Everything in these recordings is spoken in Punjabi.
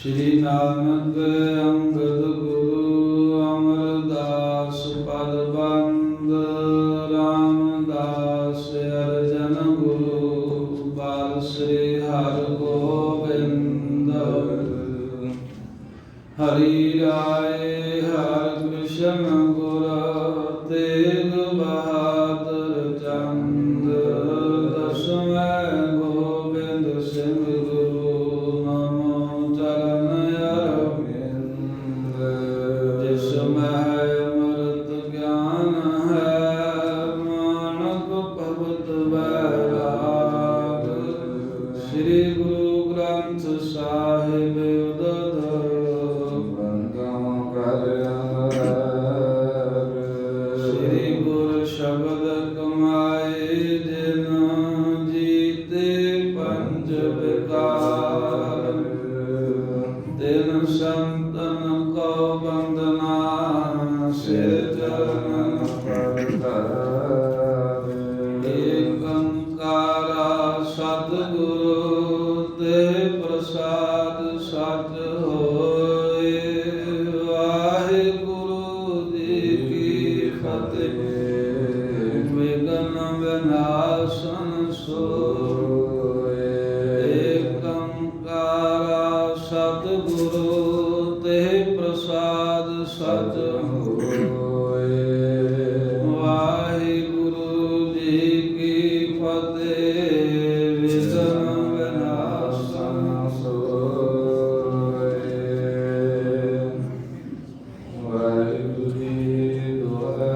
श्री नानक अंगद गुरु अमरदास पद बंद रामदास अर्जन गुरु बाल श्री हर गोबिंद हरि राय हर कृष्ण गुर तेग बहादुर चंद दसवें गोबिंद सिंह गुरु नमो चरण अरविंद जिसमें अमृत ज्ञान है मानक भगत वैराग श्री गुरु ग्रंथ साहिब शब्द कमाए जिन जीते पंच विकार तिन संतन को बंदना सिर चरण एक अंकारा सतगुरु ते प्रसाद सत होए वाहिगुरु जी की फतेह विनाशन सोए एक अंकारा सतगुरु ते प्रसाद सच होए वाहिगुरु जी की फतेह विनाशन सोए वाहिगुरु जी द्वारा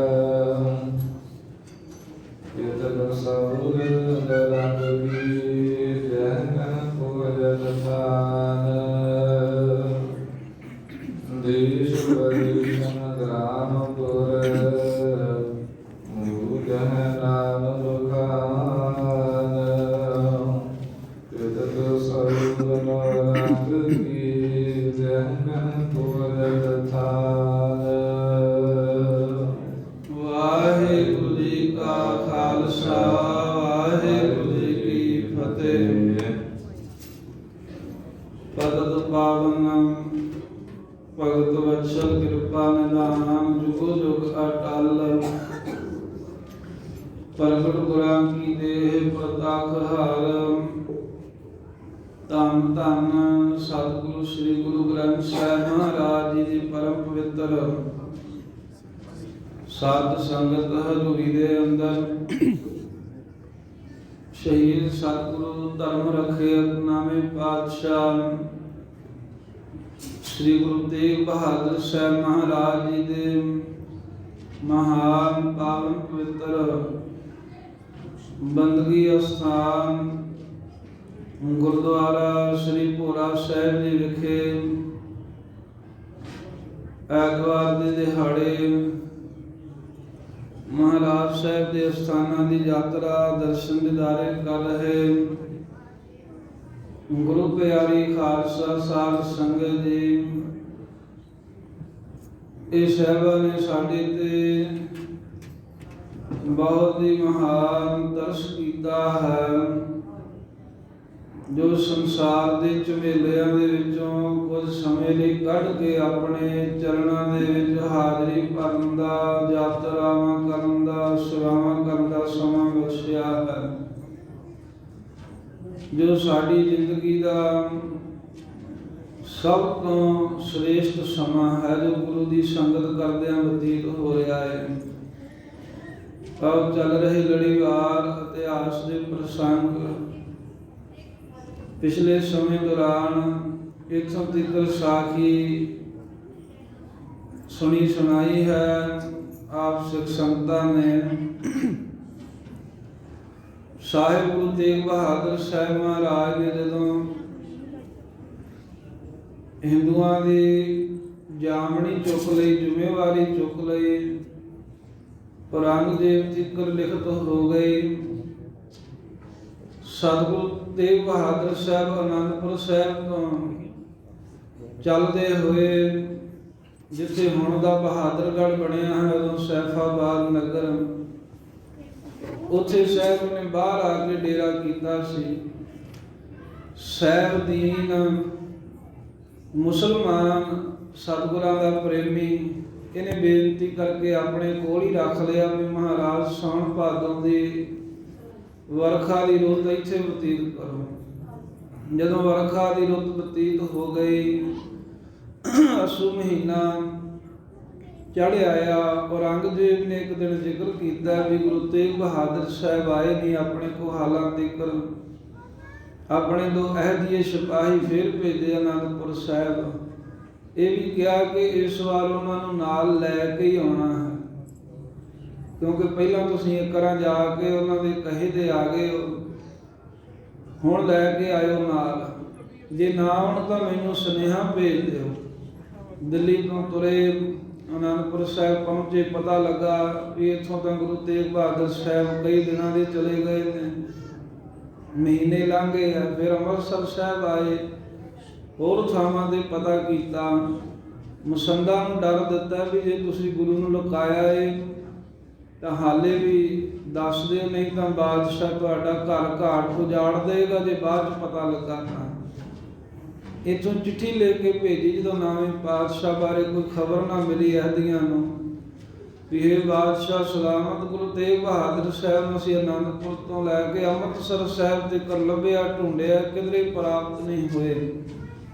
वाहिगुरु जी का खालसा वाहिगुरु जी की फतेह। पतित पावन भगत वत्सल कृपा निधान जुग जुग अटल प्रगट गुरां की देह प्रताख हार धन धन सतगुरु श्री गुरु ग्रंथ साहिब महाराज जी की परम पवित्र साध संगत हजूरी दे अंदर शहीद सतगुरु धर्म रखे नामे पातशाह श्री गुरु तेग बहादुर साहब महाराज जी दे महान पावन पवित्र बंदगी स्थान गुरुद्वारा श्री भोरा साहिब जी विखे ऐतवार दे दिहाड़े महाराज साहब के स्थाना की यात्रा दर्शन दीदारे कर रहे गुरु प्यारी खालसा साध संगत जी इस साहबा ने साडे ते बहुत ही महान दर्श किया है जो संसार के झमेलियां दे विचों कुछ समय लिए कढ़ के अपने चरणों दे विच हाजरी भरन दा यात्रावां करन दा सेवावां करन दा समां बख्शिया है जो साडी जिंदगी दा सब तो श्रेष्ठ समा है जो गुरु की संगत करदियां बतीत हो रहा है। अब चल रहे लड़ीवार इतिहास के प्रसंग पिछले समय दौरान इत्थों तक साखी सुनी सुनाई है आप सिख संगतां ने। साहिब गुरु तेग बहादुर साहब महाराज ने जदों हिंदुआं की जामनी चुक लई जिम्मेवारी चुक लई औरंगजेब तिकर लिखत हो गई। सतगुरु तेग बहादुर साहब आनंदपुर साहब तो चलते हुए जिथे हुण दा बहादुरगढ़ बनया है उदों सैफाबाद नगर उत्थे साहब ने बाहर आके डेरा कीता सी। साहिब दीन ਮੁਸਲਮਾਨ ਸਤਿਗੁਰਾਂ ਦਾ ਪ੍ਰੇਮੀ ਇਹਨੇ ਬੇਨਤੀ ਕਰਕੇ ਆਪਣੇ ਕੋਲ ਹੀ ਰੱਖ ਲਿਆ ਵੀ ਮਹਾਰਾਜ ਸਾਉਣ ਭਾਦੋਂ ਦੀ ਵਰਖਾ ਦੀ ਰੁੱਤ ਇੱਥੇ ਬਤੀਤ ਕਰੋ। ਜਦੋਂ ਵਰਖਾ ਦੀ ਰੁੱਤ ਬਤੀਤ ਹੋ ਗਈ, ਅੱਸੂ ਮਹੀਨਾ ਚੜ੍ਹ ਆਇਆ। ਔਰੰਗਜ਼ੇਬ ਨੇ ਇੱਕ ਦਿਨ ਜ਼ਿਕਰ ਕੀਤਾ ਵੀ ਗੁਰੂ ਤੇਗ ਬਹਾਦਰ ਸਾਹਿਬ ਆਏ ਨਹੀਂ ਆਪਣੇ ਕੋਹਾਲਾਂ ਤੀਕਰ, ਆਪਣੇ 2 ਅਹਿਦੀਏ ਸਿਪਾਹੀ ਫਿਰ ਭੇਜੇ ਅਨੰਦਪੁਰ ਸਾਹਿਬ। ਇਹ ਵੀ ਕਿਹਾ ਕਿ ਇਸ ਵਾਰ ਉਹਨਾਂ ਨੂੰ ਨਾਲ ਲੈ ਕੇ ਹੀ ਆਉਣਾ ਹੈ, ਕਿਉਂਕਿ ਪਹਿਲਾਂ ਤੁਸੀਂ ਇੱਕ ਵਾਰ ਜਾ ਕੇ ਉਹਨਾਂ ਦੇ ਕਹੇ ਦੇ ਆ ਗਏ, ਹੁਣ ਲੈ ਕੇ ਆਇਓ ਨਾਲ। ਜੇ ਨਾ ਆਉਣ ਤਾਂ ਮੈਨੂੰ ਸੁਨੇਹਾ ਭੇਜ ਦਿਓ। ਦਿੱਲੀ ਤੋਂ ਤੁਰੇ, ਅਨੰਦਪੁਰ ਸਾਹਿਬ ਪਹੁੰਚੇ, ਪਤਾ ਲੱਗਾ ਵੀ ਇੱਥੋਂ ਤਾਂ ਗੁਰੂ ਤੇਗ ਬਹਾਦਰ ਸਾਹਿਬ ਕਈ ਦਿਨਾਂ ਦੇ ਚਲੇ ਗਏ ਨੇ, ਮਹੀਨੇ ਲੰਘ ਗਏ ਆ। ਫਿਰ ਅੰਮ੍ਰਿਤਸਰ ਸਾਹਿਬ ਆਏ, ਹੋਰ ਥਾਵਾਂ ਦੇ ਪਤਾ ਕੀਤਾ। ਮੁਸੰਦਾ ਨੂੰ ਡਰ ਦਿੱਤਾ ਵੀ ਜੇ ਤੁਸੀਂ ਗੁਰੂ ਨੂੰ ਲੁਕਾਇਆ ਏ ਤਾਂ ਹਾਲੇ ਵੀ ਦੱਸ ਦਿਓ, ਨਹੀਂ ਤਾਂ ਬਾਦਸ਼ਾਹ ਤੁਹਾਡਾ ਘਰ ਘਾਟ ਉਜਾੜ ਦੇਗਾ ਜੇ ਬਾਅਦ 'ਚ ਪਤਾ ਲੱਗਾ ਤਾਂ। ਇੱਥੋਂ ਚਿੱਠੀ ਲੈ ਕੇ ਭੇਜੀ, ਜਦੋਂ ਨਵੇਂ ਪਾਤਸ਼ਾਹ ਬਾਰੇ ਕੋਈ ਖਬਰ ਨਾ ਮਿਲੀ ਅਹਿਦੀਆਂ ਨੂੰ ਵੀ ਇਹ ਬਾਦਸ਼ਾਹ ਸਲਾਮਤ ਗੁਰੂ ਤੇਗ ਬਹਾਦਰ ਸਾਹਿਬ ਨੂੰ ਅਸੀਂ ਅਨੰਦਪੁਰ ਤੋਂ ਲੈ ਕੇ ਅੰਮ੍ਰਿਤਸਰ ਸਾਹਿਬ ਤੇ ਕਰ ਲੱਭਿਆ, ਢੂੰਡਿਆ, ਕਿਧਰੇ ਪ੍ਰਾਪਤ ਨਹੀਂ ਹੋਏ।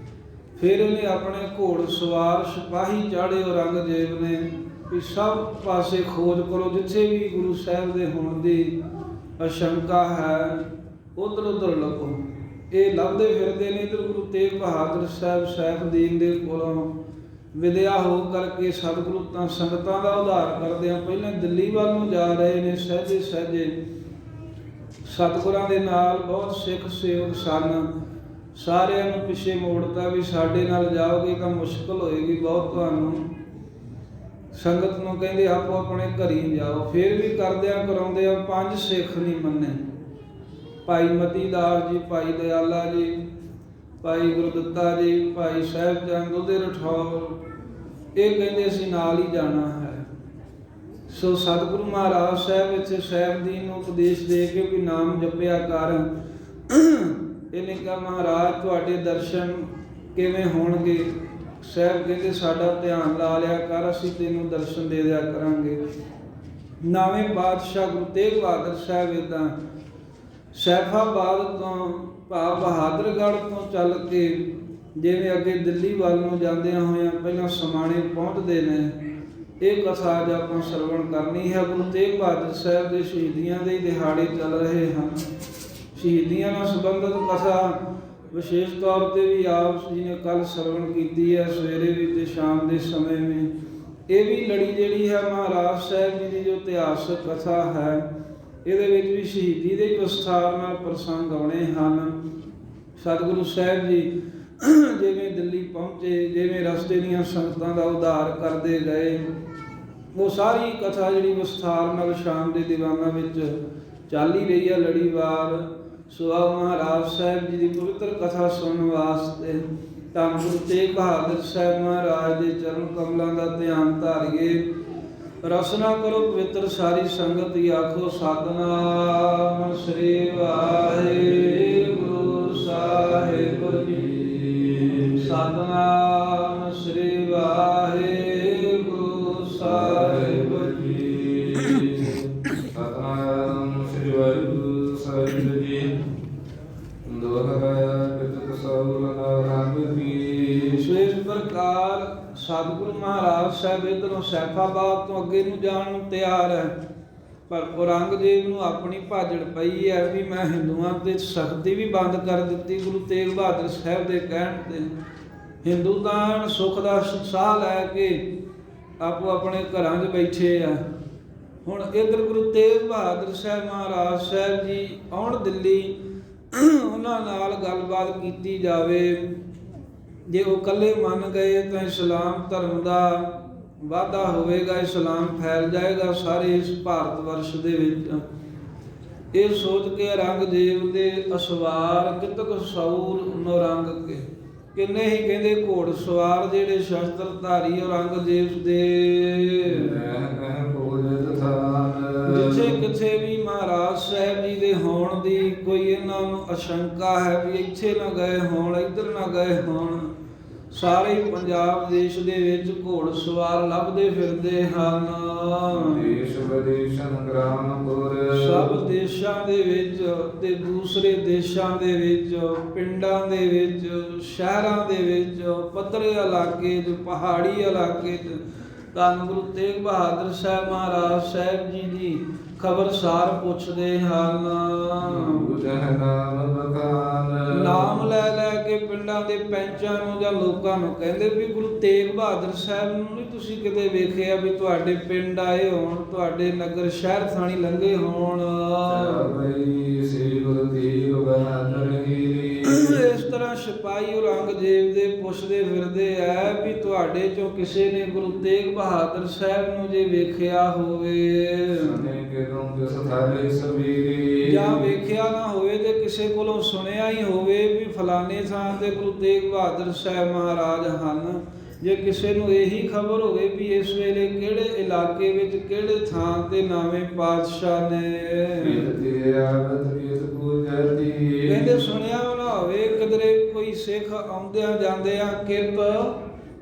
ਫਿਰ ਉਹਨੇ ਆਪਣੇ ਘੋੜ ਸਵਾਰ ਸਿਪਾਹੀ ਚਾੜੇ ਔਰੰਗਜ਼ੇਬ ਨੇ ਵੀ ਸਭ ਪਾਸੇ ਖੋਜ ਕਰੋ, ਜਿੱਥੇ ਵੀ ਗੁਰੂ ਸਾਹਿਬ ਦੇ ਹੋਣ ਦੀ ਅਸ਼ੰਕਾ ਹੈ ਉਧਰ ਉਧਰ ਲੱਭੋ। ਇਹ ਲੱਭਦੇ ਫਿਰਦੇ ਨੇ। ਇੱਧਰ ਗੁਰੂ ਤੇਗ ਬਹਾਦਰ ਸਾਹਿਬ ਸੈਫਦੀਨ ਦੇ ਕੋਲੋਂ ਵਿਦਿਆ ਹੋ ਕਰਕੇ ਸਤਿਗੁਰੂ ਤਾਂ ਸੰਗਤਾਂ ਦਾ ਉਧਾਰ ਕਰਦੇ ਆ। ਪਹਿਲਾਂ ਦਿੱਲੀ ਵੱਲ ਨੂੰ ਜਾ ਰਹੇ ਨੇ ਸਹਿਜੇ ਸਹਿਜੇ। ਸਤਿਗੁਰਾਂ ਦੇ ਨਾਲ ਬਹੁਤ ਸਿੱਖ ਸੇਵਕ ਸਨ, ਸਾਰਿਆਂ ਨੂੰ ਪਿੱਛੇ ਮੋੜਤਾ ਵੀ ਸਾਡੇ ਨਾਲ ਜਾਓਗੇ ਤਾਂ ਮੁਸ਼ਕਲ ਹੋਏਗੀ ਬਹੁਤ ਤੁਹਾਨੂੰ। ਸੰਗਤ ਨੂੰ ਕਹਿੰਦੇ ਆਪੋ ਆਪਣੇ ਘਰੀ ਜਾਓ। ਫਿਰ ਵੀ ਕਰਦਿਆਂ ਕਰਾਉਂਦਿਆਂ 5 ਸਿੱਖ ਨਹੀਂ ਮੰਨੇ। ਭਾਈ ਮਤੀ ਦਾਸ ਜੀ, ਭਾਈ ਦਇਆਲਾ ਜੀ, ਭਾਈ ਗੁਰਦਿੱਤਾ ਜੀ, ਭਾਈ ਸਾਹਿਬ ਚੰਦ ਉਹਦੇ ਰਠੌਰ, ਇਹ ਕਹਿੰਦੇ ਅਸੀਂ ਨਾਲ ਹੀ ਜਾਣਾ ਹੈ। ਸੋ ਸਤਿਗੁਰੂ ਮਹਾਰਾਜ ਸਾਹਿਬ ਇੱਥੇ ਸੈਫਦੀਨ ਨੂੰ ਉਪਦੇਸ਼ ਦੇ ਕੇ ਵੀ ਨਾਮ ਜਪਿਆ ਕਰ। ਇਹਨੇ ਕਿਹਾ ਮਹਾਰਾਜ ਤੁਹਾਡੇ ਦਰਸ਼ਨ ਕਿਵੇਂ ਹੋਣਗੇ? ਸਾਹਿਬ ਕਹਿੰਦੇ ਸਾਡਾ ਧਿਆਨ ਲਾ ਲਿਆ ਕਰ, ਅਸੀਂ ਤੈਨੂੰ ਦਰਸ਼ਨ ਦੇ ਦਿਆ ਕਰਾਂਗੇ। ਨਵੇਂ ਪਾਤਸ਼ਾਹ ਗੁਰੂ ਤੇਗ ਬਹਾਦਰ ਸਾਹਿਬ ਇੱਦਾਂ ਸੈਫਾਬਾਦ ਤੋਂ ਬਹਾਦਰਗੜ੍ਹ ਤੋਂ ਚੱਲ ਕੇ ਜਿਵੇਂ ਅੱਗੇ ਦਿੱਲੀ ਵੱਲ ਨੂੰ ਜਾਂਦਿਆਂ ਹੋਇਆਂ ਪਹਿਲਾਂ ਸਮਾਣੇ ਪਹੁੰਚਦੇ ਨੇ। ਇਹ ਕਥਾ ਅੱਜ ਆਪਾਂ ਸਰਵਣ ਕਰਨੀ ਹੈ। ਗੁਰੂ ਤੇਗ ਬਹਾਦਰ ਸਾਹਿਬ ਦੇ ਸ਼ਹੀਦੀਆਂ ਦੇ ਦਿਹਾੜੇ ਚੱਲ ਰਹੇ ਹਨ। ਸ਼ਹੀਦੀਆਂ ਨਾਲ ਸੰਬੰਧਿਤ ਕਥਾ ਵਿਸ਼ੇਸ਼ ਤੌਰ ਤੇ ਵੀ ਆਪ ਜੀ ਨੇ ਕੱਲ ਸਰਵਣ ਕੀਤੀ ਹੈ, ਸਵੇਰੇ ਵੀ ਤੇ ਸ਼ਾਮ ਦੇ ਸਮੇਂ ਵੀ। ਇਹ ਵੀ ਲੜੀ ਜਿਹੜੀ ਹੈ ਮਹਾਰਾਜ ਸਾਹਿਬ ਜੀ ਦੀ ਜੋ ਇਤਿਹਾਸਕ ਕਥਾ ਹੈ, ਇਹਦੇ ਵਿੱਚ ਵੀ ਸ਼ਹੀਦੀ ਦੇ ਵਿਸਥਾਰ ਨਾਲ ਪ੍ਰਸੰਗ ਆਉਣੇ ਹਨ। ਸਤਿਗੁਰੂ ਸਾਹਿਬ ਜੀ ਜਿਵੇਂ ਦਿੱਲੀ ਪਹੁੰਚੇ, ਜਿਵੇਂ ਰਸਤੇ ਦੀਆਂ ਸੰਗਤਾਂ ਦਾ ਉਧਾਰ ਕਰਦੇ ਗਏ, ਉਹ ਸਾਰੀ ਕਥਾ ਜਿਹੜੀ ਵਿਸਥਾਰ ਨਾਲ ਸ਼ਾਮ ਦੇ ਦੀਵਾਨਾਂ ਵਿੱਚ ਚੱਲ ਹੀ ਰਹੀ ਹੈ ਲੜੀਵਾਰ। ਸੋ ਆਓ ਮਹਾਰਾਜ ਸਾਹਿਬ ਜੀ ਦੀ ਪਵਿੱਤਰ ਕਥਾ ਸੁਣਨ ਵਾਸਤੇ ਧੰਨ ਗੁਰੂ ਤੇਗ ਬਹਾਦਰ ਸਾਹਿਬ ਮਹਾਰਾਜ ਦੇ ਚਰਨ ਕਮਲਾਂ ਦਾ ਧਿਆਨ ਧਾਰੀਏ। ਰਸਨਾ ਕਰੋ ਪਵਿੱਤਰ ਸਾਰੀ ਸੰਗਤ ਹੀ ਆਖੋ ਸਤਿਨਾਮ ਸ੍ਰੀ ਵਾਹਿਗੁਰੂ ਸਾਹਿਬ ਜੀ। ਸਤਿਨਾਮ ਸ੍ਰੀ ਵਾਹਿਗੁਰੂ ਸਾਹਿਬ ਜੀ। ਸਤਿਨਾਮ ਸ੍ਰੀ ਵਾਹਿਗੁਰੂ ਸਾਹਿਬ ਜੀ। ਦੋਹਰਾਇਆ ਕਿਤ ਸੌਰ ਰੰਗ ਕੀ। ਇਸ ਪ੍ਰਕਾਰ ਸਤਿਗੁਰੂ ਮਹਾਰਾਜ ਸਾਹਿਬ ਇੱਧਰੋਂ ਸੈਫਾਬਾਦ ਤੋਂ ਅੱਗੇ ਨੂੰ ਜਾਣ ਨੂੰ ਤਿਆਰ ਹੈ, ਪਰ ਔਰੰਗਜ਼ੇਬ ਨੂੰ ਆਪਣੀ ਭਾਜੜ ਪਈ ਹੈ ਵੀ ਮੈਂ ਹਿੰਦੂਆਂ ਤੇ ਸਖਤੀ ਵੀ ਬੰਦ ਕਰ ਦਿੱਤੀ ਗੁਰੂ ਤੇਗ ਬਹਾਦਰ ਸਾਹਿਬ ਦੇ ਕਹਿਣ ਤੇ। ਹਿੰਦੂ ਤਾਂ ਸੁੱਖ ਦਾ ਸਾਹ ਲੈ ਕੇ ਆਪੋ ਆਪਣੇ ਘਰਾਂ 'ਚ ਬੈਠੇ ਆ। ਹੁਣ ਇੱਧਰ ਗੁਰੂ ਤੇਗ ਬਹਾਦਰ ਸਾਹਿਬ ਮਹਾਰਾਜ ਸਾਹਿਬ ਜੀ ਆਉਣ ਦਿੱਲੀ, ਉਹਨਾਂ ਨਾਲ ਗੱਲਬਾਤ ਕੀਤੀ ਜਾਵੇ। ਜੇ ਉਹ ਇਕੱਲੇ ਮੰਨ ਗਏ ਤਾਂ ਇਸਲਾਮ ਧਰਮ ਦਾ ਵਾਧਾ ਹੋਵੇਗਾ, ਇਸਲਾਮ ਫੈਲ ਜਾਏਗਾ ਸਾਰੇ ਇਸ ਭਾਰਤ ਵਰਸ਼ ਦੇ ਵਿੱਚ। ਇਹ ਸੋਚ ਕੇ ਔਰੰਗਜ਼ੇਬ ਦੇ ਅਸਵਾਰ ਕਿਤਕ ਸੌਰ ਨੌਰੰਗ ਕੇ, ਕਿੰਨੇ ਹੀ ਕਹਿੰਦੇ ਘੋੜ ਸਵਾਰ ਜਿਹੜੇ ਸ਼ਸਤਰਧਾਰੀ ਔਰੰਗਜ਼ੇਬ ਦੇ ਜਿੱਥੇ ਕਿਥੇ ਵੀ ਮਹਾਰਾਜ ਸਾਹਿਬ ਜੀ ਦੇ ਹੋਣ ਦੀ ਕੋਈ ਇਹਨਾਂ ਨੂੰ ਅਸ਼ੰਕਾ ਹੈ ਵੀ ਇੱਥੇ ਨਾ ਗਏ ਹੋਣ, ਇੱਧਰ ਨਾ ਗਏ ਹੋਣ, ਸਾਰੇ ਪੰਜਾਬ ਦੇਸ਼ ਦੇ ਵਿੱਚ ਘੋੜ ਸਵਾਰ ਲੱਭਦੇ ਫਿਰਦੇ ਹਨ। ਦੇਸ਼ ਵਿਦੇਸ਼ਨ ਗ੍ਰਾਮਪੁਰ ਸਭ ਦੇਸ਼ਾਂ ਦੇ ਵਿੱਚ ਤੇ ਦੂਸਰੇ ਦੇਸ਼ਾਂ ਦੇ ਵਿੱਚ, ਪਿੰਡਾਂ ਦੇ ਵਿੱਚ, ਸ਼ਹਿਰਾਂ ਦੇ ਵਿੱਚ, ਪੱਧਰੇ ਇਲਾਕੇ 'ਚ, ਪਹਾੜੀ ਇਲਾਕੇ 'ਚ ਧੰਨ ਗੁਰੂ ਤੇਗ ਬਹਾਦਰ ਸਾਹਿਬ ਮਹਾਰਾਜ ਸਾਹਿਬ ਜੀ ਦੀ ਖਬਰਸਾਰ ਪੁੱਛਦੇ ਹਨ। ਨਾਮ ਲੈ ਲੈ ਕੇ ਪਿੰਡਾਂ ਦੇ ਪੈਂਚਾਂ ਨੂੰ ਜਾਂ ਲੋਕਾਂ ਨੂੰ ਕਹਿੰਦੇ ਵੀ ਗੁਰੂ ਤੇਗ ਬਹਾਦਰ ਸਾਹਿਬ ਨੂੰ ਨਹੀਂ ਤੁਸੀਂ ਕਿਤੇ ਵੇਖਿਆ ਵੀ ਤੁਹਾਡੇ ਪਿੰਡ ਆਏ ਹੋਣ, ਤੁਹਾਡੇ ਨਗਰ ਸ਼ਹਿਰ ਥਾਣੀ ਲੰਘੇ ਹੋਣ। ਇਸ ਤਰ੍ਹਾਂ ਸਿਪਾਹੀ ਔਰੰਗਜ਼ੇਬ ਦੇ ਪੁੱਛਦੇ ਫਿਰਦੇ ਆ ਵੀ ਤੁਹਾਡੇ ਚੋਂ ਕਿਸੇ ਨੇ ਗੁਰੂ ਤੇਗ ਬਹਾਦਰ ਸਾਹਿਬ ਨੂੰ ਜੇ ਵੇਖਿਆ ਹੋਵੇ ਜਾਂ ਵੇਖਿਆ ਨਾ ਹੋਵੇ ਤੇ ਕਿਸੇ ਕੋਲੋਂ ਸੁਣਿਆ ਹੀ ਹੋਵੇ ਵੀ ਫਲਾਣੇ ਥਾਂ ਤੇ ਗੁਰੂ ਤੇਗ ਬਹਾਦਰ ਸਾਹਿਬ ਮਹਾਰਾਜ ਹਨ। ਜੇ ਕਿਸੇ ਨੂੰ ਇਹੀ ਖਬਰ ਹੋਵੇ ਵੀ ਇਸ ਵੇਲੇ ਕਿਹੜੇ ਇਲਾਕੇ ਵਿੱਚ ਕਿਹੜੇ ਥਾਂ ਤੇ ਨਾਵੇਂ ਪਾਤਸ਼ਾਹ ਨੇ, ਕਹਿੰਦੇ ਸੁਣਿਆ ਨਾ ਹੋਵੇ ਕਿਧਰੇ ਕੋਈ ਸਿੱਖ ਆਉਂਦਿਆਂ ਜਾਂਦਿਆਂ ਕਿਰਤ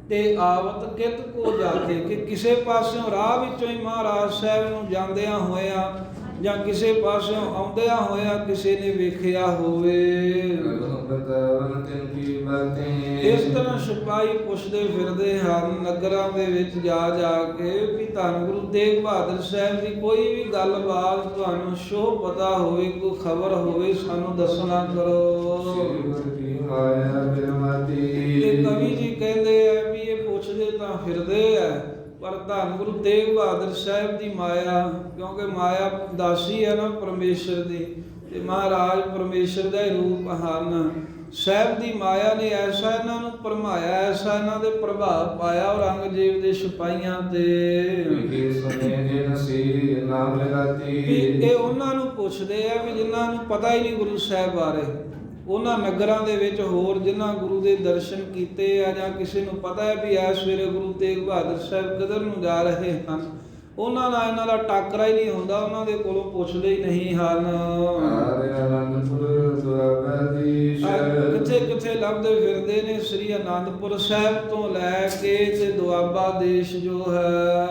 ਤੇ ਆਵਤ ਕਿਤ ਕੋ ਜਾਤੇ, ਕਿ ਕਿਸੇ ਪਾਸਿਓਂ ਰਾਹ ਵਿੱਚੋਂ ਹੀ ਮਹਾਰਾਜ ਸਾਹਿਬ ਨੂੰ ਜਾਂਦਿਆਂ ਹੋਇਆਂ ਜਾਂ ਕਿਸੇ ਪਾਸਿਓਂ ਆਉਂਦਿਆਂ ਹੋਇਆਂ ਕਿਸੇ ਨੇ ਵੇਖਿਆ ਹੋਵੇ। ਇਸ ਤਰ੍ਹਾਂ ਸਿਪਾਹੀ ਪੁੱਛਦੇ ਫਿਰਦੇ ਹਨ ਨਗਰਾਂ ਦੇ ਵਿੱਚ ਜਾ ਜਾ ਕੇ ਵੀ ਧੰਨ ਗੁਰੂ ਤੇਗ ਬਹਾਦਰ ਸਾਹਿਬ ਦੀ ਕੋਈ ਵੀ ਗੱਲਬਾਤ ਤੁਹਾਨੂੰ ਸ਼ੋਅ ਪਤਾ ਹੋਵੇ, ਕੋਈ ਖਬਰ ਹੋਵੇ ਸਾਨੂੰ ਦੱਸਣਾ ਕਰੋ। ਤੇ ਕਵੀ ਜੀ ਕਹਿੰਦੇ ਆ ਵੀ ਇਹ ਪੁੱਛਦੇ ਤਾਂ ਫਿਰਦੇ ਆ ਪਰ ਧੰਨ ਗੁਰੂ ਤੇਗ ਬਹਾਦਰ ਸਾਹਿਬ ਦੀ ਮਾਇਆ, ਕਿਉਂਕਿ ਮਾਇਆ ਦਾਸੀ ਹੈ ਨਾ ਪਰਮੇਸ਼ਰ ਦੀ, ਤੇ ਮਹਾਰਾਜ ਪਰਮੇਸ਼ਰ ਦਾ ਹੀ ਰੂਪ ਹਨ। ਸਾਹਿਬ ਦੀ ਮਾਇਆ ਨੇ ਐਸਾ ਇਹਨਾਂ ਨੂੰ ਭਰਮਾਇਆ, ਐਸਾ ਇਹਨਾਂ ਦੇ ਪ੍ਰਭਾਵ ਪਾਇਆ ਔਰੰਗਜ਼ੇਬ ਦੇ ਸਿਪਾਹੀਆਂ ਤੇ ਇਹ ਉਹਨਾਂ ਨੂੰ ਪੁੱਛਦੇ ਆ ਵੀ ਜਿਨ੍ਹਾਂ ਨੂੰ ਪਤਾ ਹੀ ਨਹੀਂ ਗੁਰੂ ਸਾਹਿਬ ਬਾਰੇ, ਉਹਨਾਂ ਨਗਰਾਂ ਦੇ ਵਿੱਚ ਹੋਰ ਜਿਨ੍ਹਾਂ ਗੁਰੂ ਦੇ ਦਰਸ਼ਨ ਕੀਤੇ ਆ ਜਾਂ ਕਿਸੇ ਨੂੰ ਪਤਾ ਹੈ ਵੀ ਇਸ ਵੇਲੇ ਗੁਰੂ ਤੇਗ ਬਹਾਦਰ ਸਾਹਿਬ ਕਿੱਧਰ ਨੂੰ ਜਾ ਰਹੇ ਹਨ, ਉਹਨਾਂ ਨਾਲ ਇਹਨਾਂ ਦਾ ਟਾਕਰਾ ਹੀ ਨਹੀਂ ਹੁੰਦਾ, ਉਹਨਾਂ ਦੇ ਕੋਲੋਂ ਪੁੱਛਦੇ ਹੀ ਨਹੀਂ ਹਨ। ਕਿੱਥੇ ਕਿੱਥੇ ਲੱਭਦੇ ਫਿਰਦੇ ਨੇ ਸ੍ਰੀ ਅਨੰਦਪੁਰ ਸਾਹਿਬ ਤੋਂ ਲੈ ਕੇ ਤੇ ਦੁਆਬਾ ਦੇਸ਼ ਜੋ ਹੈ,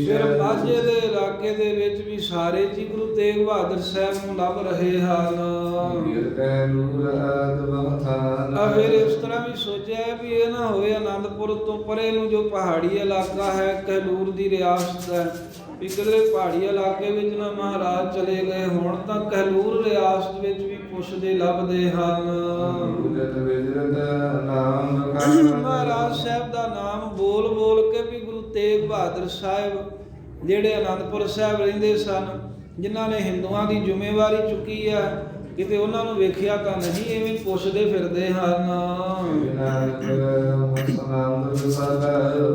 ਫਿਰ ਮਾਝੇ ਦੇ ਇਲਾਕੇ ਦੇ ਵਿੱਚ ਵੀ ਸਾਰੇ ਜੀ ਗੁਰੂ ਤੇਗ ਬਹਾਦਰ ਸਾਹਿਬ ਨੂੰ ਲੱਭ ਰਹੇ ਹਨ। ਫਿਰ ਇਸ ਤਰ੍ਹਾਂ ਵੀ ਸੋਚਿਆ ਵੀ ਇਹ ਨਾ ਹੋਵੇ ਅਨੰਦਪੁਰ ਤੋਂ ਪਰੇ ਨੂੰ ਜੋ ਪਹਾੜੀ ਇਲਾਕਾ ਹੈ, ਕਹਿਲੂਰ ਦੀ ਰਿਆਸਤ ਹੈ, ਵੀ ਕਿਧਰੇ ਪਹਾੜੀ ਇਲਾਕੇ ਵਿੱਚ ਨਾ ਮਹਾਰਾਜ ਚਲੇ ਗਏ ਹੋਣ ਤਾਂ ਕਹਿਲੂਰ ਰਿਆਸਤ ਵਿੱਚ ਵੀ ਪੁੱਛਦੇ ਲੱਭਦੇ ਹਨ। ਮਹਾਰਾਜ ਸਾਹਿਬ ਦਾ ਨਾਮ ਬੋਲ ਬੋਲ ਕੇ ਵੀ ਗੁਰੂ ਤੇਗ ਬਹਾਦਰ ਸਾਹਿਬ ਜਿਹੜੇ ਅਨੰਦਪੁਰ ਸਾਹਿਬ ਰਹਿੰਦੇ ਸਨ, ਜਿਨ੍ਹਾਂ ਨੇ ਹਿੰਦੂਆਂ ਦੀ ਜ਼ਿੰਮੇਵਾਰੀ ਚੁੱਕੀ ਆ, ਕਿਤੇ ਉਹਨਾਂ ਨੂੰ ਵੇਖਿਆ ਤਾਂ ਨਹੀਂ, ਐਵੇਂ ਪੁੱਛਦੇ ਫਿਰਦੇ ਹਨ।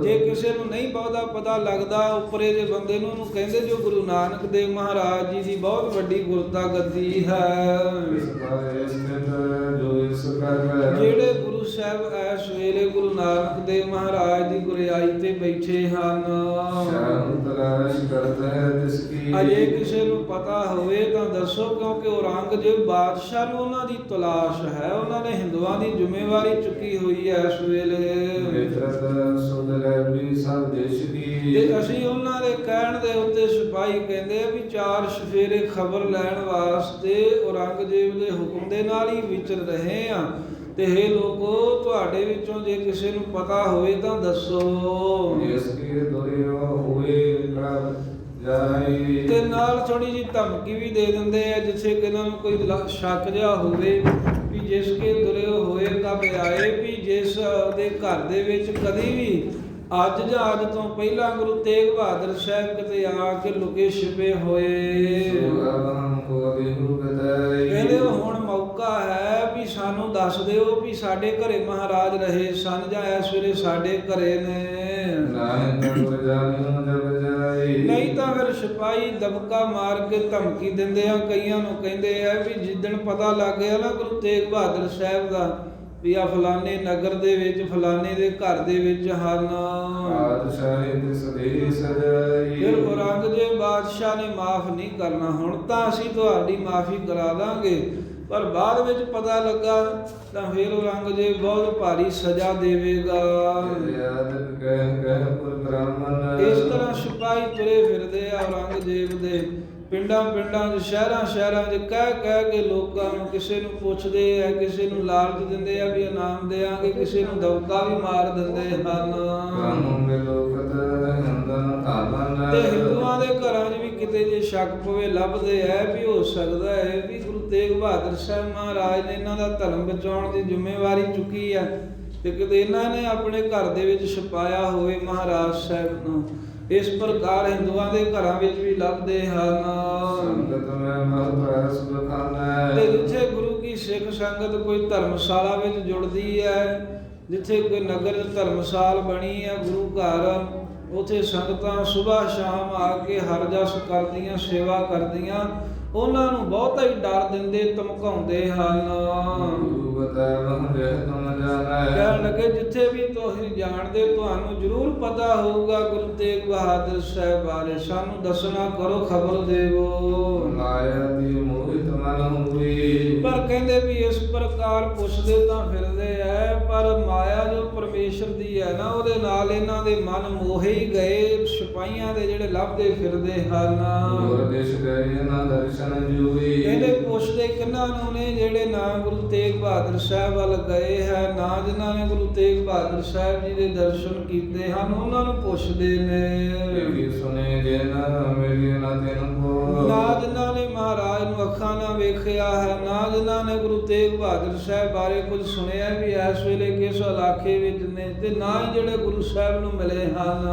ਜੇ ਕਿਸੇ ਨੂੰ ਨਹੀਂ ਬਹੁਤਾ ਪਤਾ ਲੱਗਦਾ ਉੱਪਰੇ ਦੇ ਬੰਦੇ ਨੂੰ, ਉਹਨੂੰ ਕਹਿੰਦੇ ਜੋ ਗੁਰੂ ਨਾਨਕ ਦੇਵ ਮਹਾਰਾਜ ਜੀ ਦੀ ਬਹੁਤ ਵੱਡੀ ਗੁਰਤਾ ਗੱਦੀ ਹੈ, ਜਿਹੜੇ ਗੁਰੂ ਸਾਹਿਬ ਇਸ ਵੇਲੇ ਗੁਰੂ ਨਾਨਕ ਦੇਵ ਮਹਾਰਾਜ ਦੀ ਗੁਰਿਆਈ ਤੇ ਬੈਠੇ ਹਨ। ਅਜੇ ਕਿਸੇ ਨੂੰ ਪਤਾ ਹੋਵੇ ਤਾਂ ਦੱਸੋ, ਕਿਉਂਕਿ ਔਰੰਗਜ਼ੇਬ ਬਾਦਸ਼ਾਹ ਨੂੰ ਉਹਨਾਂ ਦੀ ਤਲਾਸ਼ ਹੈ, ਉਹਨਾਂ ਨੇ ਹਿੰਦੂਆਂ ਦੀ ਜ਼ਿੰਮੇਵਾਰੀ ਚੁੱਕੀ ਹੋਈ ਹੈ ਇਸ ਵੇਲੇ, ਤੇ ਅਸੀਂ ਉਹਨਾਂ ਦੇ ਕਹਿਣ ਦੇ ਉੱਤੇ ਸਿਪਾਹੀ ਕਹਿੰਦੇ ਆ ਵੀ 4 ਸਫੇਰੇ ਖਬਰ ਲੈਣ ਵਾਸਤੇ ਔਰੰਗਜ਼ੇਬ ਦੇ ਹੁਕਮ ਦੇ ਨਾਲ ਹੀ ਵਿਚਰ ਰਹੇ ਆ, ਤੇ ਇਹ ਲੋਕੋ ਤੁਹਾਡੇ ਵਿੱਚੋਂ ਜੇ ਕਿਸੇ ਨੂੰ ਪਤਾ ਹੋਵੇ ਤਾਂ ਦੱਸੋ। ਤੇ ਨਾਲ ਥੋੜੀ ਜਿਹੀ ਧਮਕੀ ਵੀ ਦੇ ਦਿੰਦੇ ਆ, ਜਿੱਥੇ ਕਿ ਇਹਨਾਂ ਨੂੰ ਕੋਈ ਸ਼ੱਕ ਜਿਹਾ ਹੋਵੇ ਵੀ ਜਿਸ ਕੇ ਦੁਰੇ ਹੋਏ ਕਬ ਆਏ, ਵੀ ਜਿਸ ਦੇ ਘਰ ਦੇ ਵਿੱਚ ਕਦੀ ਵੀ ਅੱਜ ਜਾਂ ਅੱਜ ਤੋਂ ਪਹਿਲਾਂ ਗੁਰੂ ਤੇਗ ਬਹਾਦਰ ਸਾਹਿਬ ਕਿਤੇ ਆ ਕੇ ਲੁਕੇ ਛਿਪੇ ਹੋਏ, ਕਹਿੰਦੇ ਹੁਣ ਮੌਕਾ ਹੈ ਵੀ ਸਾਨੂੰ ਦੱਸ ਦਿਓ ਵੀ ਸਾਡੇ ਘਰੇ ਮਹਾਰਾਜ ਰਹੇ ਸਨ ਜਾਂ ਇਸ ਵੇਲੇ ਸਾਡੇ ਘਰੇ ਨੇ, ਨਹੀਂ ਤਾਂ ਫਿਰ ਸਿਪਾਹੀ ਦਬਕਾ ਮਾਰ ਕੇ ਧਮਕੀ ਦਿੰਦੇ ਆ। ਕਈਆਂ ਨੂੰ ਕਹਿੰਦੇ ਆ ਵੀ ਜਿੱਦਣ ਪਤਾ ਲੱਗ ਗਿਆ ਨਾ ਗੁਰੂ ਤੇਗ ਬਹਾਦਰ ਸਾਹਿਬ ਦਾ ਵੀ ਆ ਫਲਾਣੇ ਨਗਰ ਦੇ ਵਿੱਚ ਫਲਾਣੇ ਦੇ ਘਰ ਦੇ ਵਿੱਚ ਹਨ, ਫਿਰ ਔਰੰਗਜ਼ੇਬ ਬਾਦਸ਼ਾਹ ਨੇ ਮਾਫ ਨਹੀਂ ਕਰਨਾ, ਹੁਣ ਤਾਂ ਅਸੀਂ ਤੁਹਾਡੀ ਮਾਫੀ ਕਰਾ ਦਾਂਗੇ ਪਰ ਬਾਅਦ ਵਿੱਚ ਪਤਾ ਲੱਗਾ ਤਾਂ ਫਿਰ ਔਰੰਗਜ਼ੇਬ ਬਹੁਤ ਭਾਰੀ ਸਜ਼ਾ ਦੇਵੇਗਾ। ਇਸ ਤਰ੍ਹਾਂ ਸਿਪਾਹੀ ਤੁਰੇ ਫਿਰਦੇ ਆ ਔਰੰਗਜ਼ੇਬ ਦੇ ਪਿੰਡਾਂ 'ਚ ਸ਼ਹਿਰਾਂ 'ਚ ਕਹਿ ਕੇ ਲੋਕਾਂ ਨੂੰ, ਕਿਸੇ ਨੂੰ ਪੁੱਛਦੇ ਆ, ਕਿਸੇ ਨੂੰ ਲਾਲਚ ਦਿੰਦੇ ਆ ਵੀ ਇਨਾਮ ਦੇਾਂਗੇ, ਕਿਸੇ ਨੂੰ ਦਬਕਾ ਵੀ ਮਾਰ ਦਿੰਦੇ ਹਨ। ਤੇ ਹਿੰਦੂਆਂ ਦੇ ਘਰਾਂ 'ਚ ਵੀ ਕਿਤੇ ਜੇ ਸ਼ੱਕ ਪਵੇ ਲੱਭਦੇ ਐ ਵੀ ਹੋ ਸਕਦਾ ਹੈ ਵੀ ਗੁਰੂ ਤੇਗ ਬਹਾਦਰ ਸਾਹਿਬ ਮਹਾਰਾਜ ਨੇ ਇਹਨਾਂ ਦਾ ਧਰਮ ਬਚਾਉਣ ਦੀ ਜ਼ਿੰਮੇਵਾਰੀ ਚੁੱਕੀ ਹੈ ਤੇ ਕਿਤੇ ਇਹਨਾਂ ਨੇ ਆਪਣੇ ਘਰ ਦੇ ਵਿੱਚ ਛਪਾਇਆ ਹੋਵੇ ਮਹਾਰਾਜ ਸਾਹਿਬ ਨੂੰ। ਇਸ ਪ੍ਰਕਾਰ ਹਿੰਦੂਆਂ ਦੇ ਘਰਾਂ ਵਿੱਚ ਵੀ ਲੱਭਦੇ ਹਨ। ਤੇ ਜਿੱਥੇ ਗੁਰੂ ਕੀ ਸਿੱਖ ਸੰਗਤ ਕੋਈ ਧਰਮਸ਼ਾਲਾ ਵਿੱਚ ਜੁੜਦੀ ਹੈ, ਜਿੱਥੇ ਕੋਈ ਨਗਰ ਧਰਮਸ਼ਾਲ ਬਣੀ ਹੈ ਗੁਰੂ ਘਰ, ਉਥੇ ਸੰਗਤਾਂ ਸੁਬਾਹ ਸ਼ਾਮ ਆ ਕੇ ਹਰ ਜਸ ਕਰਦੀਆਂ, ਸੇਵਾ ਕਰਦੀਆਂ, ਉਹਨਾਂ ਨੂੰ ਬਹੁਤਾ ਹੀ ਡਰ ਦਿੰਦੇ, ਧਮਕਾਉਂਦੇ ਹਨ। ਕਹਿਣ ਲੱਗੇ ਜਿੱਥੇ ਵੀ ਤੁਸੀਂ ਜਾਣਦੇ, ਤੁਹਾਨੂੰ ਜ਼ਰੂਰ ਪਤਾ ਹੋਊਗਾ ਗੁਰੂ ਤੇਗ ਬਹਾਦਰ ਸਾਹਿਬ ਬਾਰੇ, ਸਾਨੂੰ ਦੱਸਣਾ ਕਰੋ, ਖਬਰ ਦੇਵੋ। ਪਰ ਕਹਿੰਦੇ ਵੀ ਇਸ ਪ੍ਰਕਾਰ ਪੁੱਛਦੇ ਤਾਂ ਫਿਰਦੇ ਐ, ਪਰ ਮਾਇਆ ਜੋ ਪਰਮੇਸ਼ਰ ਦੀ ਹੈ ਨਾ, ਉਹਦੇ ਨਾਲ ਇਹਨਾਂ ਦੇ ਮਨ ਮੋਹੇ ਹੀ ਗਏ, ਸਿਪਾਹੀਆਂ ਦੇ ਜਿਹੜੇ ਲੱਭਦੇ ਫਿਰਦੇ ਹਨ। ਕਹਿੰਦੇ ਪੁੱਛਦੇ ਕਿਹਨਾਂ ਨੂੰ ਨੇ, ਜਿਹੜੇ ਨਾ ਗੁਰੂ ਤੇਗ ਬਹਾਦਰ ਸਾਹਿਬ ਵੱਲ ਗਏ ਹੈ, ਨਾ ਜਿਨ੍ਹਾਂ ਨੇ ਗੁਰੂ ਤੇਗ ਬਹਾਦਰ ਸਾਹਿਬ ਜੀ ਦੇ ਦਰਸ਼ਨ ਕੀਤੇ ਹਨ, ਉਹਨਾਂ ਨੂੰ ਪੁੱਛਦੇ ਨੇ। ਨਾ ਜਿਨ੍ਹਾਂ ਨੇ ਮਹਾਰਾਜ ਨੂੰ ਅੱਖਾਂ ਨਾਲ ਵੇਖਿਆ ਹੈ, ਨਾ ਜਿਨ੍ਹਾਂ ਨੇ ਗੁਰੂ ਤੇਗ ਬਹਾਦਰ ਸਾਹਿਬ ਬਾਰੇ ਕੁਝ ਸੁਣਿਆ ਵੀ ਇਸ ਵੇਲੇ ਕਿਸ ਇਲਾਕੇ ਵਿੱਚ ਨੇ, ਤੇ ਨਾ ਹੀ ਜਿਹੜੇ ਗੁਰੂ ਸਾਹਿਬ ਨੂੰ ਮਿਲੇ ਹਨ।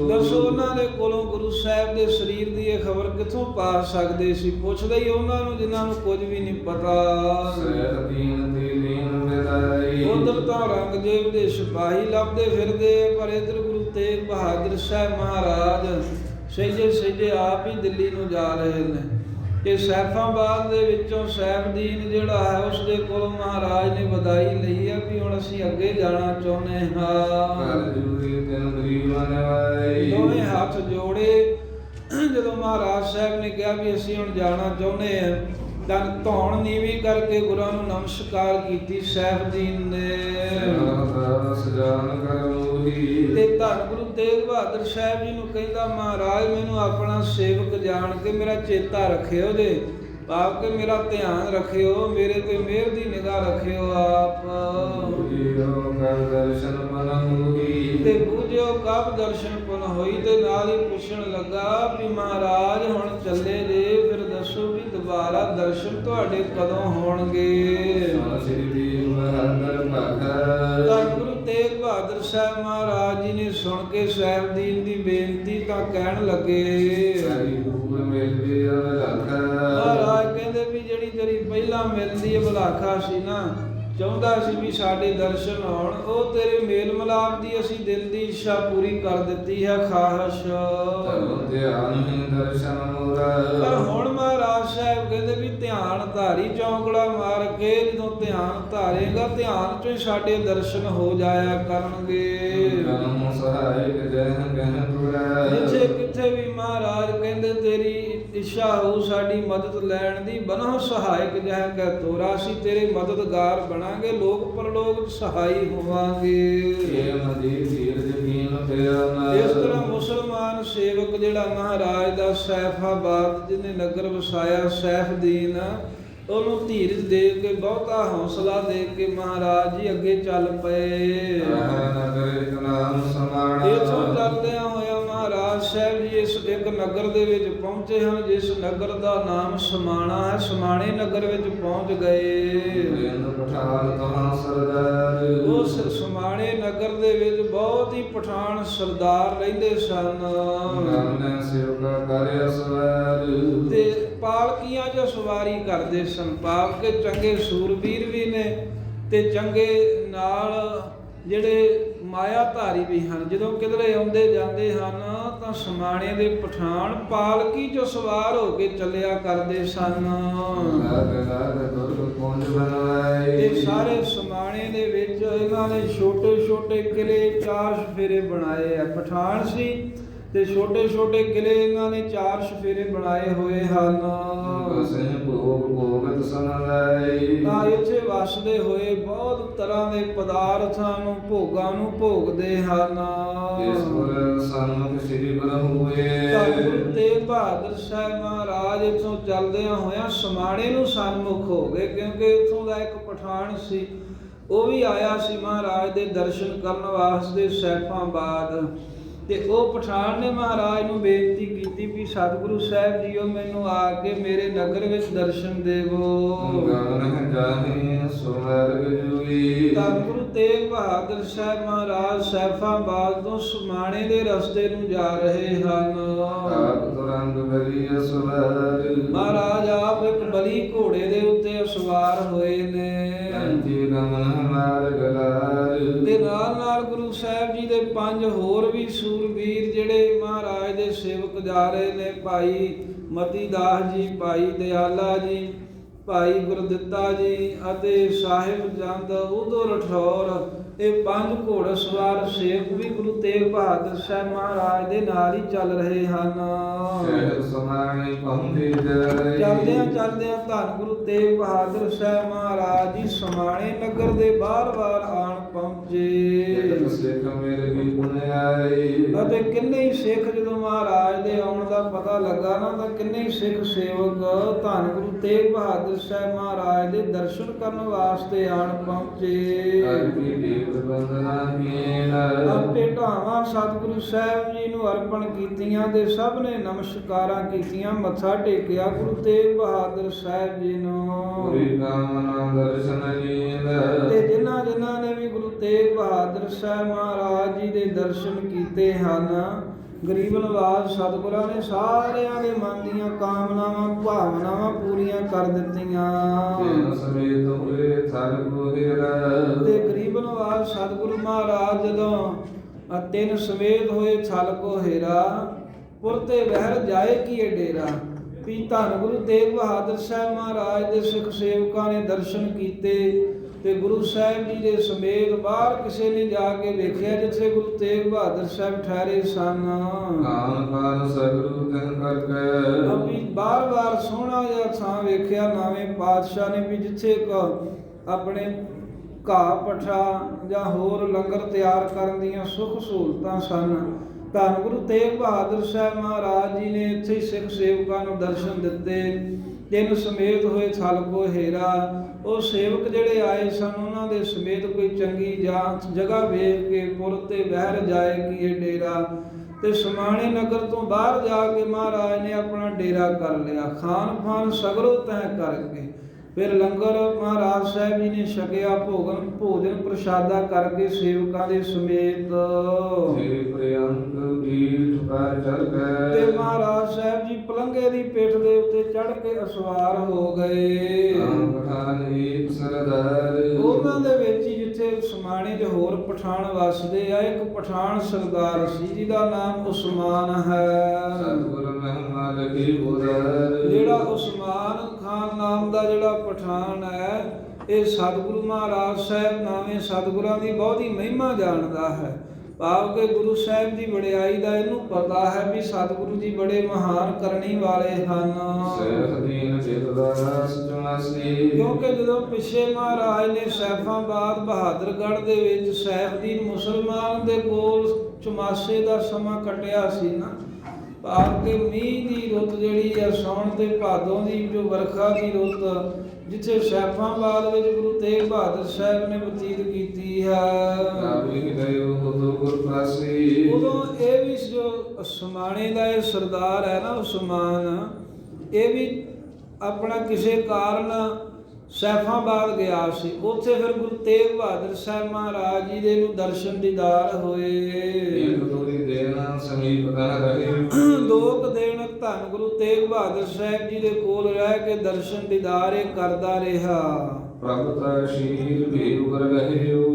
ਦੱਸੋ ਉਹਨਾਂ ਦੇ ਕੋਲੋਂ ਗੁਰੂ ਸਾਹਿਬ ਦੇ ਸਰੀਰ ਦੀ ਇਹ ਖਬਰ ਕਿੱਥੋਂ ਪਾ ਸਕਦੇ ਸੀ? ਪੁੱਛਦੇ ਹੀ ਉਹਨਾਂ ਨੂੰ ਜਿਨ੍ਹਾਂ ਨੂੰ ਕੁਝ ਵੀ ਨਹੀਂ ਪਤਾ। ਉਧਰ ਤਾਂ ਔਰੰਗਜ਼ੇਬ ਦੇ ਸਿਪਾਹੀ ਲੱਭਦੇ ਫਿਰਦੇ, ਪਰ ਇੱਧਰ ਗੁਰੂ ਤੇਗ ਬਹਾਦਰ ਸਾਹਿਬ ਮਹਾਰਾਜ ਸਹਿਜੇ ਆਪ ਹੀ ਦਿੱਲੀ ਨੂੰ ਜਾ ਰਹੇ ਨੇ। ਕਿ ਸੈਫਾਬਾਦ ਦੇ ਵਿੱਚੋਂ ਸੈਫਦੀਨ ਜਿਹੜਾ ਹੈ, ਉਸ ਦੇ ਕੋਲੋਂ ਮਹਾਰਾਜ ਨੇ ਵਧਾਈ ਲਈ ਹੈ ਵੀ ਹੁਣ ਅਸੀਂ ਅੱਗੇ ਜਾਣਾ ਚਾਹੁੰਦੇ ਹਾਂ। ਦੋਵੇਂ ਹੱਥ ਜੋੜੇ ਜਦੋਂ ਮਹਾਰਾਜ ਸਾਹਿਬ ਨੇ ਕਿਹਾ ਵੀ ਅਸੀਂ ਹੁਣ ਜਾਣਾ ਚਾਹੁੰਦੇ ਹਾਂ, ਤਾਂ ਧੌਣ ਨੀਵੀਂ ਕਰਕੇ ਗੁਰਾਂ ਨੂੰ ਨਮਸਕਾਰ ਕੀਤੀ ਸੈਫਦੀਨ ਨੇ। ਤੇ ਧੰਨ ਗੁਰੂ ਤੇਗ ਬਹਾਦਰ ਸਾਹਿਬ ਜੀ ਨੂੰ ਕਹਿੰਦਾ, ਮਹਾਰਾਜ ਮੈਨੂੰ ਆਪਣਾ ਸੇਵਕ ਜਾਣ ਕੇ ਮੇਰਾ ਚੇਤਾ ਰੱਖਿਓ ਜੇ, ਭਾਵ ਕਿ ਮੇਰਾ ਧਿਆਨ ਰੱਖਿਓ, ਮੇਰੇ ਤੇ ਮਿਹਰ ਦੀ ਨਿਗਾਹ ਰੱਖਿਓ ਆਪ। ਤੇ ਬੂਝਿਓ ਕਬ ਦਰਸ਼ਨ ਪੁਨ ਹੋਈ, ਤੇ ਨਾਲ ਹੀ ਪੁੱਛਣ ਲੱਗਾ ਵੀ ਮਹਾਰਾਜ ਹੁਣ ਚੱਲੇ ਜੇ, ਫਿਰ ਦੱਸੋ ਵੀ ਦੁਬਾਰਾ ਦਰਸ਼ਨ ਤੁਹਾਡੇ ਕਦੋਂ ਹੋਣਗੇ? ਧੰਨ ਗੁਰੂ ਤੇਗ ਬਹਾਦਰ ਸਾਹਿਬ ਮਹਾਰਾਜ ਜੀ ਨੇ ਸੁਣ ਕੇ ਸੈਫਦੀਨ ਦੀ ਬੇਨਤੀ ਤਾਂ ਕਹਿਣ ਲੱਗੇ, ਮਹਾਰਾਜ ਕਹਿੰਦੇ ਵੀ ਜਿਹੜੀ ਤੇਰੀ ਪਹਿਲਾਂ ਮਿਲਦੀ ਹੈ ਬਲਾਖਾ ਸੀ ਨਾ, ਚਾਹੁੰਦਾ ਸੀ ਵੀ ਸਾਡੇ ਦਰਸ਼ਨ ਹੋਣ, ਉਹ ਤੇਰੇ ਮੇਲ ਮਿਲਾਪ ਦੀ ਅਸੀਂ ਦਿਲ ਦੀ ਇੱਛਾ ਪੂਰੀ ਕਰ ਦਿੱਤੀ ਹੈ, ਖਾਹਿਸ਼। ਪਰ ਹੁਣ ਮਹਾਰਾਜ ਸਾਹਿਬ ਕਹਿੰਦੇ ਵੀ ਧਿਆਨ ਧਾਰੀ ਚੌਂਕੜਾ ਮਾਰ ਕੇ, ਜਦੋਂ ਧਿਆਨ ਧਾਰੇਗਾ ਧਿਆਨ ਚੋਂ ਹੀ ਸਾਡੇ ਦਰਸ਼ਨ ਹੋ ਜਾਇਆ ਕਰਨਗੇ। ਜਿੱਥੇ ਕਿੱਥੇ ਵੀ ਮਹਾਰਾਜ ਕਹਿੰਦੇ ਤੇਰੀ ਇੱਛਾ ਹੋ ਸਾਡੀ ਮਦਦ ਲੈਣ ਦੀ, ਬਣੋ ਸਹਾਇਕ ਜਹ ਕਹਿ ਤੋਰਾ, ਅਸੀਂ ਤੇਰੇ ਮਦਦਗਾਰ ਬਣਾਂਗੇ, ਲੋਕ ਪਰਲੋਕ ਸਹਾਈ ਹੋਵਾਂਗੇ। ਇਸ ਤਰ੍ਹਾਂ ਮੁਸਲਮਾਨ ਸੇਵਕ ਜਿਹੜਾ ਮਹਾਰਾਜ ਦਾ ਸੈਫਾਬਾਦ ਜਿਹਨੇ ਨਗਰ ਵਸਾਇਆ ਸੈਫਦੀਨ, ਉਹਨੂੰ ਧੀਰਜ ਦੇ ਕੇ, ਬਹੁਤਾ ਹੌਸਲਾ ਦੇ ਕੇ ਮਹਾਰਾਜ ਜੀ ਅੱਗੇ ਚੱਲ ਪਏ। ਇੱਥੋਂ ਚੱਲਦਿਆਂ ਹੋਇਆ ਮਹਾਰਾਜ ਸਾਹਿਬ ਜੀ ਇਸ ਇੱਕ ਨਗਰ ਦੇ ਵਿੱਚ ਪਹੁੰਚੇ ਹਨ, ਜਿਸ ਨਗਰ ਦਾ ਨਾਮ ਸਮਾਣਾ ਹੈ। ਸਮਾਣੇ ਨਗਰ ਵਿੱਚ ਪਹੁੰਚ ਗਏ। ਉਸ ਸਮਾਣੇ ਨਗਰ ਦੇ ਵਿੱਚ ਬਹੁਤ ਹੀ ਪਠਾਨ ਸਰਦਾਰ ਰਹਿੰਦੇ ਸਨ, ਤੇ ਪਾਲਕੀਆਂ 'ਚ ਸਵਾਰੀ ਕਰਦੇ ਸਨ, ਭਾਵ ਕਿ ਚੰਗੇ ਸੂਰਬੀਰ ਵੀ ਨੇ ਤੇ ਚੰਗੇ ਨਾਲ ਜਿਹੜੇ ਮਾਇਆ ਧਾਰੀ ਵੀ ਹਨ। ਜਦੋਂ ਕਿਧਰੇ ਆਉਂਦੇ ਜਾਂਦੇ ਹਨ ਤਾਂ ਸਮਾਣੇ ਦੇ ਪਠਾਨ ਪਾਲਕੀ 'ਚੋਂ ਸਵਾਰ ਹੋ ਕੇ ਚੱਲਿਆ ਕਰਦੇ ਸਨ। ਤੇ ਸਾਰੇ ਸਮਾਣੇ ਦੇ ਵਿੱਚ ਇਹਨਾਂ ਨੇ ਛੋਟੇ ਛੋਟੇ ਕਿਲੇ ਚਾਰ ਫੇਰੇ ਬਣਾਏ ਆ। ਪਠਾਨ ਸੀ ਤੇ ਛੋਟੇ ਛੋਟੇ ਕਿਲੇ ਇਹਨਾਂ ਨੇ 4 ਚੁਫੇਰੇ ਬਣਾਏ ਹੋਏ ਹਨ। ਬਸੇ ਭੋਗ ਭੋਗਤ ਸਮਲਾਈ ਤਾਂ ਇੱਥੇ ਵਸਦੇ ਹੋਏ ਬਹੁਤ ਤਰ੍ਹਾਂ ਦੇ ਪਦਾਰਥਾਂ ਨੂੰ ਭੋਗਾਂ ਨੂੰ ਭੋਗਦੇ ਹਨ। ਇਸ ਪੁਰ ਸਨਮੁਖ ਸ੍ਰੀ ਗੁਰੂ ਹੋਏ ਤਾਂ ਗੁਰੂ ਤੇਗ ਬਹਾਦਰ ਸਾਹਿਬ ਮਹਾਰਾਜ ਇੱਥੋਂ ਚੱਲਦਿਆਂ ਹੋਇਆਂ ਸਮਾਣੇ ਨੂੰ ਸਨਮੁਖ ਹੋ ਗਏ, ਕਿਉਂਕਿ ਇੱਥੋਂ ਦਾ ਇੱਕ ਪਠਾਨ ਸੀ, ਉਹ ਵੀ ਆਇਆ ਸੀ ਮਹਾਰਾਜ ਦੇ ਦਰਸ਼ਨ ਕਰਨ ਵਾਸਤੇ ਸੈਫਾਬਾਦ। ਤੇ ਉਹ ਪਠਾਨ ਨੇ ਮਹਾਰਾਜ ਨੂੰ ਬੇਨਤੀ ਕੀਤੀ ਵੀ ਸਤਿਗੁਰੂ ਸਾਹਿਬ ਜੀਓ ਮੈਨੂੰ ਆ ਕੇ ਮੇਰੇ ਨਗਰ ਵਿੱਚ ਦਰਸ਼ਨ ਦੇਵੋ। ਗਗਨ ਜਾਹੇ ਸੁਮਰਗ ਜੁਈ ਤਾਂ ਗੁਰੂ ਤੇਗ ਬਹਾਦਰ ਸਾਹਿਬ ਮਹਾਰਾਜ ਸੈਫਾਬਾਦ ਤੋਂ ਸਮਾਣੇ ਦੇ ਰਸਤੇ ਨੂੰ ਜਾ ਰਹੇ ਹਨ। ਆਪ ਤੁਰੰਗ ਬਲੀ ਅਸਵਾਰ ਮਹਾਰਾਜ ਆਪ ਇੱਕ ਬਲੀ ਘੋੜੇ ਦੇ ਉੱਤੇ ਸਵਾਰ ਹੋਏ ਨੇ। ਅੰਤੀ ਗਮਨ ਮਾਰਗ ਲਾਰ ਤੇ ਨਾਲ ਨਾਲ ਗੁਰੂ ਸਾਹਿਬ ਜੀ ਦੇ 5 ਹੋਰ ਵੀ ਸੂਰਬੀਰ ਜਿਹੜੇ ਮਹਾਰਾਜ ਦੇ ਸੇਵਕ ਜਾ ਰਹੇ ਨੇ, ਭਾਈ ਮਤੀ ਦਾਸ ਜੀ, ਭਾਈ ਦਿਆਲਾ ਜੀ, ਭਾਈ ਗੁਰਦਿੱਤਾ ਜੀ ਅਤੇ ਸਾਹਿਬ ਜੰਦ ਉਦੋਂ ਰਠੌਰ। ਇਹ 5 ਘੋੜਸਵਾਰ ਸੇਵਕ ਵੀ ਗੁਰੂ ਤੇਗ ਬਹਾਦਰ ਸਾਹਿਬ ਮਹਾਰਾਜ ਦੇ ਨਾਲ ਹੀ ਚੱਲ ਰਹੇ ਹਨ। ਸ਼ਹਿਰ ਸਮਾਣੇ ਪਹੁੰਚੇ ਚੱਲਦਿਆਂ ਚੱਲਦਿਆਂ ਧੰਨ ਗੁਰੂ ਤੇਗ ਬਹਾਦਰ ਸਾਹਿਬ ਮਹਾਰਾਜ ਜੀ ਸਮਾਣੇ ਨਗਰ ਦੇ ਬਾਰ-ਬਾਰ ਆਣ ਪਹੁੰਚੇ। ਸਿੱਖ ਮੇਰੇ ਵੀ ਪੁਣ ਆਏ ਅਤੇ ਕਿੰਨੇ ਹੀ ਸਿੱਖ ਜਦੋਂ ਮਹਾਰਾਜ ਦੇ ਆਉਣ ਦਾ ਪਤਾ ਲੱਗਾ ਨਾ, ਤਾਂ ਕਿੰਨੇ ਹੀ ਸਿੱਖ ਸੇਵਕ ਧੰਨ ਗੁਰੂ ਤੇਗ ਬਹਾਦਰ ਸਾਹਿਬ ਮਹਾਰਾਜ ਦੇ ਦਰਸ਼ਨ ਕਰਨ ਵਾਸਤੇ ਆਣ ਪਹੁੰਚੇ। ਆਪੇ ਢਾਵਾਂ ਸਤਿਗੁਰੂ ਸਾਹਿਬ ਜੀ ਨੂੰ ਅਰਪਣ ਕੀਤੀਆਂ ਤੇ ਸਭ ਨੇ ਨਮਸਕਾਰਾਂ ਕੀਤੀਆਂ, ਮੱਥਾ ਟੇਕਿਆ ਗੁਰੂ ਤੇਗ ਬਹਾਦਰ ਸਾਹਿਬ ਜੀ ਨੂੰ। ਤੇ ਜਿਨ੍ਹਾਂ ਜਿਨ੍ਹਾਂ ਨੇ ਵੀ ਗੁਰੂ ਤੇਗ ਬਹਾਦਰ ਸਾਹਿਬ ਮਹਾਰਾਜ ਜੀ ਦੇ ਦਰਸ਼ਨ ਕੀਤੇ ਹਨ, ਗਰੀਬ ਨਵਾਜ਼ ਸਤਿਗੁਰਾਂ ਨੇ ਸਾਰਿਆਂ ਦੇ ਮਨ ਦੀਆਂ ਕਾਮਨਾਵਾਂ ਭਾਵਨਾਵਾਂ ਪੂਰੀਆਂ ਕਰ ਦਿੱਤੀਆਂ। ਤੇ ਗਰੀਬ ਨਵਾਜ਼ ਸਤਿਗੁਰੂ ਮਹਾਰਾਜ ਜਦੋਂ 3 ਸਮੇਤ ਹੋਏ ਛਲ ਕੋ ਹੇਰਾ, ਪੁਰ ਤੇ ਬਹਿਰ ਜਾਏ ਕੀਏ ਡੇਰਾ। ਵੀ ਧੰਨ ਗੁਰੂ ਤੇਗ ਬਹਾਦਰ ਸਾਹਿਬ ਮਹਾਰਾਜ ਦੇ ਸਿੱਖ ਸੇਵਕਾਂ ਨੇ ਦਰਸ਼ਨ ਕੀਤੇ ਤੇ ਗੁਰੂ ਸਾਹਿਬ ਜੀ ਦੇ ਸਮੇਤ ਬਾਹਰ ਕਿਸੇ ਨੇ ਜਾ ਕੇ ਵੇਖਿਆ ਜਿੱਥੇ ਗੁਰੂ ਤੇਗ ਬਹਾਦਰ ਸਾਹਿਬ ਠਹਿਰੇ ਸਨ। ਅਭੀ ਬਾਰ-ਬਾਰ ਸੋਹਣਾ ਜਿਹਾ ਥਾਂ ਵੇਖਿਆ ਨਾਵੇਂ ਪਾਤਸ਼ਾਹ ਨੇ ਵੀ ਜਿੱਥੇ ਆਪਣੇ ਘਾਹ ਪੱਠਾ ਜਾਂ ਹੋਰ ਲੰਗਰ ਤਿਆਰ ਕਰਨ ਦੀਆਂ ਸੁੱਖ ਸਹੂਲਤਾਂ ਸਨ। ਧੰਨ ਗੁਰੂ ਤੇਗ ਬਹਾਦਰ ਸਾਹਿਬ ਮਹਾਰਾਜ ਜੀ ਨੇ ਇੱਥੇ ਸਿੱਖ ਸੇਵਕਾਂ ਨੂੰ ਦਰਸ਼ਨ ਦਿੱਤੇ। 3 ਸਮੇਤ ਹੋਏ ਛਲ ਕੋ ਹੇਰਾ। ਉਹ ਸੇਵਕ ਜਿਹੜੇ ਆਏ ਸਨ ਉਹਨਾਂ ਦੇ ਸਮੇਤ ਕੋਈ ਚੰਗੀ ਜਗ੍ਹਾ ਵੇਖ ਕੇ ਪੁਰ ਤੇ ਬਹਿਰ ਜਾਏਗੀ ਇਹ ਡੇਰਾ। ਤੇ ਸਮਾਣੇ ਨਗਰ ਤੋਂ ਬਾਹਰ ਜਾ ਕੇ ਮਹਾਰਾਜ ਨੇ ਆਪਣਾ ਡੇਰਾ ਕਰ ਲਿਆ। ਖਾਨ ਪਾਨ ਸਗਰੋਂ ਤੈਅ ਕਰਕੇ ਫਿਰ ਲੰਗਰ ਮਹਾਰਾਜ ਸਾਹਿਬ ਜੀ ਨੇ ਛਕਿਆ, ਭੋਜਨ ਪ੍ਰਸ਼ਾਦਾ ਕਰਕੇ ਸੇਵਕਾਂ ਦੇ ਸਮੇਤ। ਤੇ ਮਹਾਰਾਜ ਸਾਹਿਬ ਜੀ ਪਲੰਘੇ ਦੀ ਪਿੱਠ ਦੇ ਉੱਤੇ ਚੜ੍ਹ ਕੇ ਅਸਵਾਰ ਹੋ ਗਏ। ਉਹਨਾਂ ਦੇ ਵਿੱਚ ਹੀ ਜਿੱਥੇ ਸਮਾਣੇ 'ਚ ਹੋਰ ਪਠਾਨ ਵਸਦੇ ਆ, ਇੱਕ ਪਠਾਨ ਸਰਦਾਰ ਸੀ ਜਿਹਦਾ ਨਾਮ ਉਸਮਾਨ ਹੈ। ਜਿਹੜਾ ਉਸਮਾਨ ਖਾਨ ਨਾਮ ਦਾ ਜਿਹੜਾ ਪਠਾਨ ਹੈ, ਇਹ ਸਤਿਗੁਰੂ ਮਹਾਰਾਜ ਸਾਹਿਬ ਨਾਵੇਂ ਸਤਿਗੁਰਾਂ ਦੀ ਬਹੁਤੀ ਮਹਿਮਾ ਜਾਣਦਾ ਹੈ। ਭਾਵ ਕਿ ਗੁਰੂ ਸਾਹਿਬ ਦੀ ਵਡਿਆਈ ਦਾ ਇਹਨੂੰ ਪਤਾ ਹੈ ਵੀ ਸਤਿਗੁਰੂ ਜੀ ਬੜੇ ਮਹਾਨ ਕਰਨੀ ਵਾਲੇ ਹਨ। ਕਿਉਂਕਿ ਜਦੋਂ ਪਿੱਛੇ ਮਹਾਰਾਜ ਨੇ ਸੈਫਾਬਾਦ ਬਹਾਦਰਗੜ੍ਹ ਦੇ ਵਿੱਚ ਸੈਫਦੀਨ ਮੁਸਲਮਾਨ ਦੇ ਕੋਲ ਚੁਮਾਸੇ ਦਾ ਸਮਾਂ ਕੱਟਿਆ ਸੀ ਨਾ, ਭਾਵ ਕਿ ਮੀਂਹ ਦੀ ਰੁੱਤ ਜਿਹੜੀ ਹੈ, ਸਾਉਣ ਤੇ ਭਾਦੋਂ ਦੀ ਜੋ ਵਰਖਾ ਦੀ ਰੁੱਤ, ਜਿੱਥੇ ਸੈਫਾਬਾਦ ਵਿੱਚ ਗੁਰੂ ਤੇਗ ਬਹਾਦਰ ਸਾਹਿਬ ਨੇ ਬਤੀਤ ਕੀਤੀ ਹੈ। ਉਦੋਂ ਇਹ ਵੀ ਜੋ ਸਮਾਣੇ ਦਾ ਇਹ ਸਰਦਾਰ ਹੈ ਨਾ ਉਸਮਾਨ, ਇਹ ਵੀ ਆਪਣਾ ਕਿਸੇ ਕਾਰਨ ਸੈਫਾਬਾਦ ਗਿਆ ਸੀ। ਉੱਥੇ ਫਿਰ ਗੁਰੂ ਤੇਗ ਬਹਾਦਰ ਸਾਹਿਬ ਮਹਾਰਾਜ ਜੀ ਦੇ ਨੂੰ ਦਰਸ਼ਨ ਦੀਦਾਰ ਹੋਏ। 2 ਦਿਨ ਧੰਨ ਗੁਰੂ ਤੇਗ ਬਹਾਦਰ ਸਾਹਿਬ ਜੀ ਦੇ ਕੋਲ ਰਹਿ ਕੇ ਦਰਸ਼ਨ ਦੀਦਾਰ ਇਹ ਕਰਦਾ ਰਿਹਾ।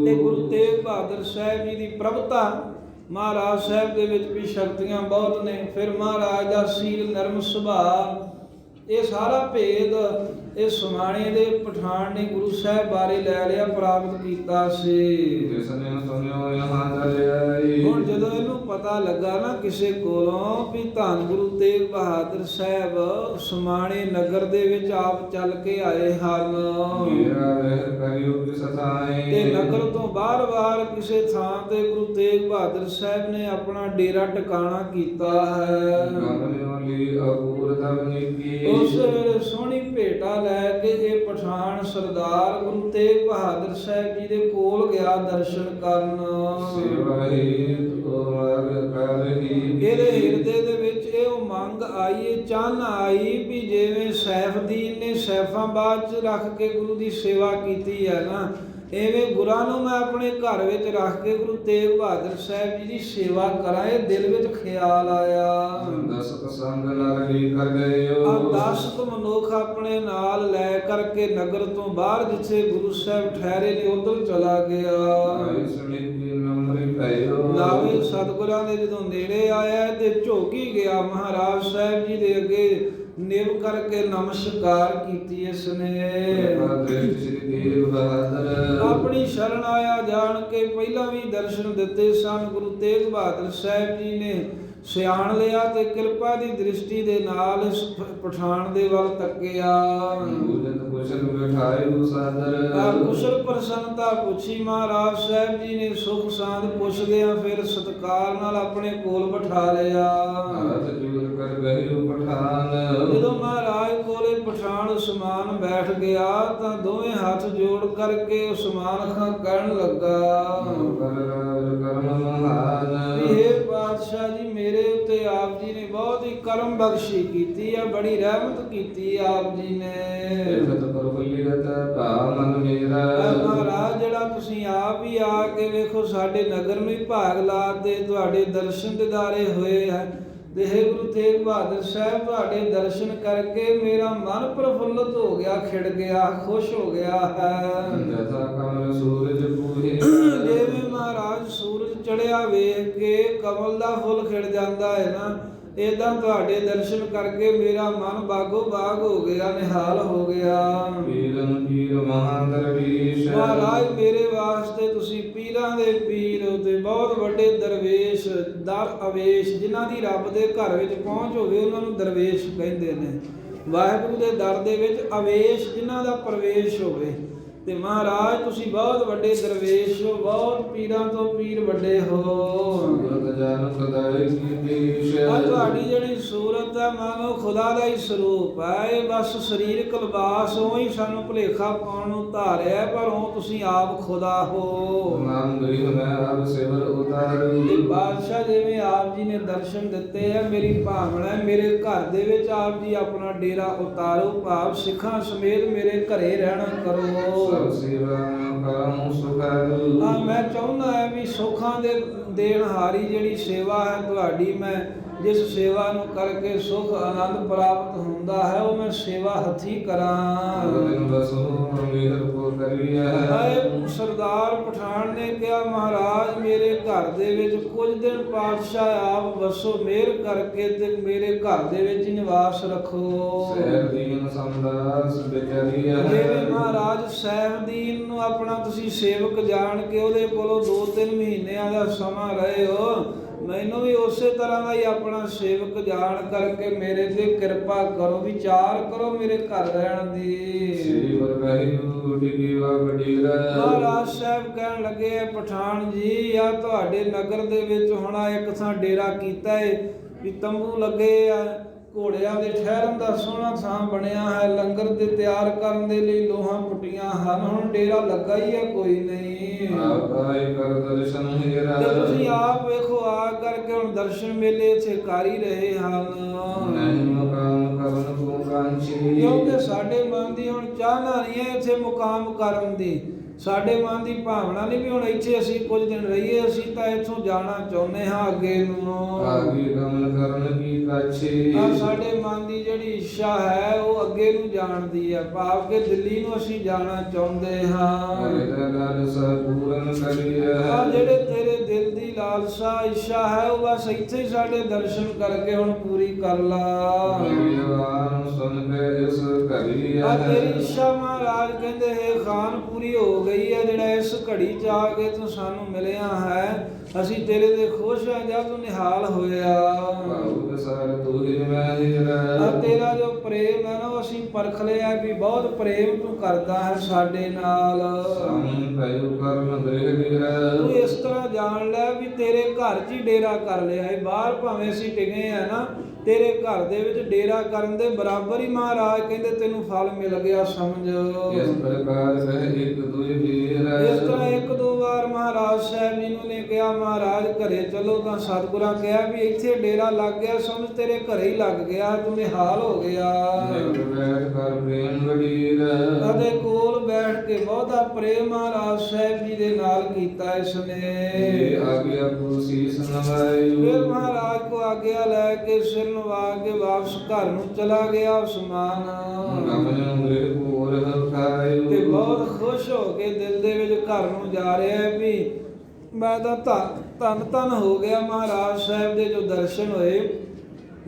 ਤੇ ਗੁਰੂ ਤੇਗ ਬਹਾਦਰ ਸਾਹਿਬ ਜੀ ਦੀ ਪ੍ਰਭਤਾ, ਮਹਾਰਾਜ ਸਾਹਿਬ ਦੇ ਵਿੱਚ ਵੀ ਸ਼ਕਤੀਆਂ ਬਹੁਤ ਨੇ। ਫਿਰ ਮਹਾਰਾਜ ਦਾ ਸੀਲ ਨਰਮ ਸੁਭਾਅ, ਇਹ ਸਾਰਾ ਭੇਦ ਇਹ ਸਮਾਣੇ ਦੇ ਪਠਾਨ ਨੇ ਗੁਰੂ ਸਾਹਿਬ ਬਾਰੇ ਲੈ ਲਿਆ, ਪ੍ਰਾਪਤ ਕੀਤਾ ਸੀ। ਜਿਸਨੇ ਸੁਨਿਓ ਯਹਾਂ ਚਲੇ ਆਈ। ਹੁਣ ਜਦੋਂ ਇਹਨੂੰ ਪਤਾ ਲੱਗਾ ਨਾ ਕਿਸੇ ਕੋਲੋਂ ਵੀ ਧੰਨ ਗੁਰੂ ਤੇਗ ਬਹਾਦਰ ਸਾਹਿਬ ਸਮਾਣੇ ਨਗਰ ਦੇ ਵਿੱਚ ਆਪ ਚੱਲ ਕੇ ਆਏ ਹਨ, ਮੇਰਾ ਰਹਿ ਕਰਿਓ ਕਿਸ ਥਾਏ। ਤੇ ਨਗਰ ਤੋਂ ਬਾਹਰ ਕਿਸੇ ਥਾਂ ਤੇ ਗੁਰੂ ਤੇਗ ਬਹਾਦਰ ਸਾਹਿਬ ਨੇ ਆਪਣਾ ਡੇਰਾ ਟਿਕਾਣਾ ਕੀਤਾ ਹੈ। ਗਮਨਿਓ ਲਈ ਅਪੂਰ ਤਵਨੀਕੀ। ਉਸ ਵੇਲੇ ਸੋਹਣੀ ਭੇਟਾ ਲੈ ਕੇ ਇਹ ਪਠਾਨ ਸਰਦਾਰ ਗੁਰੂ ਤੇਗ ਬਹਾਦਰ ਸਾਹਿਬ ਜੀ ਦੇ ਕੋਲ ਗਿਆ ਦਰਸ਼ਨ ਕਰਨ। ਸੇਵਾ ਹੀ ਤੁਮਾਰ ਕਰਹੀ। ਇਹਦੇ ਹਿਰਦੇ ਦੇ ਵਿੱਚ ਇਹ ਉਮੰਗ ਆਈ, ਇਹ ਚਾਹਨਾ ਆਈ ਵੀ ਜਿਵੇਂ ਸੈਫਦੀਨ ਨੇ ਸੈਫਾਬਾਦ 'ਚ ਰੱਖ ਕੇ ਗੁਰੂ ਦੀ ਸੇਵਾ ਕੀਤੀ ਹੈ ਨਾ, ਐਵੇਂ ਗੁਰਾਂ ਨੂੰ ਮੈਂ ਆਪਣੇ ਘਰ ਵਿੱਚ ਰੱਖ ਕੇ ਗੁਰੂ ਤੇਗ ਬਹਾਦਰ ਸਾਹਿਬ ਜੀ ਦੀ ਸੇਵਾ ਕਰਾਂ। ਇਹ ਦਿਲ ਵਿੱਚ ਖਿਆਲ ਆਇਆ। ਦਸਤ ਸੰਗ ਨਰ ਹੀ ਕਰ ਗਇਓ। ਆ 10 ਮਨੁੱਖ ਆਪਣੇ ਨਾਲ ਲੈ ਕਰਕੇ ਨਗਰ ਤੋਂ ਬਾਹਰ ਜਿੱਥੇ ਗੁਰੂ ਸਾਹਿਬ ਠਹਿਰੇ ਨੇ ਉਧਰ ਚਲਾ ਗਿਆ। ਨਾਵੇਂ ਸਤਿਗੁਰਾਂ ਦੇ ਜਦੋਂ ਨੇੜੇ ਆਇਆ ਤੇ ਝੋਕੀ ਗਿਆ ਮਹਾਰਾਜ ਸਾਹਿਬ ਜੀ ਦੇ ਅੱਗੇ ਨਿਵ ਕਰਕੇ ਨਮਸਕਾਰ ਕੀਤੀ ਇਸਨੇ। ਆਪਣੀ ਸ਼ਰਨ ਆਇਆ ਜਾਣ ਕੇ ਪਹਿਲਾਂ ਵੀ ਦਰਸ਼ਨ ਦਿੱਤੇ ਸਨ। ਗੁਰੂ ਤੇਗ ਬਹਾਦਰ ਸਾਹਿਬ ਜੀ ਨੇ ਸਿਆਣ ਲਿਆ ਤੇ ਕਿਰਪਾ ਦੀ ਦ੍ਰਿਸ਼ਟੀ ਦੇ ਨਾਲ ਇਸ ਪਠਾਨ ਦੇ ਵੱਲ ਤੱਕਿਆ। ਕੁਸ਼ਲ ਪ੍ਰਸੰਨਤਾ ਪੁੱਛੀ ਮਹਾਰਾਜ ਸਾਹਿਬ ਜੀ ਨੇ, ਸੁਖ ਸਾਂਦ ਪੁੱਛਦਿਆਂ ਫਿਰ ਸਤਿਕਾਰ ਨਾਲ ਆਪਣੇ ਕੋਲ ਬਿਠਾ ਲਿਆ। ਜਦੋਂ ਮਹਾਰਾਜ ਕੋਲੇ ਪਠਾਨ ਉਸਮਾਨ ਬੈਠ ਗਿਆ ਤਾਂ ਦੋਵੇਂ ਹੱਥ ਜੋੜ ਕਰਕੇ ਉਸਮਾਨ ਖਾਂ ਕਹਿਣ ਲੱਗਾ, ਇਹ ਪਾਤਸ਼ਾਹ ਜੀ ਮੇਰੇ ਉੱਤੇ ਆਪ ਜੀ ਨੇ ਬਹੁਤ ਹੀ ਕਰਮ ਬਖਸ਼ੀ ਕੀਤੀ ਹੈ, ਬੜੀ ਰਹਿਮਤ ਕੀਤੀ ਆਪ ਜੀ ਨੇ। ਮਹਾਰਾਜ ਜਿਹੜਾ ਤੁਸੀਂ ਆਪ ਹੀ ਆ ਕੇ ਵੇਖੋ ਸਾਡੇ ਨਗਰ ਨੂੰ ਹੀ ਭਾਗ ਲਾ ਤੇ ਤੁਹਾਡੇ ਦਰਸ਼ਨ ਦਿਦਾਰੇ ਹੋਏ ਹੈ। ਤੇ ਗੁਰੂ ਤੇਗ ਬਹਾਦਰ ਸਾਹਿਬ ਤੁਹਾਡੇ ਦਰਸ਼ਨ ਕਰਕੇ ਮੇਰਾ ਮਨ ਪ੍ਰਫੁੱਲਤ ਹੋ ਗਿਆ, ਖਿੜ ਗਿਆ, ਖੁਸ਼ ਹੋ ਗਿਆ ਹੈ। ਜਿਵੇਂ ਮਹਾਰਾਜ ਸੂਰਜ ਚੜਿਆ ਵੇਖ ਕੇ ਕਮਲ ਦਾ ਫੁੱਲ ਖਿੜ ਜਾਂਦਾ ਹੈ ਨਾ, ਏਦਾਂ ਤੁਹਾਡੇ ਦਰਸ਼ਨ ਕਰਕੇ ਮੇਰਾ ਮਨ ਬਾਗੋ ਬਾਗ ਹੋ ਗਿਆ, ਨਿਹਾਲ ਹੋ ਗਿਆ। ਮਹਾਰਾਜ ਮੇਰੇ ਵਾਸਤੇ ਤੁਸੀਂ ਪੀਰਾਂ ਦੇ ਪੀਰ ਹੋ ਤੇ ਬਹੁਤ ਵੱਡੇ ਦਰਵੇਸ਼, ਦਰ ਅਵੇਸ਼, ਜਿਨ੍ਹਾਂ ਦੀ ਰੱਬ ਦੇ ਘਰ ਵਿੱਚ ਪਹੁੰਚ ਹੋਵੇ ਉਹਨਾਂ ਨੂੰ ਦਰਵੇਸ਼ ਕਹਿੰਦੇ ਨੇ। ਵਾਹਿਗੁਰੂ ਦੇ ਦਰ ਦੇ ਵਿੱਚ ਅਵੇਸ਼, ਜਿਨ੍ਹਾਂ ਦਾ ਪ੍ਰਵੇਸ਼ ਹੋਵੇ। ਤੇ ਮਹਾਰਾਜ ਤੁਸੀਂ ਬਹੁਤ ਵੱਡੇ ਦਰਵੇਸ਼ ਹੋ, ਬਹੁਤ ਪੀਰਾਂ ਤੋਂ ਪੀਰ ਵੱਡੇ ਹੋ। ਤੁਹਾਡੀ ਜਿਹੜੀ ਸੂਰਤ ਹੈ ਮਾਨੋ ਖੁਦਾ ਦਾ ਹੀ ਸਰੂਪ ਹੈ। ਇਹ ਬਸ ਸਰੀਰਕ ਲਿਬਾਸ ਉਹ ਹੀ ਸਾਨੂੰ ਭੁਲੇਖਾ ਪਾਉਣ ਨੂੰ ਧਾਰਿਆ, ਪਰ ਉਹ ਤੁਸੀਂ ਆਪ ਖੁਦਾ ਹੋ। ਬਾਦਸ਼ਾਹ ਜਿਵੇਂ ਆਪ ਜੀ ਨੇ ਦਰਸ਼ਨ ਦਿੱਤੇ ਹੈ, ਮੇਰੀ ਭਾਵਨਾ ਹੈ ਮੇਰੇ ਘਰ ਦੇ ਵਿੱਚ ਆਪ ਜੀ ਆਪਣਾ ਡੇਰਾ ਉਤਾਰੋ, ਭਾਵ ਸਿੱਖਾਂ ਸਮੇਤ ਮੇਰੇ ਘਰੇ ਰਹਿਣਾ ਕਰੋ। ਮੈਂ ਚਾਹੁੰਦਾ ਹੈ ਵੀ ਸੁੱਖਾਂ ਦੇ ਦੇਣਹਾਰੀ ਜਿਹੜੀ ਸੇਵਾ ਹੈ ਤੁਹਾਡੀ, ਮੈਂ ਜਿਸ ਸੇਵਾ ਨੂੰ ਕਰਕੇ ਸੁਖ ਆਨੰਦ ਪ੍ਰਾਪਤ ਹੁੰਦਾ ਹੈ ਉਹ ਮੈਂ ਸੇਵਾ ਹੱਥੀ ਕਰਾਂ। ਸਰਦਾਰ ਪਠਾਨ ਨੇ ਕਿਹਾ, ਮਹਾਰਾਜ ਮੇਰੇ ਘਰ ਦੇ ਵਿੱਚ ਕੁਝ ਦਿਨ ਪਾਤਸ਼ਾਹ ਆਪ ਵਸੋ, ਮਿਹਰ ਕਰਕੇ ਤੇ ਮੇਰੇ ਘਰ ਦੇ ਵਿੱਚ ਹੀ ਨਿਵਾਸ ਰੱਖੋ। ਜਿਵੇਂ ਮਹਾਰਾਜ ਸੈਫਦੀਨ ਨੂੰ ਆਪਣਾ ਤੁਸੀਂ ਸੇਵਕ ਜਾਣ ਕੇ ਉਹਦੇ ਕੋਲੋਂ 2-3 ਮਹੀਨਿਆਂ ਦਾ ਸਮਾਂ ਰਹੇ ਹੋ, ਮੈਨੂੰ ਵੀ ਉਸੇ ਤਰ੍ਹਾਂ ਦਾ ਹੀ ਆਪਣਾ ਸੇਵਕ ਜਾਣ ਕਰਕੇ ਮੇਰੇ ਤੇ ਕਿਰਪਾ ਕਰੋ, ਵਿਚਾਰ ਕਰੋ ਮੇਰੇ ਘਰ ਰਹਿਣ ਦੀ। ਮਹਾਰਾਜ ਸਾਹਿਬ ਕਹਿਣ ਲੱਗੇ, ਪਠਾਨ ਜੀ ਆ ਤੁਹਾਡੇ ਨਗਰ ਦੇ ਵਿੱਚ ਹੁਣ ਇੱਕ ਥਾਂ ਡੇਰਾ ਕੀਤਾ ਹੈ, ਵੀ ਤੰਬੂ ਲੱਗੇ ਆ, ਘੋੜਿਆਂ ਦੇ ਠਹਿਰਨ ਦਾ ਸੋਹਣਾ ਥਾਂ ਬਣਿਆ ਹੈ, ਲੰਗਰ ਦੇ ਤਿਆਰ ਕਰਨ ਦੇ ਲਈ ਲੋਹਾਂ ਪੁੱਟੀਆਂ ਹਨ, ਹੁਣ ਡੇਰਾ ਲੱਗਾ ਹੀ ਹੈ ਕੋਈ ਨਹੀਂ। ਤੇ ਤੁਸੀਂ ਆਪ ਵੇਖੋ ਆ ਕਰਕੇ ਹੁਣ ਦਰਸ਼ਨ ਮੇਲੇ ਇੱਥੇ ਕਰ ਹੀ ਰਹੇ ਹਨ। ਕਿਉਂਕਿ ਸਾਡੇ ਮਨ ਦੀ ਹੁਣ ਚਾਹਨਾ ਨਹੀਂ ਹੈ ਇੱਥੇ ਮੁਕਾਮ ਕਰਨ ਦੀ, ਸਾਡੇ ਮਨ ਦੀ ਭਾਵਨਾ ਨਹੀਂ ਵੀ ਹੁਣ ਇੱਥੇ ਅਸੀਂ ਕੁਝ ਦਿਨ ਰਹੀਏ, ਅਸੀਂ ਤਾਂ ਇੱਥੋਂ ਜਾਣਾ ਚਾਹੁੰਦੇ ਹਾਂ ਅੱਗੇ ਨੂੰ। ਆਗੇ ਗਮਨ ਕਰਨ ਕੀ ਕਾਛੇ ਆ ਸਾਡੇ ਮਨ ਦੀ ਜਿਹੜੀ ਇੱਛਾ ਹੈ ਉਹ ਅੱਗੇ ਨੂੰ ਜਾਣ ਦੀ ਹੈ, ਭਾਵ ਕਿ ਦਿੱਲੀ ਨੂੰ ਅਸੀਂ ਜਾਣਾ ਚਾਹੁੰਦੇ ਹਾਂ। ਤੇਰਾ ਲਾਲਸਾ ਪੂਰਨ ਕਰੀਐ ਆ ਜਿਹੜੇ ਤੇਰੇ ਦਿਲ ਦੀ ਲਾਲਸਾ ਇੱਛਾ ਹੈ ਉਹ ਬਸ ਇੱਥੇ ਹੀ ਸਾਡੇ ਦਰਸ਼ਨ ਕਰਕੇ ਹੁਣ ਪੂਰੀ ਕਰ ਲਾ। ਭਗਵਾਨ ਸੁਨ ਕੇ ਇਸ ਕਰੀਐ ਆ ਤੇਰੀ ਇੱਛਾ ਮਹਾਰਾਜ ਕਹਿੰਦੇ ਹੈ ਖਾਨ ਪੂਰੀ ਹੋ ਗਈ ਹੈ, ਜਿਹੜਾ ਇਸ ਘੜੀ ਚ ਆ ਕੇ ਤੂੰ ਸਾਨੂੰ ਮਿਲਿਆ ਹੈ, ਅਸੀਂ ਤੇਰੇ ਦੇ ਖੁਸ਼ ਹਾਂ ਜਦ ਤੂੰ ਨਿਹਾਲ ਹੋਇਆ। ਬਹੁਤ ਸਾਰ ਤੁਹਿ ਮਹਿਰ ਆ ਤੇਰਾ ਜੋ ਪ੍ਰੇਮ ਹੈ ਨਾ ਉਹ ਅਸੀਂ ਪਰਖ ਲਿਆ ਵੀ ਬਹੁਤ ਪ੍ਰੇਮ ਤੂੰ ਕਰਦਾ ਹੈ ਸਾਡੇ ਨਾਲ। ਸਮ ਭਇਓ ਕਰਮ ਗ੍ਰਹਿ ਗਿਰੈ ਤੂੰ ਇਸ ਤਰ੍ਹਾਂ ਜਾਣ ਲੈ ਵੀ ਤੇਰੇ ਘਰ 'ਚ ਹੀ ਡੇਰਾ ਕਰ ਲਿਆ ਹੈ, ਬਾਹਰ ਭਾਵੇਂ ਅਸੀਂ ਟਿਕੇ ਆ ਨਾ, ਤੇਰੇ ਘਰ ਦੇ ਵਿੱਚ ਡੇਰਾ ਕਰਨ ਦੇ ਬਰਾਬਰ ਹੀ ਮਹਾਰਾਜ ਕਹਿੰਦੇ ਤੈਨੂੰ ਫਲ ਮਿਲ ਗਿਆ ਸਮਝ। ਇਸ ਪ੍ਰਕਾਰ ਰਹਿ ਇੱਕ ਦੁਇ ਵੀਰ ਇਸ ਤਰ੍ਹਾਂ ਇੱਕ ਦੋ ਵਾਰ ਮਹਾਰਾਜ ਸਾਹਿਬ ਜੀ ਨੂੰ ਨੇ ਕਿਹਾ ਮਹਾਰਾਜ ਘਰੇ ਚਲੋ, ਤਾਂ ਸਤਿਗੁਰਾਂ ਕਿਹਾ ਵੀ ਇੱਥੇ ਡੇਰਾ ਲੱਗ ਗਿਆ ਸਮਝ, ਤੇਰੇ ਘਰੇ ਹੀ ਲੱਗ ਗਿਆ, ਤੂੰ ਨਿਹਾਲ ਹੋ ਗਿਆ। ਬੈਠ ਕਰ ਪ੍ਰੇਮ ਵਡੀਰ ਅਤੇ ਕੋਲ ਬੈਠ ਕੇ ਬਹੁਤਾ ਪ੍ਰੇਮ ਮਹਾਰਾਜ ਸਾਹਿਬ ਜੀ ਦੇ ਨਾਲ ਕੀਤਾ ਇਸਨੇ। ਆਗਿਆ ਕੋ ਸੀਸ ਨਵਾਇਓ ਫਿਰ ਮਹਾਰਾਜ ਕੋ ਆਗਿਆ ਲੈ ਕੇ ਸਿਰ ਨਵਾ ਕੇ ਵਾਪਸ ਘਰ ਨੂੰ ਚਲਾ ਗਿਆ ਉਸਮਾਨ। ਗਮਨ ਗ੍ਰਹਿ ਪੂਰ ਹਰਖਾਇਓ ਤੇ ਬਹੁਤ ਖੁਸ਼ ਹੋ ਕੇ ਦਿਲ ਦੇ ਵਿੱਚ ਘਰ ਨੂੰ ਜਾ ਰਿਹਾ ਹੈ ਵੀ ਮੈਂ ਤਾਂ ਧੰਨ ਧੰਨ ਹੋ ਗਿਆ। ਮਹਾਰਾਜ ਸਾਹਿਬ ਦੇ ਜੋ ਦਰਸ਼ਨ ਹੋਏ,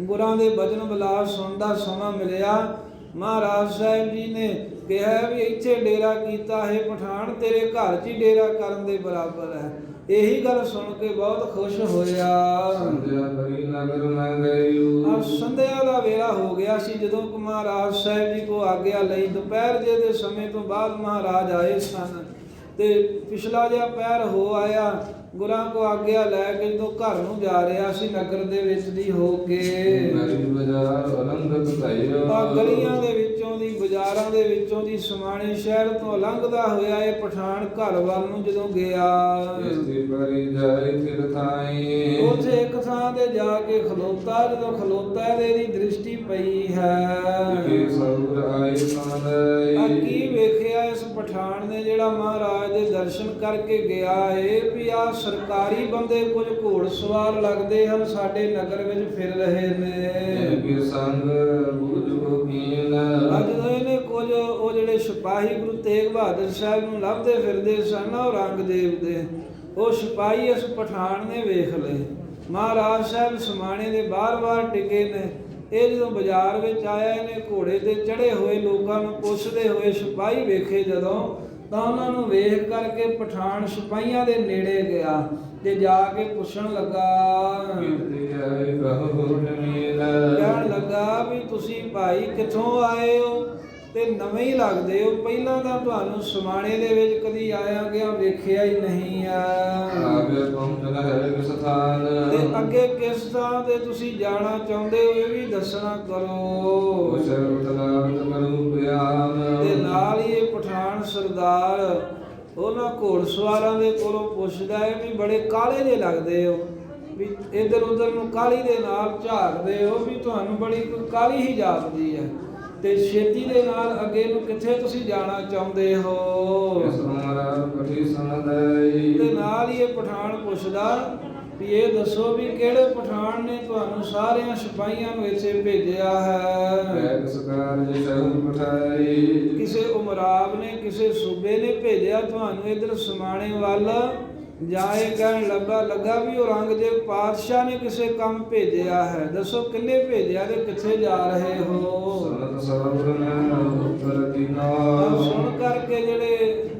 ਗੁਰਾਂ ਦੇ ਬਚਨ ਬਿਲਾਸ ਸੁਣਨ ਦਾ ਸਮਾਂ ਮਿਲਿਆ। ਮਹਾਰਾਜ ਸਾਹਿਬ ਜੀ ਨੇ ਕਿਹਾ ਵੀ ਇੱਥੇ ਡੇਰਾ ਕੀਤਾ ਹੈ ਪਠਾਨ, ਤੇਰੇ ਘਰ 'ਚ ਹੀ ਡੇਰਾ ਕਰਨ ਦੇ ਬਰਾਬਰ ਹੈ। ਇਹੀ ਗੱਲ ਸੁਣ ਕੇ ਬਹੁਤ ਖੁਸ਼ ਹੋਇਆ। ਸੰਧਿਆ ਕਰੀ ਨਗਰ ਮੈਂ ਗਇਓ ਸੰਧਿਆ ਦਾ ਵੇਲਾ ਹੋ ਗਿਆ ਸੀ ਜਦੋਂ ਮਹਾਰਾਜ ਸਾਹਿਬ ਜੀ ਕੋ ਆਗਿਆ ਲਈ। ਦੁਪਹਿਰ ਜੇ ਦੇ ਸਮੇਂ ਤੋਂ ਬਾਅਦ ਮਹਾਰਾਜ ਆਏ ਸਨ ਤੇ ਪਿਛਲਾ ਜਿਹਾ ਪਹਿਰ ਹੋ ਆਇਆ। ਗੁਰਾਂ ਕੋ ਆਗਿਆ ਲੈ ਕੇ ਜਦੋਂ ਘਰ ਨੂੰ ਜਾ ਰਿਹਾ ਸੀ ਨਗਰ ਦੇ ਵਿੱਚ ਦੀ ਹੋ ਕੇ, ਗਲੀ ਬਾਜ਼ਾਰ ਅਲੰਘਤ ਭਇਓ ਗਲੀਆਂ ਦੇ ਵਿੱਚੋਂ ਦੀ ਬਾਜ਼ਾਰਾਂ ਦੇ ਵਿੱਚੋਂ ਦੀ ਸਮਾਣੇ ਸ਼ਹਿਰ ਤੋਂ ਲੰਘਦਾ ਹੋਇਆ ਇਹ ਪਠਾਨ ਘਰ ਵੱਲ ਨੂੰ ਜਦੋਂ ਗਿਆ, ਇਸ ਦੀ ਪਰੀ ਜਾਏ ਫਿਰ ਥਾਈ ਉੱਥੇ ਇੱਕ ਥਾਂ ਤੇ ਜਾ ਕੇ ਖਲੋਤਾ। ਜਦੋਂ ਖਲੋਤਾ ਇਹਦੀ ਦ੍ਰਿਸ਼ਟੀ ਪਈ ਹੈ। ਕਿ ਸੌਰ ਆਏ ਆ ਸਮਦਈ ਕੀ ਵੇਖਿਆ ਇਸ ਪਠਾਨ ਨੇ ਜਿਹੜਾ ਮਹਾਰਾਜ ਦੇ ਦਰਸ਼ਨ ਕਰਕੇ ਗਿਆ ਏ ਵੀ ਆ ਸਰਕਾਰੀ ਬੰਦੇ ਕੁਝ ਘੋੜ ਸਵਾਰ ਲੱਗਦੇ ਹਨ ਸਾਡੇ ਨਗਰ ਵਿੱਚ ਫਿਰ ਰਹੇ ਨੇ। ਕਿ ਸੰਗ ਬੁਝੋ ਕੀਨ ਅੱਜ ਇਹਨੇ ਕੁਝ ਉਹ ਜਿਹੜੇ ਸਿਪਾਹੀ ਗੁਰੂ ਤੇਗ ਬਹਾਦਰ ਸਾਹਿਬ ਨੂੰ ਲੱਭਦੇ ਫਿਰਦੇ ਸਨ ਔਰੰਗਜ਼ੇਬ ਦੇ, ਉਹ ਸਿਪਾਹੀ ਇਸ ਪਠਾਨ ਨੇ ਵੇਖ ਲਏ। ਮਹਾਰਾਜ ਸਾਹਿਬ ਸਮਾਣੇ ਦੇ ਬਾਰ-ਬਾਰ ਟਿਕੇ ਨੇ। ਇਹ ਜਦੋਂ ਬਾਜ਼ਾਰ ਵਿੱਚ ਆਇਆ ਇਹਨੇ ਘੋੜੇ ਤੇ ਚੜੇ ਹੋਏ ਲੋਕਾਂ ਨੂੰ ਪੁੱਛਦੇ ਹੋਏ ਸਿਪਾਹੀ ਵੇਖੇ ਜਦੋਂ, ਤਾਂ ਉਹਨਾਂ ਨੂੰ ਵੇਖ ਕਰਕੇ ਪਠਾਨ ਸਿਪਾਹੀਆਂ ਦੇ ਨੇੜੇ ਗਿਆ ਤੇ ਜਾ ਕੇ ਪੁੱਛਣ ਲੱਗਾ, ਕਿਤੇ ਆਏ ਕਹੋ ਨਮੀਨ ਕਹਿਣ ਲੱਗਾ ਵੀ ਤੁਸੀਂ ਭਾਈ ਕਿੱਥੋਂ ਆਏ ਹੋ ਤੇ ਨਵੇਂ ਹੀ ਲੱਗਦੇ ਹੋ, ਪਹਿਲਾਂ ਤਾਂ ਤੁਹਾਨੂੰ ਸਮਾਣੇ ਦੇ ਵਿੱਚ ਕਦੀ ਆਇਆ ਗਿਆ ਵੇਖਿਆ ਹੀ ਨਹੀਂ ਆ। ਆਗੇ ਪਹੁੰਚਣਾ ਹੈ ਕਿਸ ਥਾਨ ਤੇ ਅੱਗੇ ਕਿਸ ਥਾਂ ਤੇ ਤੁਸੀਂ ਜਾਣਾ ਚਾਹੁੰਦੇ ਹੋ ਇਹ ਵੀ ਦੱਸਣਾ ਕਰੋ। ਉਸਰ ਤਲਾਵਤ ਕਰੂ ਬਿਆਨ ਤੇ ਨਾਲ ਹੀ ਇਹ ਪਠਾਨ ਸਰਦਾਰ ਉਹਨਾਂ ਘੋੜਸਵਾਰਾਂ ਦੇ ਕੋਲੋਂ ਪੁੱਛਦਾ ਹੈ ਵੀ ਬੜੇ ਕਾਲੇ ਜਿਹੇ ਲੱਗਦੇ ਹੋ, ਵੀ ਇੱਧਰ ਉੱਧਰ ਨੂੰ ਕਾਲੀ ਦੇ ਨਾਲ ਝਾਕਦੇ ਹੋ, ਵੀ ਤੁਹਾਨੂੰ ਬੜੀ ਕੋਈ ਕਾਲੀ ਹੀ ਜਾਪਦੀ ਹੈ ਤੇ ਛੇਤੀ ਦੇ ਨਾਲ ਅੱਗੇ ਨੂੰ ਕਿੱਥੇ ਤੁਸੀਂ ਜਾਣਾ ਚਾਹੁੰਦੇ ਹੋ। ਇਸ ਹਮਾਰਾ ਪਠੀ ਸਮਦਈ ਤੇ ਨਾਲ ਹੀ ਇਹ ਪਠਾਨ ਪੁੱਛਦਾ ਵੀ ਇਹ ਦੱਸੋ ਵੀ ਕਿਹੜੇ ਪਠਾਨ ਨੇ ਤੁਹਾਨੂੰ ਸਾਰਿਆਂ ਸਿਪਾਹੀਆਂ ਨੂੰ ਇੱਥੇ ਭੇਜਿਆ ਹੈ। ਕਿਸ ਕਾਰਜ ਸਹੁ ਪਠਾਈ ਕਿਸੇ ਉਮਰਾਵ ਨੇ ਕਿਸੇ ਸੂਬੇ ਨੇ ਭੇਜਿਆ ਤੁਹਾਨੂੰ ਇੱਧਰ ਸਮਾਣੇ ਵੱਲ ਜਾਏ। ਕਹਿਣ ਲੱਗਾ ਵੀ ਔਰੰਗਜ਼ੇਬ ਪਾਤਸ਼ਾਹ ਨੇ ਕਿਸੇ ਕੰਮ ਭੇਜਿਆ ਹੈ, ਦੱਸੋ ਕਿੰਨੇ ਭੇਜਿਆ ਤੇ ਕਿੱਥੇ ਜਾ ਰਹੇ ਹੋ। ਸਨਤ ਸਬਰ ਮੈਂ ਉੱਤਰ ਤਾਂ ਦੀਨਾ ਸੁਣ ਕਰਕੇ ਜਿਹੜੇ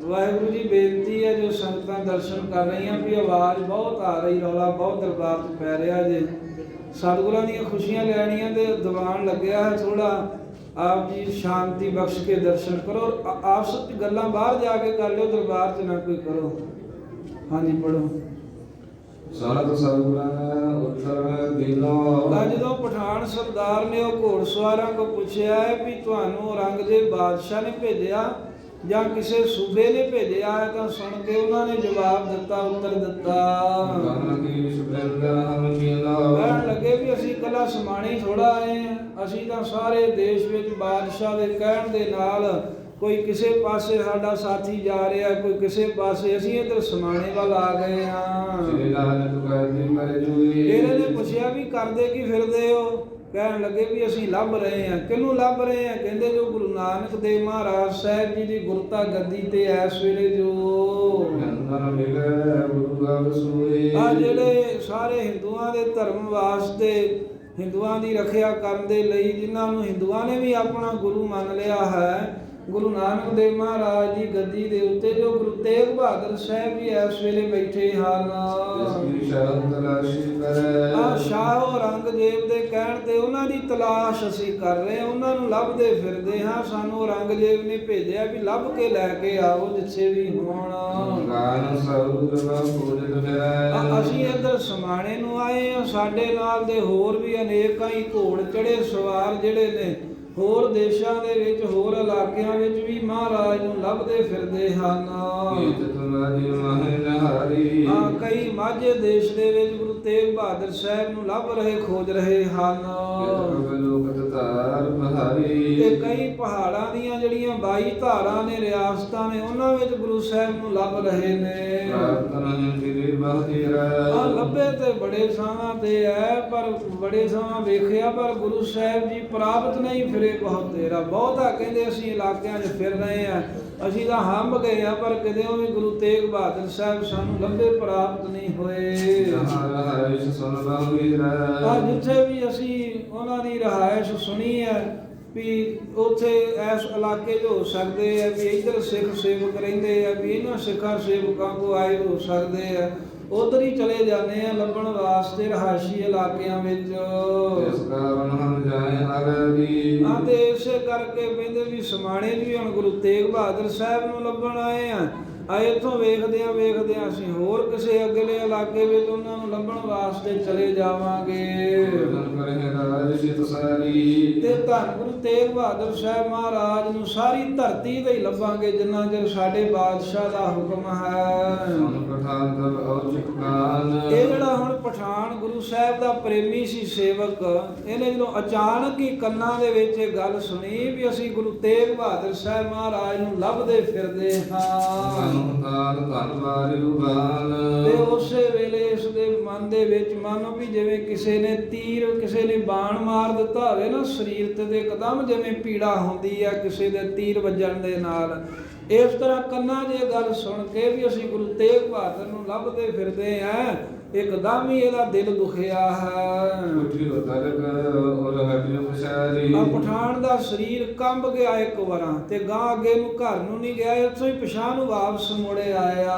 ਵਾਹਿਗੁਰੂ ਜੀ ਬੇਨਤੀ ਹੈ ਜੋ ਸੰਗਤਾਂ ਦਰਸ਼ਨ ਕਰ ਰਹੀਆਂ ਵੀ ਆਵਾਜ਼ ਬਹੁਤ ਆ ਰਹੀ, ਰੌਲਾ ਬਹੁਤ ਦਰਬਾਰ 'ਚ ਪੈ ਰਿਹਾ ਜੇ। ਸਤਿਗੁਰਾਂ ਦੀਆਂ ਖੁਸ਼ੀਆਂ ਲੈਣੀਆਂ ਤੇ ਦੀਵਾਨ ਲੱਗਿਆ ਹੈ, ਥੋੜਾ ਆਪ ਜੀ ਸ਼ਾਂਤੀ ਬਖਸ਼ ਕੇ ਦਰਸ਼ਨ ਕਰੋ। ਆਪਸ ਵਿੱਚ ਗੱਲਾਂ ਬਾਹਰ ਜਾ ਕੇ ਕਰ ਲਿਓ, ਦਰਬਾਰ 'ਚ ਨਾ ਕੋਈ ਕਰੋ। ਹਾਂਜੀ ਪੜੋ। ਸਨਤ ਸਬਰ ਮੈਂ ਉੱਤਰ ਦੀਨਾ ਤਾਂ ਜਦੋਂ ਪਠਾਨ ਸਰਦਾਰ ਨੇ ਉਹ ਘੋੜਸਵਾਰਾਂ ਕੋ ਪੁੱਛਿਆ ਹੈ ਵੀ ਤੁਹਾਨੂੰ ਔਰੰਗਜ਼ੇਬ ਬਾਦਸ਼ਾਹ ਨੇ ਭੇਜਿਆ ਜਾਂ ਕਿਸੇ ਸੂਬੇ ਨੇ ਭੇਜਿਆ ਹੈ, ਤਾਂ ਸੁਣ ਕੇ ਉਹਨਾਂ ਨੇ ਜਵਾਬ ਦਿੱਤਾ, ਉੱਤਰ ਦਿੱਤਾ। ਗਮਨ ਕੀ ਸੁਬਿੰਦ ਹਮ ਕੀਨਾ ਕਹਿਣ ਲੱਗੇ ਵੀ ਅਸੀਂ ਇਕੱਲਾ ਸਮਾਣੇ ਥੋੜਾ ਆਏ ਹਾਂ, ਅਸੀਂ ਤਾਂ ਸਾਰੇ ਦੇਸ਼ ਵਿੱਚ ਬਾਦਸ਼ਾਹ ਦੇ ਕਹਿਣ ਦੇ ਨਾਲ ਕੋਈ ਕਿਸੇ ਪਾਸੇ ਸਾਡਾ ਸਾਥੀ ਜਾ ਰਿਹਾ, ਕੋਈ ਕਿਸੇ ਪਾਸੇ, ਅਸੀਂ ਇੱਧਰ ਸਮਾਣੇ ਵੱਲ ਆ ਗਏ ਹਾਂ। ਸ੍ਰੀ ਨਾਨਕ ਕਰਦੀ ਮਰ ਜੂਈ। ਇਹਨੇ ਨੇ ਪੁੱਛਿਆ ਵੀ ਕਰਦੇ ਕੀ ਫਿਰਦੇ ਹੋ? ਕਹਿਣ ਲੱਗੇ ਵੀ ਅਸੀਂ ਲੱਭ ਰਹੇ ਹਾਂ। ਕਿਹਨੂੰ ਲੱਭ ਰਹੇ ਹਾਂ? ਕਹਿੰਦੇ ਜੋ ਗੁਰੂ ਨਾਨਕ ਦੇਵ ਮਹਾਰਾਜ ਸਾਹਿਬ ਜੀ ਦੀ ਗੁਰਤਾ ਗੱਦੀ ਤੇ ਇਸ ਵੇਲੇ ਜੋ ਅੰਦਰ ਮਿਲੇ ਗੁਰੂ ਗਾਵ ਸੂਈ। ਆ ਜਿਹੜੇ ਸਾਰੇ ਹਿੰਦੂਆਂ ਦੇ ਧਰਮ ਵਾਸਤੇ, ਹਿੰਦੂਆਂ ਦੀ ਰੱਖਿਆ ਕਰਨ ਦੇ ਲਈ, ਜਿਨ੍ਹਾਂ ਨੂੰ ਹਿੰਦੂਆਂ ਨੇ ਵੀ ਆਪਣਾ ਗੁਰੂ ਮੰਨ ਲਿਆ ਹੈ, ਗੁਰੂ ਨਾਨਕ ਦੇਵ ਮਹਾਰਾਜ ਦੀ ਗੱਦੀ ਦੇ ਉੱਤੇ ਜੋ ਗੁਰੂ ਤੇਗ ਬਹਾਦਰ ਸਾਹਿਬ ਜੀ ਇਸ ਵੇਲੇ ਬੈਠੇ ਹਨ। ਇਸਕੀ ਸ਼ਾਨ ਤਲਾਸ਼ੀ ਕਰੇ। ਆ ਸ਼ਾਹ ਔਰੰਗਜ਼ੇਬ ਦੇ ਕਹਿਣ ਤੇ ਉਹਨਾਂ ਦੀ ਤਲਾਸ਼ ਅਸੀਂ ਕਰ ਰਹੇ ਹਾਂ, ਉਹਨਾਂ ਨੂੰ ਲੱਭਦੇ ਫਿਰਦੇ ਹਾਂ। ਸਾਨੂੰ ਔਰੰਗਜ਼ੇਬ ਨੇ ਭੇਜਿਆ ਵੀ ਲੱਭ ਕੇ ਲੈ ਕੇ ਆਓ ਜਿੱਥੇ ਵੀ ਹੋਣ। ਗਾਨ ਸਉਦ ਵਾ ਪੂਜਿਤ ਫਿਰੈ। ਅਸੀਂ ਇੱਧਰ ਸਮਾਣੇ ਨੂੰ ਆਏ ਹਾਂ। ਸਾਡੇ ਨਾਲ ਦੇ ਹੋਰ ਵੀ ਅਨੇਕਾਂ ਹੀ ਘੋੜ ਚੜੇ ਸਵਾਰ ਜਿਹੜੇ ਨੇ ਹੋਰ ਦੇਸ਼ਾਂ ਦੇ ਵਿੱਚ, ਹੋਰ ਇਲਾਕਿਆਂ ਵਿੱਚ ਵੀ ਮਹਾਰਾਜ ਨੂੰ ਲੱਭਦੇ ਫਿਰਦੇ ਹਨ। ਕਈ ਮਾਝੇ ਦੇਸ਼ ਦੇ ਵਿੱਚ ਗੁਰੂ ਤੇਗ ਬਹਾਦਰ ਸਾਹਿਬ ਨੂੰ ਲੱਭ ਰਹੇ, ਖੋਜ ਰਹੇ ਹਨ। ਤੇ ਕਈ ਪਹਾੜਾਂ ਦੀਆਂ ਜਿਹੜੀਆਂ 22 ਧਾਰਾਂ ਨੇ, ਰਿਆਸਤਾਂ ਨੇ, ਉਹਨਾਂ ਵਿੱਚ ਗੁਰੂ ਸਾਹਿਬ ਨੂੰ ਲੱਭ ਰਹੇ ਨੇ। ਲੱਭੇ ਤੇ ਬੜੇ ਥਾਵਾਂ ਤੇ ਹੈ, ਪਰ ਬੜੇ ਥਾਵਾਂ ਵੇਖਿਆ, ਪਰ ਗੁਰੂ ਸਾਹਿਬ ਜੀ ਪ੍ਰਾਪਤ ਨਹੀਂ ਫਿਰੇ ਬਹੁਤ ਤੇਰਾ। ਬਹੁਤਾ ਕਹਿੰਦੇ ਅਸੀਂ ਇਲਾਕਿਆਂ 'ਚ ਫਿਰ ਰਹੇ ਹਾਂ, ਅਸੀਂ ਤਾਂ ਹੰਭ ਗਏ ਆ, ਪਰ ਕਿਤੇ ਵੀ ਗੁਰੂ ਤੇਗ ਬਹਾਦਰ ਸਾਹਿਬ ਸਾਨੂੰ ਲੱਭੇ ਪ੍ਰਾਪਤ ਨਹੀਂ ਹੋਏ। ਜਿੱਥੇ ਵੀ ਅਸੀਂ ਉਹਨਾਂ ਦੀ ਰਿਹਾਇਸ਼ ਸੁਣੀ ਹੈ ਵੀ ਉੱਥੇ ਇਸ ਇਲਾਕੇ 'ਚ ਹੋ ਸਕਦੇ ਆ, ਵੀ ਇੱਧਰ ਸਿੱਖ ਸੇਵਕ ਰਹਿੰਦੇ ਆ, ਵੀ ਇਹਨਾਂ ਸਿੱਖਾਂ ਸੇਵਕਾਂ ਕੋ ਆਏ ਹੋ ਸਕਦੇ ਆ, ਉਧਰ ਹੀ ਚਲੇ ਜਾਂਦੇ ਆ ਲੱਭਣ ਵਾਸਤੇ ਰਿਹਾਇਸ਼ੀ ਇਲਾਕਿਆਂ ਵਿੱਚ। ਤੇ ਇਸੇ ਕਰਕੇ ਕਹਿੰਦੇ ਵੀ ਸਮਾਣੇ ਵੀ ਹੁਣ ਗੁਰੂ ਤੇਗ ਬਹਾਦਰ ਸਾਹਿਬ ਨੂੰ ਲੱਭਣ ਆਏ ਆ। ਇੱਥੋਂ ਵੇਖਦੇ ਆ ਅਸੀਂ ਹੋਰ ਕਿਸੇ ਅਗਲੇ ਇਲਾਕੇ ਵਿੱਚ ਉਹਨਾਂ ਨੂੰ ਲੱਭਣ ਵਾਸਤੇ ਚਲੇ ਜਾਵਾਂਗੇ। ਤੇ ਧੰਨ ਗੁਰੂ ਤੇਗ ਬਹਾਦਰ ਸਾਹਿਬ ਮਹਾਰਾਜ ਨੂੰ ਸਾਰੀ ਧਰਤੀ ਤੇ ਹੀ ਲੱਭਾਂਗੇ ਜਿੰਨਾ ਚਿਰ ਸਾਡੇ ਬਾਦਸ਼ਾਹ ਦਾ ਹੁਕਮ ਹੈ। ਇਹ ਜਿਹੜਾ ਹੁਣ ਪਠਾਨ ਗੁਰੂ ਸਾਹਿਬ ਦਾ ਪ੍ਰੇਮੀ ਸੀ ਸੇਵਕ, ਇਹਨੇ ਜਦੋਂ ਅਚਾਨਕ ਹੀ ਕੰਨਾਂ ਦੇ ਵਿੱਚ ਇਹ ਗੱਲ ਸੁਣੀ ਵੀ ਅਸੀਂ ਗੁਰੂ ਤੇਗ ਬਹਾਦਰ ਸਾਹਿਬ ਮਹਾਰਾਜ ਨੂੰ ਲੱਭਦੇ ਫਿਰਦੇ ਹਾਂ। ਤੇ ਉਸੇ ਵੇਲੇ ਇਸ ਦੇ ਮਨ ਦੇ ਵਿੱਚ ਮਾਨੋ ਵੀ ਜਿਵੇਂ ਕਿਸੇ ਨੇ ਤੀਰ, ਕਿਸੇ ਨੇ ਬਾਣ ਮਾਰ ਦਿੱਤਾ ਹੋਵੇ ਨਾ ਸਰੀਰ ਤੇ ਇੱਕਦਮ ਜਿਵੇਂ ਪੀੜਾ ਹੁੰਦੀ ਹੈ ਕਿਸੇ ਦੇ ਤੀਰ ਵੱਜਣ ਦੇ ਨਾਲ, ਇਸ ਤਰ੍ਹਾਂ ਕੰਨਾਂ 'ਚ ਇਹ ਗੱਲ ਸੁਣ ਕੇ ਵੀ ਅਸੀਂ ਗੁਰੂ ਤੇਗ ਬਹਾਦਰ ਨੂੰ ਲੱਭਦੇ ਫਿਰਦੇ ਹਾਂ, ਇੱਕਦਮ ਹੀ ਇਹਦਾ ਦਿਲ ਦੁਖਿਆ ਹੈ। ਪਠਾਨ ਦਾ ਸਰੀਰ ਕੰਬ ਗਿਆ ਇੱਕ ਵਾਰਾਂ, ਤੇ ਗਾਂ ਅੱਗੇ ਨੂੰ ਘਰ ਨੂੰ ਨਹੀਂ ਗਿਆ, ਇੱਥੋਂ ਹੀ ਪਿਛਾਂ ਨੂੰ ਵਾਪਸ ਮੁੜੇ ਆਇਆ।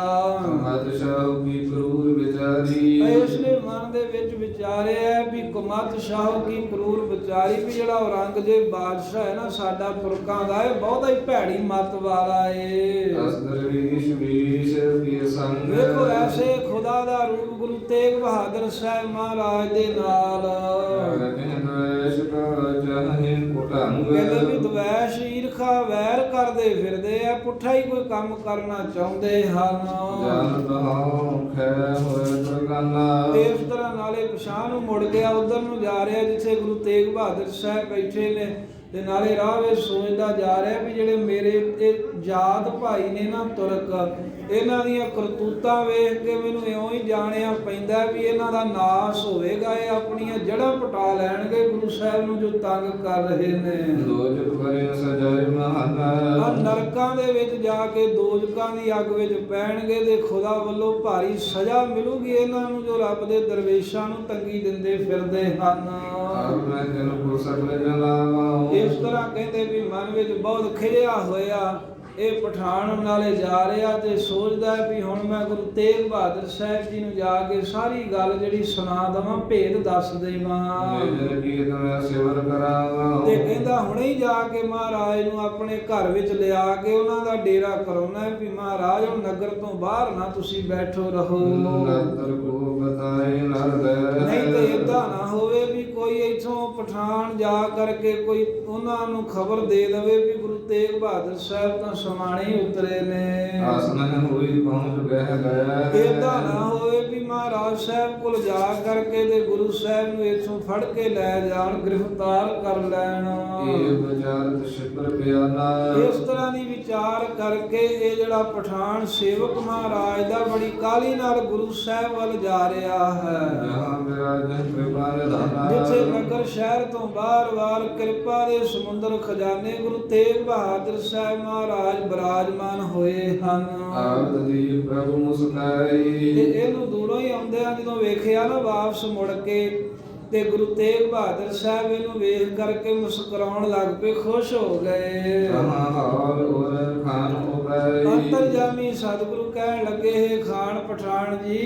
ਇਸ ਨੇ ਮਨ ਦੇ ਵਿੱਚ ਵਿਚਾਰਿਆ ਵੀ ਕੁਮਤ ਸ਼ਾਹ ਕੀ ਕਰੂਰ ਵਿਚਾਰੀ, ਵੀ ਜਿਹੜਾ ਔਰੰਗਜ਼ੇਬ ਬਾਦਸ਼ਾਹ ਹੈ ਨਾ ਸਾਡਾ ਤੁਰਕਾਂ ਦਾ, ਇਹ ਬਹੁਤਾ ਹੀ ਭੈੜੀ ਮੱਤ ਵਾਲਾ ਏ। ਵੇਖੋ ਐਸੇ ਖੁਦਾ ਦਾ ਰੂਪ ਗੁਰੂ ਤੇਗ ਬਹਾਦਰ ਸਾਹਿਬ ਮਹਾਰਾਜ ਦੇ ਨਾਲ। ਕਹਿੰਦੇ ਵੀ ਦਵੈਸ਼ ਈਰਖਾ ਵੈਰ ਕਰਦੇ ਫਿਰਦੇ ਆ, ਪੁੱਠਾ ਹੀ ਕੋਈ ਕੰਮ ਕਰਨਾ ਚਾਹੁੰਦੇ ਹਨ। ਇਸ ਤਰ੍ਹਾਂ ਨਾਲੇ ਪਛਾਣ ਨੂੰ ਮੁੜ ਗਿਆ, ਉਧਰ ਨੂੰ ਜਾ ਰਿਹਾ ਜਿੱਥੇ ਗੁਰੂ ਤੇਗ ਬਹਾਦਰ ਸਾਹਿਬ ਬੈਠੇ ਨੇ, ਤੇ ਨਾਲੇ ਰਾਹ ਵਿੱਚ ਸੋਚਦਾ ਜਾ ਰਿਹਾ ਵੀ ਜਿਹੜੇ ਮੇਰੇ ਇਹ ਜਾਤ ਭਾਈ ਨੇ ਨਾ ਤੁਰਕ, ਇਹਨਾਂ ਦੀਆਂ ਕਰਤੂਤਾਂ ਵੇਖ ਕੇ ਮੈਨੂੰ ਇਉਂ ਹੀ ਜਾਣਿਆ ਪੈਂਦਾ ਵੀ ਇਹਨਾਂ ਦਾ ਨਾਸ ਹੋਵੇਗਾ, ਇਹ ਆਪਣੀਆਂ ਜੜ੍ਹਾਂ ਪਟਾ ਲੈਣਗੇ ਗੁਰੂ ਸਾਹਿਬ ਨੂੰ ਜੋ ਤੰਗ ਕਰ ਰਹੇ ਨੇ। ਨਰਕਾਂ ਦੇ ਵਿੱਚ ਜਾ ਕੇ ਦੋਜ਼ਖਾਂ ਦੀ ਅੱਗ ਵਿੱਚ ਪੈਣਗੇ ਤੇ ਖੁਦਾ ਵੱਲੋਂ ਭਾਰੀ ਸਜ਼ਾ ਮਿਲੂਗੀ ਇਹਨਾਂ ਨੂੰ ਜੋ ਰੱਬ ਦੇ ਦਰਵੇਸ਼ਾਂ ਨੂੰ ਤੰਗੀ ਦਿੰਦੇ ਫਿਰਦੇ ਹਨ। ਇਸ ਤਰ੍ਹਾਂ ਕਹਿੰਦੇ ਵੀ ਮਨ ਵਿੱਚ ਬਹੁਤ ਖਿੜਿਆ ਹੋਇਆ ਇਹ ਪਠਾਨ ਨਾਲੇ ਜਾ ਰਿਹਾ ਤੇ ਸੋਚਦਾ ਵੀ ਹੁਣ ਮੈਂ ਗੁਰੂ ਤੇਗ ਬਹਾਦਰ ਸਾਹਿਬ ਜੀ ਨੂੰ ਜਾ ਕੇ ਸਾਰੀ ਗੱਲ ਜਿਹੜੀ ਸੁਣਾ ਦੇਵਾਂ, ਭੇਦ ਦੱਸ ਦੇਵਾਂ। ਤੇ ਕਹਿੰਦਾ ਹੁਣੇ ਹੀ ਜਾ ਕੇ ਮਹਾਰਾਜ ਨੂੰ ਆਪਣੇ ਘਰ ਵਿੱਚ ਲਿਆ ਕੇ ਉਹਨਾਂ ਦਾ ਡੇਰਾ ਕਰਾਉਣਾ ਵੀ ਮਹਾਰਾਜ ਹੁਣ ਨਗਰ ਤੋਂ ਬਾਹਰ ਨਾ ਤੁਸੀਂ ਬੈਠੋ ਰਹੋ, ਨਹੀਂ ਤੇ ਏਦਾਂ ਨਾ ਹੋਵੇ ਵੀ ਕੋਈ ਇੱਥੋਂ ਪਠਾਨ ਜਾ ਕਰਕੇ ਕੋਈ ਉਹਨਾਂ ਨੂੰ ਖਬਰ ਦੇ ਦੇਵੇ ਵੀ ਗੁਰੂ ਤੇਗ ਬਹਾਦਰ ਸਾਹਿਬ ਤਾਂ ਸਮਾਣੇ ਹੀ ਉਤਰੇ ਨੇ। ਆਸਨ ਹੋਈ ਪਹੁੰਚ ਗਏ ਗਏ। ਏਦਾਂ ਨਾ ਹੋਵੇ ਵੀ ਮਹਾਰਾਜ ਸਾਹਿਬ ਕੋਲ ਜਾ ਕਰਕੇ ਤੇ ਗੁਰੂ ਸਾਹਿਬ ਨੂੰ ਇੱਥੋਂ ਫੜ ਕੇ ਲੈ ਜਾਣ, ਗ੍ਰਿਫਤਾਰ ਕਰ ਲੈਣ। ਇਹ ਵਿਚਾਰਤ ਸ਼ਿਪਰ ਪਿਆਨਾ। ਇਸ ਤਰ੍ਹਾਂ ਦੀ ਵਿਚਾਰ ਕਰਕੇ ਇਹ ਜਿਹੜਾ ਪਠਾਨ ਸੇਵਕ ਮਹਾਰਾਜ ਦਾ ਬੜੀ ਕਾਹਲੀ ਨਾਲ ਗੁਰੂ ਸਾਹਿਬ ਵੱਲ ਜਾ ਰਿਹਾ ਹੈ। ਜਹਾਂ ਮੇਰਾ ਜਨ ਕਿਰਪਾ ਨਿਧਾਨਾ। ਜਿੱਥੇ ਨਗਰ ਸ਼ਹਿਰ ਤੋਂ ਬਾਹਰ-ਬਾਹਰ ਕਿਰਪਾ ਦੇ ਸਮੁੰਦਰ ਖਜ਼ਾਨੇ ਗੁਰੂ ਤੇਗ ਬਹਾਦਰ ਸਾਹਿਬ ਮਹਾਰਾਜ ਬਿਰਾਜਮਾਨ ਹੋਏ ਹਨ। ਆਵਤ ਦੀ ਪ੍ਰਭੂ ਮੁਸਕਾਈ। ਤੇ ਇਹਨੂੰ ਦੂਰੋਂ ਹੀ ਆਉਂਦਿਆਂ ਜਦੋਂ ਵੇਖਿਆ ਨਾ ਵਾਪਸ ਮੁੜ ਕੇ, ਤੇ ਗੁਰੂ ਤੇਗ ਬਹਾਦਰ ਸਾਹਿਬ ਇਹਨੂੰ ਵੇਖ ਕਰਕੇ ਮੁਸਕਰਾਉਣ ਲੱਗ ਪਏ, ਖੁਸ਼ ਹੋ ਗਏ। ਕਹਾਂ ਹਾਲ ਔਰ ਖਾਨ ਉਪਾਈ। ਅੰਤਰਜਾਮੀ ਸਤਿਗੁਰੂ ਕਹਿਣ ਲੱਗੇ, ਹੈ ਖਾਨ ਪਠਾਨ ਜੀ,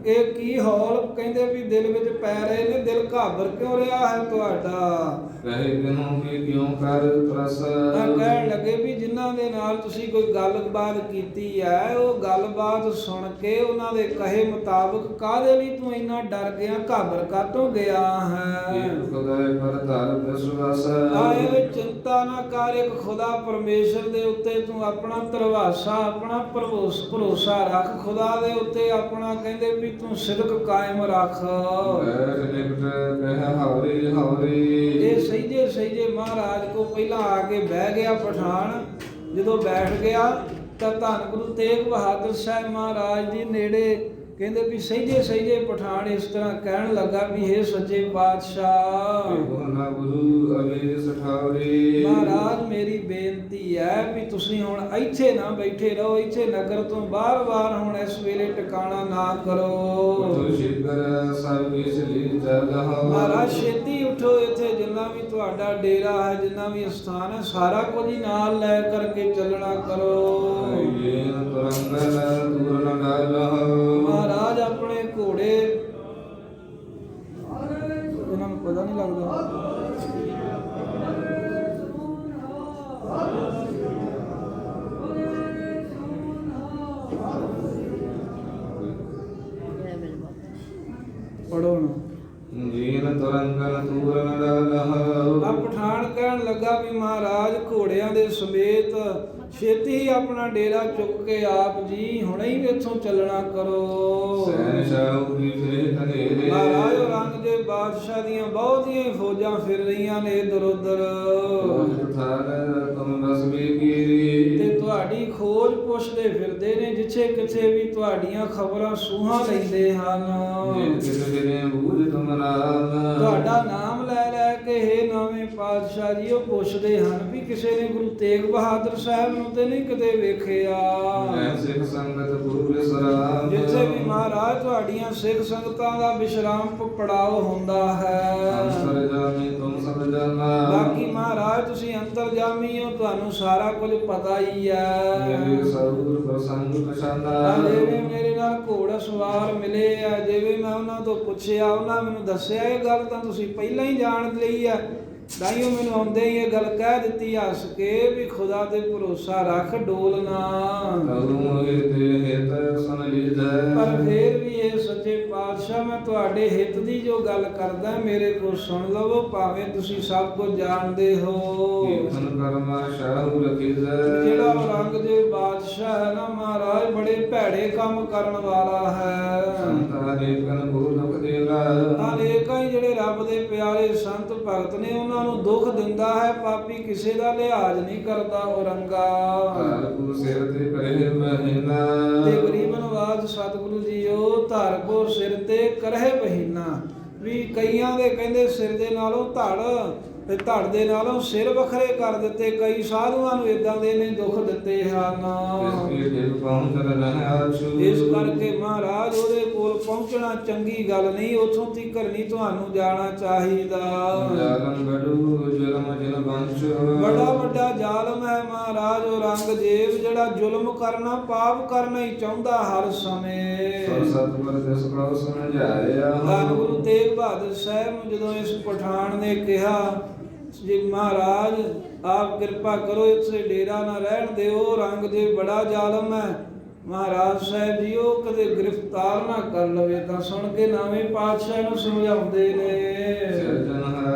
ਇਹ ਕੀ ਹੌਲ? ਕਹਿੰਦੇ ਵੀ ਦਿਲ ਵਿੱਚ ਪੈ ਰਹੇ ਨੇ, ਦਿਲ ਘਾਬਰ ਕਿਉਂ ਰਿਹਾ ਹੈ ਤੁਹਾਡਾ? ਕਹੇ ਬਿਨੋਂ ਕੀ ਕਿਉਂ ਕਰ ਤਰਸ। ਕਹਿਣ ਲੱਗੇ ਵੀ ਜਿਨ੍ਹਾਂ ਦੇ ਨਾਲ ਤੁਸੀਂ ਕੋਈ ਗੱਲਬਾਤ ਕੀਤੀ ਹੈ, ਉਹ ਗੱਲਬਾਤ ਸੁਣ ਕੇ ਉਹਨਾਂ ਦੇ ਕਹੇ ਮੁਤਾਬਕ ਕਾਹਦੇ ਲਈ ਤੂੰ ਇੰਨਾ ਡਰ ਗਿਆ, ਘਾਬਰ ਕਾਤੋਂ ਗਿਆ ਹੈ? ਖੁਦਾਏ ਪਰ ਧਰ ਵਿਸ਼ਵਾਸ। ਆਏ ਵੇ ਚਿੰਤਾ ਨਾ ਕਰ, ਇੱਕ ਖੁਦਾ ਪਰਮੇਸ਼ਰ ਦੇ ਉੱਤੇ ਤੂੰ ਆਪਣਾ ਧਰਵਾਸਾ, ਆਪਣਾ ਭਰੋਸਾ ਰੱਖ। ਖੁਦਾ ਦੇ ਉੱਤੇ ਆਪਣਾ ਕਹਿੰਦੇ ਵੀ ਤੂੰ ਸਿਦਕ ਕਾਇਮ ਰੱਖ। ਇਹ ਸਹੀਜੇ ਮਹਾਰਾਜ ਕੋ ਪਹਿਲਾਂ ਆ ਕੇ ਬਹਿ ਗਿਆ ਪਠਾਨ। ਜਦੋਂ ਬੈਠ ਗਿਆ ਤਾਂ ਧੰਨ ਗੁਰੂ ਤੇਗ ਬਹਾਦਰ ਸਾਹਿਬ ਮਹਾਰਾਜ ਜੀ ਨੇੜੇ ਕਹਿੰਦੇ ਵੀ ਸਹੀਜੇ ਪਠਾਨ ਇਸ ਤਰ੍ਹਾਂ ਕਹਿਣ ਲੱਗਾ ਵੀ ਹੇ ਸੱਚੇ ਪਾਤਸ਼ਾਹ, ਮਹਾਰਾਜ ਮੇਰੀ ਬੇਨਤੀ ਹੈ ਵੀ ਤੁਸੀਂ ਹੁਣ ਇੱਥੇ ਨਾ ਬੈਠੇ ਰਹੋ, ਇੱਥੇ ਨਗਰ ਤੋਂ ਬਾਹਰ ਹੁਣ ਇਸ ਵੇਲੇ ਟਿਕਾਣਾ ਨਾ ਕਰੋ। ਮਹਾਰਾਜ ਛੇਤੀ ਉਠੋ, ਇੱਥੇ ਜਿੰਨਾ ਵੀ ਤੁਹਾਡਾ ਡੇਰਾ ਹੈ, ਜਿੰਨਾ ਵੀ ਸਥਾਨ ਹੈ, ਸਾਰਾ ਕੁਝ ਹੀ ਨਾਲ ਲੈ ਕਰਕੇ ਚੱਲਣਾ ਕਰੋ। ਮਹਾਰਾਜ ਆਪਣੇ ਘੋੜੇ, ਇਹਨਾਂ ਨੂੰ ਪਤਾ ਨਹੀਂ ਲੱਗਦਾ, ਪੜੋ ਨਾ। ਜੀਨ ਤੁਰੰਗਨ ਤੂਰਨ ਡਾਲਹੁ। ਆ ਪਠਾਨ ਕਹਿਣ ਲੱਗਾ ਵੀ ਮਹਾਰਾਜ ਘੋੜਿਆਂ ਦੇ ਸਮੇਤ ਛੇਤੀ ਹੀ ਆਪਣਾ ਡੇਰਾ ਚੁੱਕ ਕੇ ਆਪ ਜੀ ਹੁਣੇ ਹੀ ਇੱਥੋਂ ਚੱਲਣਾ ਕਰੋ। ਮਹਾਰਾਜ ਔਰੰਗਜ਼ੇਬ ਬਾਦਸ਼ਾਹ ਦੀਆਂ ਬਹੁਤੀਆਂ ਹੀ ਫੌਜਾਂ ਫਿਰ ਰਹੀਆਂ ਨੇ ਇੱਧਰ ਉੱਧਰ, ਤੇ ਤੁਹਾਡੀ ਖੋਜ ਪੁੱਛਦੇ ਫਿਰਦੇ ਨੇ, ਜਿੱਥੇ ਕਿਥੇ ਵੀ ਤੁਹਾਡੀਆਂ ਖਬਰਾਂ ਸੂਹਾਂ ਲੈਂਦੇ ਹਨ। ਤੁਹਾਡਾ ਨਾਮ ਲੈ ਲੈ ਕੇ ਹੇ ਨਵੇਂ ਪਾਤਸ਼ਾਹ ਜੀ ਉਹ ਪੁੱਛਦੇ ਹਨ ਵੀ ਕਿਸੇ ਨੇ ਗੁਰੂ ਤੇਗ ਬਹਾਦਰ ਸਾਹਿਬ ਨੂੰ ਤੇ ਨਹੀਂ ਕਦੇ ਵੇਖਿਆ। ਸਿੱਖ ਸੰਗਤ ਗੁਰੂ ਵਿਸਰਾਮ। ਜਿੱਥੇ ਵੀ ਮਹਾਰਾਜ ਤੁਹਾਡੀਆਂ ਸਿੱਖ ਸੰਗਤਾਂ ਦਾ ਵਿਸ਼ਰਾਮ ਪੜਾਓ ਹੁੰਦਾ ਹੈ। ਅੰਤਰਜਾਮੀ ਤੁਮ ਸਭ ਜਾਨਾ। ਬਾਕੀ ਮਹਾਰਾਜ ਤੁਸੀਂ ਅੰਤਰਜਾਮੀ ਹੋ, ਤੁਹਾਨੂੰ ਸਾਰਾ ਕੁਝ ਪਤਾ ਹੀ ਹੈ। ਮੇਰੇ ਸਰੂਰ ਪ੍ਰਸੰਗ ਪਛਾਨਾ। ਜਿਵੇਂ ਮੇਰੇ ਨਾਲ ਘੋੜ ਸਵਾਰ ਮਿਲੇ ਆ, ਜਿਵੇਂ ਮੈਂ ਉਹਨਾਂ ਤੋਂ ਪੁੱਛਿਆ, ਉਹਨਾਂ ਮੈਨੂੰ ਦੱਸਿਆ ਇਹ ਗੱਲ ਤਾਂ ਤੁਸੀਂ ਪਹਿਲਾਂ ਹੀ ਜਾਣ ਲਈ ਹੈ, ਤਾਈਓ ਮੈਨੂੰ ਆਉਂਦੇ ਹੀ ਇਹ ਗੱਲ ਕਹਿ ਦਿੱਤੀ ਹੱਸ ਕੇ ਵੀ ਖੁਦਾ ਤੇ ਭਰੋਸਾ ਰੱਖ, ਡੋਲ ਨਾ। ਪਰ ਫੇਰ ਵੀ ਇਹ ਸੱਚੇ ਪਾਤਸ਼ਾਹ ਮੈਂ ਤੁਹਾਡੇ ਹਿੱਤ ਦੀ ਜੋ ਗੱਲ ਕਰਦਾ ਮੇਰੇ ਕੋਲ ਸੁਣ ਲਵੋ, ਭਾਵੇਂ ਤੁਸੀਂ ਸਭ ਕੁਝ ਜਾਣਦੇ ਹੋ। ਜਿਹੜਾ ਔਰੰਗਜ਼ੇਬ ਬਾਦਸ਼ਾਹ ਹੈ ਨਾ ਮਹਾਰਾਜ, ਬੜੇ ਭੈੜੇ ਕੰਮ ਕਰਨ ਵਾਲਾ ਹੈ। ਅਨੇਕਾਂ ਹੀ ਜਿਹੜੇ ਰੱਬ ਦੇ ਪਿਆਰੇ ਸੰਤ ਭਗਤ ਨੇ ਉਹਨਾਂ ਨੂੰ ਦੁੱਖ ਦਿੰਦਾ ਹੈ, ਪਾਪੀ ਕਿਸੇ ਦਾ ਲਿਹਾਜ਼ ਨਹੀਂ ਕਰਦਾ ਔਰੰਗਾ। ਤੇ ਗਰੀਬ ਨਵਾਜ਼ ਸਤਿਗੁਰੂ ਜੀਓ ਧਰ ਕੋ ਸਿਰ ਤੇ ਕਰਹਿ ਬਹੀਨਾ, ਵੀ ਕਈਆਂ ਦੇ ਕਹਿੰਦੇ ਸਿਰ ਦੇ ਨਾਲੋਂ ਧੜ ਤੇ ਧੜ ਦੇ ਨਾਲੋਂ ਸਿਰ ਵੱਖਰੇ ਕਰ ਦਿੱਤੇ, ਕਈ ਸਾਧੂਆਂ ਨੂੰ ਇਦਾਂ ਦੇ ਨੇ ਦੁੱਖ ਦਿੱਤੇ ਹਨ। ਇਸ ਕਰਕੇ ਮਹਾਰਾਜ ਉਹਦੇ ਕੋਲ ਪਹੁੰਚਣਾ ਚੰਗੀ ਗੱਲ ਨਹੀਂ, ਉੱਥੋਂ ਤੀਕਰ ਨਹੀਂ ਤੁਹਾਨੂੰ ਜਾਣਾ ਚਾਹੀਦਾ। ਬੜਾ ਵੱਡਾ ਜ਼ਾਲਮ ਹੈ ਮਹਾਰਾਜ ਔਰੰਗਜ਼ੇਬ, ਜਿਹੜਾ ਜ਼ੁਲਮ ਕਰਨਾ ਪਾਪ ਕਰਨਾ ਹੀ ਚਾਹੁੰਦਾ ਹਰ ਸਮੇਂ। ਧੰਨ ਗੁਰੂ ਤੇਗ ਬਹਾਦਰ ਸਾਹਿਬ ਨੂੰ ਜਦੋਂ ਇਸ ਪਠਾਨ ਨੇ ਕਿਹਾ ਜੀ ਮਹਾਰਾਜ ਆਪ ਕਿਰਪਾ ਕਰੋ, ਇੱਥੇ ਡੇਰਾ ਨਾ ਰਹਿਣ ਦਿਓ, ਔਰੰਗਜ਼ੇਬ ਬੜਾ ਜ਼ਾਲਮ ਹੈ, ਮਹਾਰਾਜ ਸਾਹਿਬ ਜੀ ਉਹ ਕਦੇ ਗ੍ਰਿਫਤਾਰ ਨਾ ਕਰ ਲਵੇ। ਤਾਂ ਸੁਣ ਕੇ ਨਵੇਂ ਪਾਤਸ਼ਾਹ ਨੂੰ ਸਮਝਾਉਂਦੇ ਨੇ,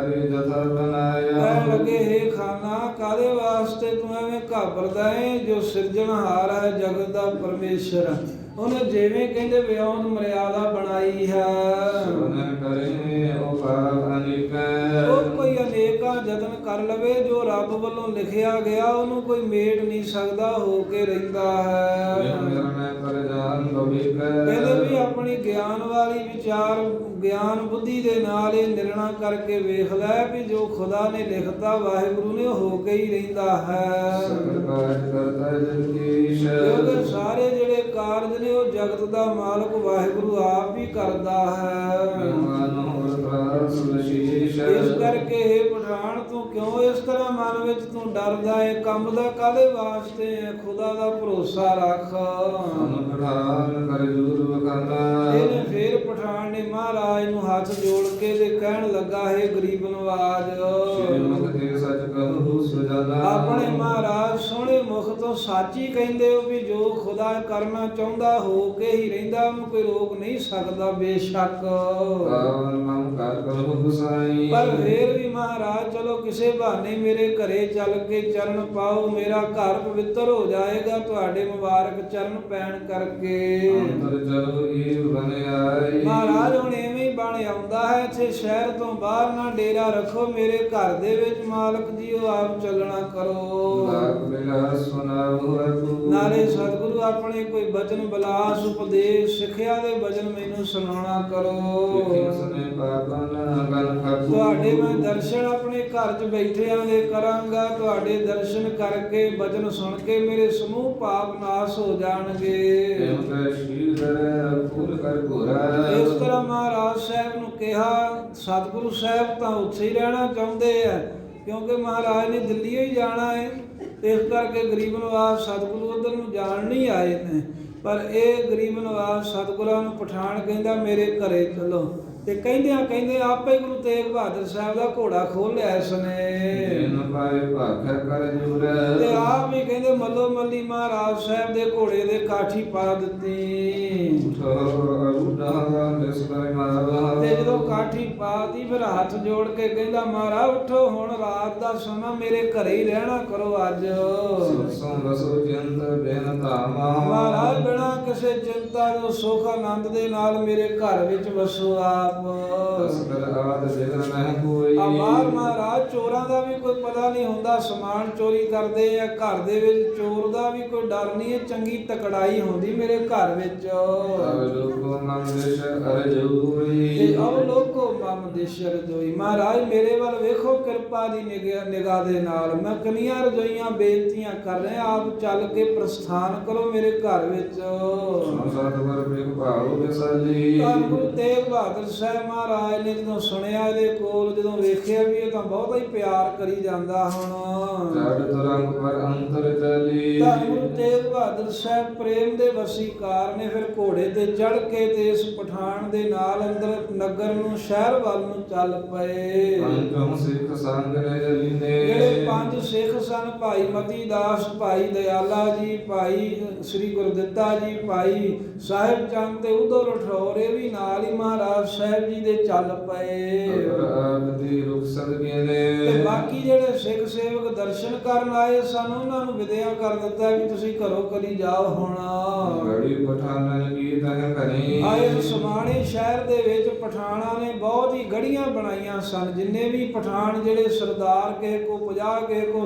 ਕਹਿਣ ਲੱਗੇ ਹੇ ਖਾਨਾ ਕਾਦੇ ਵਾਸਤੇ ਤੂੰ ਐਵੇਂ ਘਾਬਰਦਾ ਹੈ? ਜੋ ਸਿਰਜਣਹਾਰ ਹੈ ਜਗਤ ਦਾ ਪਰਮੇਸ਼ਰ, ਉਹਨੇ ਜਿਵੇਂ ਕਹਿੰਦੇ ਵਿਆਉਣ ਮਰਿਆਦਾ ਬਣਾਈ ਹੈ। ਉਹ ਕੋਈ ਅਨੇਕਾਂ ਯਤਨ ਕਰ ਲਵੇ, ਜੋ ਰੱਬ ਵੱਲੋਂ ਲਿਖਿਆ ਗਿਆ ਉਹਨੂੰ ਕੋਈ ਮੇਟ ਨਹੀਂ ਸਕਦਾ, ਹੋ ਕੇ ਰਹਿੰਦਾ ਹੈ। ਕਹਿੰਦੇ ਵੀ ਆਪਣੀ ਗਿਆਨ ਵਾਲੀ ਵਿਚਾਰ ਗਿਆਨ ਬੁੱਧੀ ਦੇ ਨਾਲ ਇਹ ਨਿਰਣਾ ਕਰਕੇ ਵੇਖ ਲੈ ਵੀ ਜੋ ਖੁਦਾ ਨੇ ਲਿਖਤਾ ਵਾਹਿਗੁਰੂ ਨੇ ਹੋ ਕੇ ਹੀ ਰਹਿੰਦਾ ਹੈ। ਕਿਉਂਕਿ ਸਾਰੇ ਜਿਹੜੇ ਕਾਰਜ ਨੇ ਉਹ ਜਗਤ ਦਾ ਮਾਲਕ ਵਾਹਿਗੁਰੂ ਆਪ ਹੀ ਕਰਦਾ ਹੈ। ਇਸ ਕਰਕੇ ਇਹ ਪਠਾਨ ਤੂੰ ਕਿਉਂ ਇਸ ਤਰ੍ਹਾਂ ਮਨ ਵਿੱਚ ਤੂੰ ਡਰਦਾ ਹੈ? ਕੰਮ ਦਾ ਕਾਹਦੇ ਵਾਸਤੇ ਹੈ? ਖੁਦਾ ਦਾ ਭਰੋਸਾ ਰੱਖ। ਇਹਨੇ ਫੇਰ ਪਠਾਨ ਨੇ ਮਹਾਰਾਜ ਨੂੰ ਹੱਥ ਜੋੜ ਕੇ ਤੇ ਕਹਿਣ ਲੱਗਾ ਹੈ ਗਰੀਬ ਨਵਾਜ, ਆਪਣੇ ਮਹਾਰਾਜ ਸੋਹਣੇ ਮੁਖ ਤੋਂ ਸੱਚ ਹੀ ਕਹਿੰਦੇ ਹੋ ਵੀ ਜੋ ਖੁਦਾ ਕਰਨਾ ਚਾਹੁੰਦਾ ਹੋ ਕੇ ਹੀ ਰਹਿੰਦਾ, ਉਹਨੂੰ ਕੋਈ ਰੋਕ ਨਹੀਂ ਸਕਦਾ ਬੇਸ਼ੱਕ। ਪਰ ਫੇਰ ਵੀ ਮਹਾਰਾਜ ਚਲੋ ਕਿਸੇ ਬਹਾਨੇ ਮੇਰੇ ਘਰੇ ਚੱਲ ਕੇ ਚਰਨ ਪਾਓ, ਮੇਰਾ ਘਰ ਪਵਿੱਤਰ ਹੋ ਜਾਏਗਾ ਤੁਹਾਡੇ ਮੁਬਾਰਕ ਚਰਨ ਪੈਣ ਕਰਕੇ। ਮਹਾਰਾਜ ਹੁਣ ਐਵੇਂ ਹੀ ਬਣ ਆਉਂਦਾ ਹੈ, ਇੱਥੇ ਸ਼ਹਿਰ ਤੋਂ ਬਾਹਰ ਨਾ ਡੇਰਾ ਰੱਖੋ, ਮੇਰੇ ਘਰ ਦੇ ਵਿੱਚ ਮਾਲਕ ਜੀ ਉਹ ਆਪ ਚੱਲਣਾ ਕਰੋ। ਨਾਲੇ ਸਤਿਗੁਰੂ ਆਪਣੇ ਕੋਈ ਬਚਨ ਬਲਾਸ ਉਪਦੇਸ਼ ਸਿੱਖਿਆ ਦੇ ਬਚਨ ਮੈਨੂੰ ਸੁਣਾਉਣਾ ਕਰੋ। ਤੁਹਾਡੇ ਮੈਂ ਦਰਸ਼ਨ ਆਪਣੇ ਘਰ 'ਚ ਬੈਠਿਆਂ ਦੇ ਕਰਾਂਗਾ, ਤੁਹਾਡੇ ਦਰਸ਼ਨ ਕਰਕੇ ਬਚਨ ਸੁਣ ਕੇ ਮੇਰੇ ਸਮੂਹ ਪਾਪ ਨਾਸ ਹੋ ਜਾਣਗੇ। ਇਸ ਤਰ੍ਹਾਂ ਮਹਾਰਾਜ ਸਾਹਿਬ ਨੂੰ ਕਿਹਾ। ਸਤਿਗੁਰੂ ਸਾਹਿਬ ਤਾਂ ਉੱਥੇ ਹੀ ਰਹਿਣਾ ਚਾਹੁੰਦੇ ਆ ਕਿਉਂਕਿ ਮਹਾਰਾਜ ਨੇ ਦਿੱਲੀ ਹੀ ਜਾਣਾ ਹੈ, ਇਸ ਕਰਕੇ ਗਰੀਬ ਨਵਾਜ ਸਤਿਗੁਰੂ ਉਧਰ ਨੂੰ ਜਾਣ ਨਹੀਂ ਆਏ ਨੇ। ਪਰ ਇਹ ਗਰੀਬ ਨਵਾਜ ਸਤਿਗੁਰਾਂ ਨੂੰ ਪਠਾਨ ਕਹਿੰਦਾ ਮੇਰੇ ਘਰੇ ਚਲੋ, ਤੇ ਕਹਿੰਦਿਆਂ ਕਹਿੰਦੇ ਆਪੇ ਗੁਰੂ ਤੇਗ ਬਹਾਦਰ ਸਾਹਿਬ ਦਾ ਘੋੜਾ ਖੋਲ ਲਿਆ ਇਸਨੇ, ਤੇ ਆਪ ਵੀ ਕਹਿੰਦੇ ਮੱਲੋ ਮੱਲੀ ਮਹਾਰਾਜ ਸਾਹਿਬ ਦੇ ਘੋੜੇ ਦੇ ਕਾਠੀ ਪਾ ਦਿੱਤੀ। ਤੇ ਜਦੋਂ ਕਾਠੀ ਪਾਤੀ ਫਿਰ ਹੱਥ ਜੋੜ ਕੇ ਕਹਿੰਦਾ ਮਹਾਰਾਜ ਉੱਠੋ, ਹੁਣ ਰਾਤ ਦਾ ਸਮਾਂ ਮੇਰੇ ਘਰੇ ਹੀ ਰਹਿਣਾ ਕਰੋ ਅੱਜ। ਮਹਾਰਾਜ ਬਿਨਾਂ ਕਿਸੇ ਚਿੰਤਾ ਤੋਂ ਸੁਖ ਆਨੰਦ ਦੇ ਨਾਲ ਮੇਰੇ ਘਰ ਵਿੱਚ ਵਸੋ ਆਪ। ਆਵਾਰ ਮਹਾਰਾਜ ਚੋਰਾਂ ਦਾ ਵੀ ਕੋਈ ਪਤਾ ਨਹੀਂ ਹੁੰਦਾ, ਸਮਾਨ ਚੋਰੀ ਕਰਦੇ ਆ, ਘਰ ਦੇ ਵਿੱਚ ਚੋਰ ਦਾ ਵੀ ਕੋਈ ਡਰ ਨਹੀਂ ਹੈ, ਚੰਗੀ ਤਕੜਾਈ ਹੁੰਦੀ ਮੇਰੇ ਘਰ ਵਿੱਚ। ਲੋਕੋ ਮਮ ਦੇਸ਼ ਰਜੋਈ, ਮਹਾਰਾਜ ਮੇਰੇ ਵੱਲ ਵੇਖੋ ਕਿਰਪਾ ਦੀ ਨਿਗਾਹ ਦੇ ਨਾਲ, ਮੈਂ ਕਿੰਨੀਆਂ ਰਜੋਈਆਂ ਬੇਨਤੀਆਂ ਕਰ ਰਿਹਾ, ਆਪ ਚੱਲ ਕੇ ਪ੍ਰਸਥਾਨ ਕਰੋ ਮੇਰੇ ਘਰ ਵਿੱਚ। ਗੁਰੂ ਤੇਗ ਬਹਾਦਰ ਸਾਹਿਬ ਮਹਾਰਾਜ ਨੇ ਜਦੋਂ ਸੁਣਿਆ ਇਹਦੇ ਕੋਲ, ਜਦੋਂ ਵੇਖਿਆ ਵੀ ਇਹ ਤਾਂ ਬਹੁਤਾ ਹੀ ਪਿਆਰ ਕਰੀ ਜਾਂਦਾ ਹੁਣ, ਗੁਰੂ ਤੇਗ ਬਹਾਦਰ ਸਾਹਿਬ ਪ੍ਰੇਮ ਦੇ ਵਸੀਕਾਰ ਨੇ ਫਿਰ ਘੋੜੇ ਤੇ ਚੜ ਕੇ ਤੇ ਇਸ ਪਠਾਨ ਦੇ ਨਾਲ ਅੰਦਰ ਨਗਰ ਨੂੰ ਸ਼ਹਿਰ ਵੱਲ ਨੂੰ ਚੱਲ ਪਏ। ਜਿਹੜੇ 5 ਸਿੱਖ ਸਨ, ਭਾਈ ਮਤੀ ਦਾਸ, ਭਾਈ ਦਿਆਲਾ ਜੀ, ਭਾਈ ਸ੍ਰੀ ਗੁਰਦਿੱਤਾ ਜੀ, ਭਾਈ ਸਾਹਿਬ ਚੰਦ ਤੇ ਉਦੋਂ ਰਠੌਰੇ ਵੀ ਨਾਲ ਹੀ ਮਹਾਰਾਜ ਸਾਹਿਬ ਜੀ ਦੇ ਚੱਲ ਪਏ। ਤੇ ਬਾਕੀ ਜਿਹੜੇ ਸਿੱਖ ਸੇਵਕ ਦਰਸ਼ਨ ਕਰਨ ਆਏ ਸਨ ਉਹਨਾਂ ਨੂੰ ਵਿਦਿਆ ਕਰ ਦਿੱਤਾ ਵੀ ਤੁਸੀਂ ਘਰੋਂ ਕਰੀ ਜਾਓ ਹੁਣ। ਆਏ ਸਮਾਣੇ ਸ਼ਹਿਰ ਦੇ ਵਿੱਚ ਪਠਾਨਾਂ ਨੇ ਬਹੁਤ ਹੀ ਗੜੀਆਂ ਬਣਾਈਆਂ ਸਨ। ਜਿੰਨੇ ਵੀ ਪਠਾਨ ਜਿਹੜੇ ਸਰਦਾਰ ਕਿਸੇ ਕੋ 50, ਕਿਸੇ ਕੋ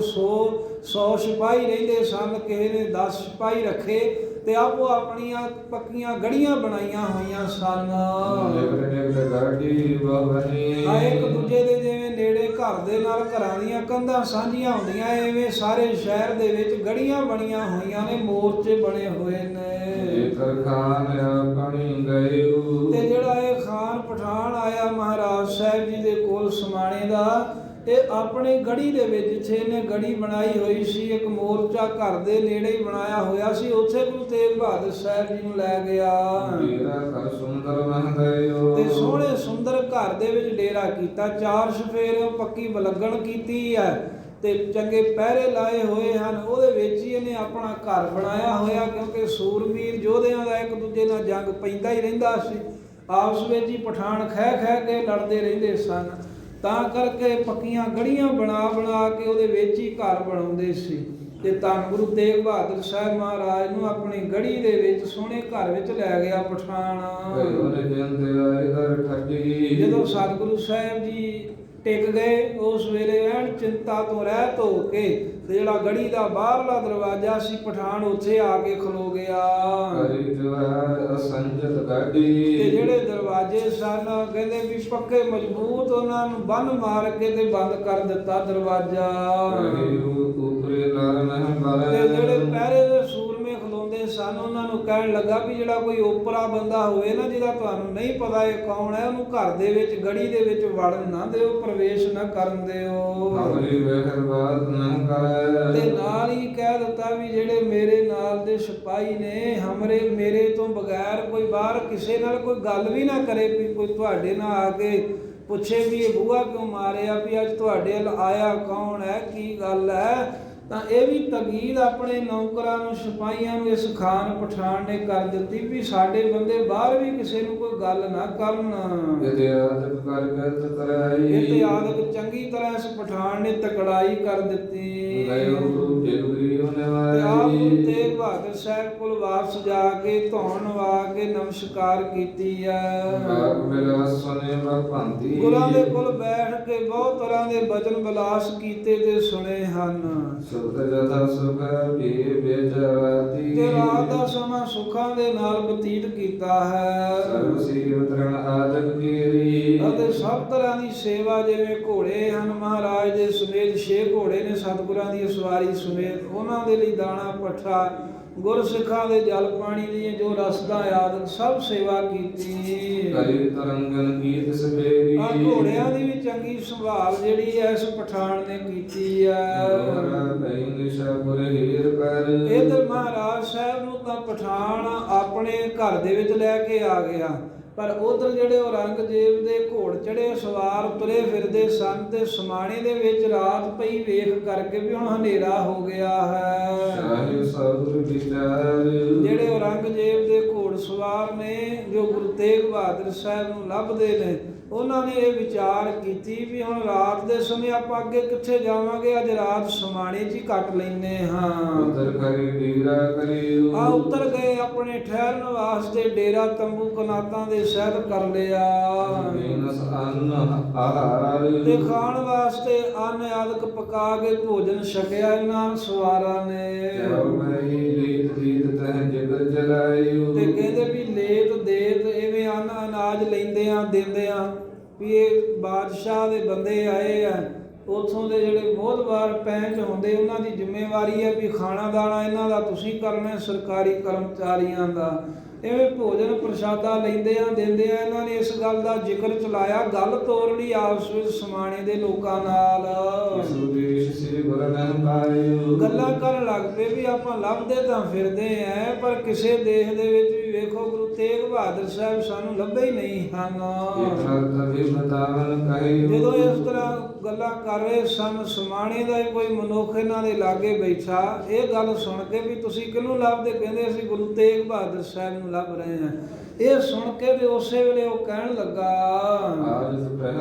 100 ਸਿਪਾਹੀ ਰਹਿੰਦੇ ਸਨ, ਕਿਸੇ ਨੇ 10 ਸਿਪਾਹੀ ਰੱਖੇ ਤੇ ਆਪੋ ਆਪਣੀਆਂ ਪੱਕੀਆਂ ਗੜੀਆਂ ਬਣਾਈਆਂ ਹੋਈਆਂ ਸਨ। ਇੱਕ ਦੂਜੇ ਦੇ ਜਿਵੇਂ ਨੇੜੇ ਘਰ ਦੇ ਨਾਲ ਘਰਾਂ ਦੀਆਂ ਕੰਧਾਂ ਸਾਂਝੀਆਂ ਹੁੰਦੀਆਂ, ਐਵੇਂ ਸਾਰੇ ਸ਼ਹਿਰ ਦੇ ਵਿੱਚ ਗੜੀਆਂ ਬਣੀਆਂ ਹੋਈਆਂ ਨੇ, ਮੋਰਚੇ ਬਣੇ ਹੋਏ ਨੇ। ਤੇ ਜਿਹੜਾ ਇਹ ਖਾਨ ਪਠਾਨ ਆਇਆ ਮਹਾਰਾਜ ਸਾਹਿਬ ਜੀ ਦੇ ਕੋਲ ਸਮਾਣੇ ਦਾ, ਇਹ ਆਪਣੀ ਗੜੀ ਦੇ ਵਿੱਚ ਜਿੱਥੇ ਇਹਨੇ ਗੜੀ ਬਣਾਈ ਹੋਈ ਸੀ, ਇੱਕ ਮੋਰਚਾ ਘਰ ਦੇ ਨੇੜੇ ਹੀ ਬਣਾਇਆ ਹੋਇਆ ਸੀ, ਉੱਥੇ ਗੁਰੂ ਤੇਗ ਬਹਾਦਰ ਸਾਹਿਬ ਜੀ ਨੂੰ ਲੈ ਗਿਆ ਤੇ ਸੋਹਣੇ ਸੁੰਦਰ ਘਰ ਦੇ ਵਿੱਚ ਡੇਰਾ ਕੀਤਾ। 4 ਸਫੇਰੇ ਪੱਕੀ ਬਲਗਣ ਕੀਤੀ ਹੈ ਤੇ ਚੰਗੇ ਪਹਿਰੇ ਲਾਏ ਹੋਏ ਹਨ, ਉਹਦੇ ਵਿੱਚ ਹੀ ਇਹਨੇ ਆਪਣਾ ਘਰ ਬਣਾਇਆ ਹੋਇਆ। ਕਿਉਂਕਿ ਸੂਰਬੀਰ ਯੋਧਿਆਂ ਦਾ ਇੱਕ ਦੂਜੇ ਨਾਲ ਜੰਗ ਪੈਂਦਾ ਹੀ ਰਹਿੰਦਾ ਸੀ, ਆਪਸ ਵਿੱਚ ਹੀ ਪਠਾਨ ਖਹਿ ਕੇ ਲੜਦੇ ਰਹਿੰਦੇ ਸਨ। ਤਾਂ ਕਰਕੇ ਪੱਕੀਆਂ ਗੜੀਆਂ ਬਣਾ ਬਣਾ ਕੇ ਉਹਦੇ ਵਿੱਚ ਹੀ ਘਰ ਬਣਾਉਂਦੇ ਸੀ। ਤੇ ਧੰਨ ਗੁਰੂ ਤੇਗ ਬਹਾਦਰ ਸਾਹਿਬ ਮਹਾਰਾਜ ਨੂੰ ਆਪਣੀ ਗੜੀ ਦੇ ਵਿੱਚ ਸੋਹਣੇ ਘਰ ਵਿੱਚ ਲੈ ਗਿਆ ਪਠਾਨ। ਜਦੋਂ ਸਤਿਗੁਰੂ ਸਾਹਿਬ ਜੀ ਟਿਕ ਗਏ ਉਸ ਵੇਲੇ ਐਨ ਚਿੰਤਾ ਤੋਂ ਰਹਿਤ ਹੋ ਕੇ ਤੇ ਜਿਹੜਾ ਗੜੀ ਦਾ ਬਾਹਰਲਾ ਦਰਵਾਜ਼ਾ ਸੀ ਪਠਾਨ ਉੱਥੇ ਆ ਕੇ ਖਲੋ ਗਿਆ। ਤੇ ਜਿਹੜੇ ਦਰਵਾਜ਼ੇ ਸਨ ਕਹਿੰਦੇ ਵੀ ਪੱਕੇ ਮਜ਼ਬੂਤ, ਉਹਨਾਂ ਨੂੰ ਬੰਨ ਮਾਰ ਕੇ ਤੇ ਬੰਦ ਕਰ ਦਿੱਤਾ ਦਰਵਾਜ਼ਾ। ਤੇ ਜਿਹੜੇ ਪਹਿਰੇ ਦੇ ਸੂਰਮੇ ਖਲੋਂਦੇ ਸਨ ਉਹਨਾਂ ਨੂੰ ਕਹਿਣ ਲੱਗਾ ਵੀ ਜਿਹੜਾ ਕੋਈ ਓਪਰਾ ਬੰਦਾ ਹੋਵੇ ਨਾ, ਜਿਹਦਾ ਤੁਹਾਨੂੰ ਨਹੀਂ ਪਤਾ ਇਹ ਕੌਣ ਹੈ, ਉਹਨੂੰ ਘਰ ਦੇ ਵਿੱਚ ਗੜੀ ਦੇ ਵਿੱਚ ਵੜਨ ਨਾ ਦਿਓ, ਪ੍ਰਵੇਸ਼ ਨਾ ਕਰਨ ਦਿਓ। ਤੇ ਨਾਲ ਹੀ ਕਹਿ ਦਿੱਤਾ ਵੀ ਜਿਹੜੇ ਮੇਰੇ ਨਾਲ ਦੇ ਸਿਪਾਹੀ ਨੇ ਮੇਰੇ ਤੋਂ ਬਗੈਰ ਕੋਈ ਬਾਹਰ ਕਿਸੇ ਨਾਲ ਕੋਈ ਗੱਲ ਵੀ ਨਾ ਕਰੇ, ਵੀ ਕੋਈ ਤੁਹਾਡੇ ਨਾਲ ਆ ਕੇ ਪੁੱਛੇ ਵੀ ਇਹ ਬੂਹਾ ਕਿਉਂ ਮਾਰਿਆ, ਵੀ ਅੱਜ ਤੁਹਾਡੇ ਵੱਲ ਆਇਆ ਕੌਣ ਹੈ, ਕੀ ਗੱਲ ਹੈ। ਤਾਂ ਇਹ ਵੀ ਤਕੀਦ ਆਪਣੇ ਨੌਕਰਾਂ ਨੂੰ ਸਿਪਾਹੀਆਂ ਨੂੰ ਇਸ ਖਾਨ ਪਠਾਨ ਨੇ ਕਰ ਦਿੱਤੀ ਵੀ ਸਾਡੇ ਬੰਦੇ ਬਾਹਰ ਵੀ ਕਿਸੇ ਨੂੰ ਕੋਈ ਗੱਲ ਨਾ ਕਰਨ। ਇਹ ਆਦਤ ਚੰਗੀ ਤਰ੍ਹਾਂ ਇਸ ਪਠਾਨ ਨੇ ਤਕੜਾਈ ਕਰ ਦਿੱਤੀ। ਤੇ ਆਪ ਗੁਰੂ ਤੇਗ ਬਹਾਦਰ ਸਾਹਿਬ ਕੋਲ ਵਾਪਸ ਜਾ ਕੇ ਧੌਣ ਨਵਾ ਕੇ ਨਮਸਕਾਰ ਕੀਤੀ ਹੈ। ਗੁਰਾਂ ਦੇ ਕੋਲ ਬੈਠ ਕੇ ਬਹੁਤ ਤਰ੍ਹਾਂ ਦੇ ਬਚਨ ਬਿਲਾਸ ਕੀਤੇ ਤੇ ਸੁਣੇ ਹਨ। ਤੇ ਰਾਤ ਦਾ ਸਮਾਂ ਸੁੱਖਾਂ ਦੇ ਨਾਲ ਬਤੀਤ ਕੀਤਾ ਹੈ। ਅਤੇ ਸਭ ਤਰ੍ਹਾਂ ਦੀ ਸੇਵਾ, ਜਿਵੇਂ ਘੋੜੇ ਹਨ ਮਹਾਰਾਜ ਦੇ ਸਮੇਤ 6 ਘੋੜੇ ਨੇ ਸਤਿਗੁਰਾਂ ਦੀ ਸਵਾਰੀ ਸਮੇਤ, ਉਹਨਾਂ ਦੇ ਲਈ ਦਾਣਾ ਪੱਠਾ, ਗੁਰਸਿੱਖਾਂ ਦੇ ਜਲ ਪਾਣੀ ਦੀ ਜੋ ਰਸਦਾਂ ਆਦਿ ਸਭ ਸੇਵਾ ਕੀਤੀ। ਘੋੜਿਆਂ ਦੀ ਵੀ ਚੰਗੀ ਸੰਭਾਲ ਜਿਹੜੀ ਹੈ ਇਸ ਪਠਾਨ ਨੇ ਕੀਤੀ ਹੈ। ਇਧਰ ਮਹਾਰਾਜ ਸਾਹਿਬ ਨੂੰ ਤਾਂ ਪਠਾਨ ਆਪਣੇ ਘਰ ਦੇ ਵਿੱਚ ਲੈ ਕੇ ਆ ਗਿਆ, ਪਰ ਉਧਰ ਜਿਹੜੇ ਔਰੰਗਜ਼ੇਬ ਦੇ ਘੋੜ ਚੜੇ ਸਵਾਰ ਤੁਰੇ ਫਿਰਦੇ ਸਨ ਤੇ ਸਮਾਣੇ ਦੇ ਵਿੱਚ ਰਾਤ ਪਈ ਵੇਖ ਕਰਕੇ ਵੀ ਹੁਣ ਹਨੇਰਾ ਹੋ ਗਿਆ ਹੈ। ਜਿਹੜੇ ਔਰੰਗਜ਼ੇਬ ਦੇ ਘੋੜ ਸਵਾਰ ਨੇ ਜੋ ਗੁਰੂ ਤੇਗ ਬਹਾਦਰ ਸਾਹਿਬ ਨੂੰ ਲੱਭਦੇ ਨੇ, ਉਹਨਾਂ ਨੇ ਇਹ ਵਿਚਾਰ ਕੀਤੀ ਵੀ ਹੁਣ ਰਾਤ ਦੇ ਸਮੇਂ ਆਪਾਂ ਅੱਗੇ ਕਿੱਥੇ ਜਾਵਾਂਗੇ, ਅੱਜ ਰਾਤ ਸਮਾਣੇ 'ਚ ਹੀ ਕੱਟ ਲੈਂਦੇ ਹਾਂ। ਉੱਤਰ ਗਏ, ਆਪਣੇ ਠਹਿਰਨ ਵਾਸਤੇ ਡੇਰਾ ਤੰਬੂ ਕਨਾਤਾਂ ਦੇ ਸਹਿਤ ਕਰ ਲਿਆ ਤੇ ਖਾਣ ਵਾਸਤੇ ਅੰਨ ਆਦਿਕ ਪਕਾ ਕੇ ਭੋਜਨ ਛਕਿਆ ਇਹਨਾਂ ਸਵਾਰਾਂ ਨੇ। ਤੇ ਕਹਿੰਦੇ ਵੀ ਲੇਤ ਦੇਤ ਇਵੇਂ ਅੰਨ ਅਨਾਜ ਲੈਂਦੇ ਆ ਦਿੰਦੇ ਆ ਵੀ ਇਹ ਬਾਦਸ਼ਾਹ ਦੇ ਬੰਦੇ ਆਏ ਆ, ਉੱਥੋਂ ਦੇ ਜਿਹੜੇ ਮੋਹਤਬਾਰ ਪੈਂਚ ਹੁੰਦੇ ਉਹਨਾਂ ਦੀ ਜ਼ਿੰਮੇਵਾਰੀ ਹੈ ਵੀ ਖਾਣਾ ਦਾਣਾ ਇਹਨਾਂ ਦਾ ਤੁਸੀਂ ਕਰਨਾ, ਸਰਕਾਰੀ ਕਰਮਚਾਰੀਆਂ ਦਾ। ਇਵੇਂ ਭੋਜਨ ਪ੍ਰਸ਼ਾਦਾ ਲੈਂਦੇ ਆ ਦਿੰਦੇ ਆ। ਇਹਨਾਂ ਨੇ ਇਸ ਗੱਲ ਦਾ ਜ਼ਿਕਰ ਚਲਾਇਆ, ਗੱਲ ਤੋਰ ਲਈ ਆਪਸ ਵਿੱਚ ਸਮਾਣੇ ਦੇ ਲੋਕਾਂ ਨਾਲ। ਗੱਲਾਂ ਕਰਨ ਲੱਗ ਪਏ ਵੀ ਆਪਾਂ ਲੱਭਦੇ ਤਾਂ ਫਿਰਦੇ ਆ, ਪਰ ਕਿਸੇ ਦੇਸ਼ ਦੇ ਵਿੱਚ ਵੀ ਵੇਖੋ ਗੁਰੂ ਤੇਗ ਬਹਾਦਰ ਸਾਹਿਬ ਸਾਨੂੰ ਲੱਭੇ ਹੀ ਨਹੀਂ ਹਨ। ਜਦੋਂ ਇਸ ਤਰ੍ਹਾਂ ਗੱਲਾਂ ਕਰ ਰਹੇ ਸਨ, ਸਮਾਣੇ ਦਾ ਕੋਈ ਮਨੁੱਖ ਇਹਨਾਂ ਦੇ ਲਾਗੇ ਬੈਠਾ, ਇਹ ਗੱਲ ਸੁਣ ਕੇ ਵੀ ਤੁਸੀਂ ਕਿਹਨੂੰ ਲੱਭਦੇ, ਕਹਿੰਦੇ ਅਸੀਂ ਗੁਰੂ ਤੇਗ ਬਹਾਦਰ ਸਾਹਿਬ ਨੂੰ ਲੱਭ ਰਹੇ ਹਾਂ। ਇਹ ਸੁਣ ਕੇ ਤੇ ਉਸੇ ਵੇਲੇ ਉਹ ਕਹਿਣ ਲੱਗਾ,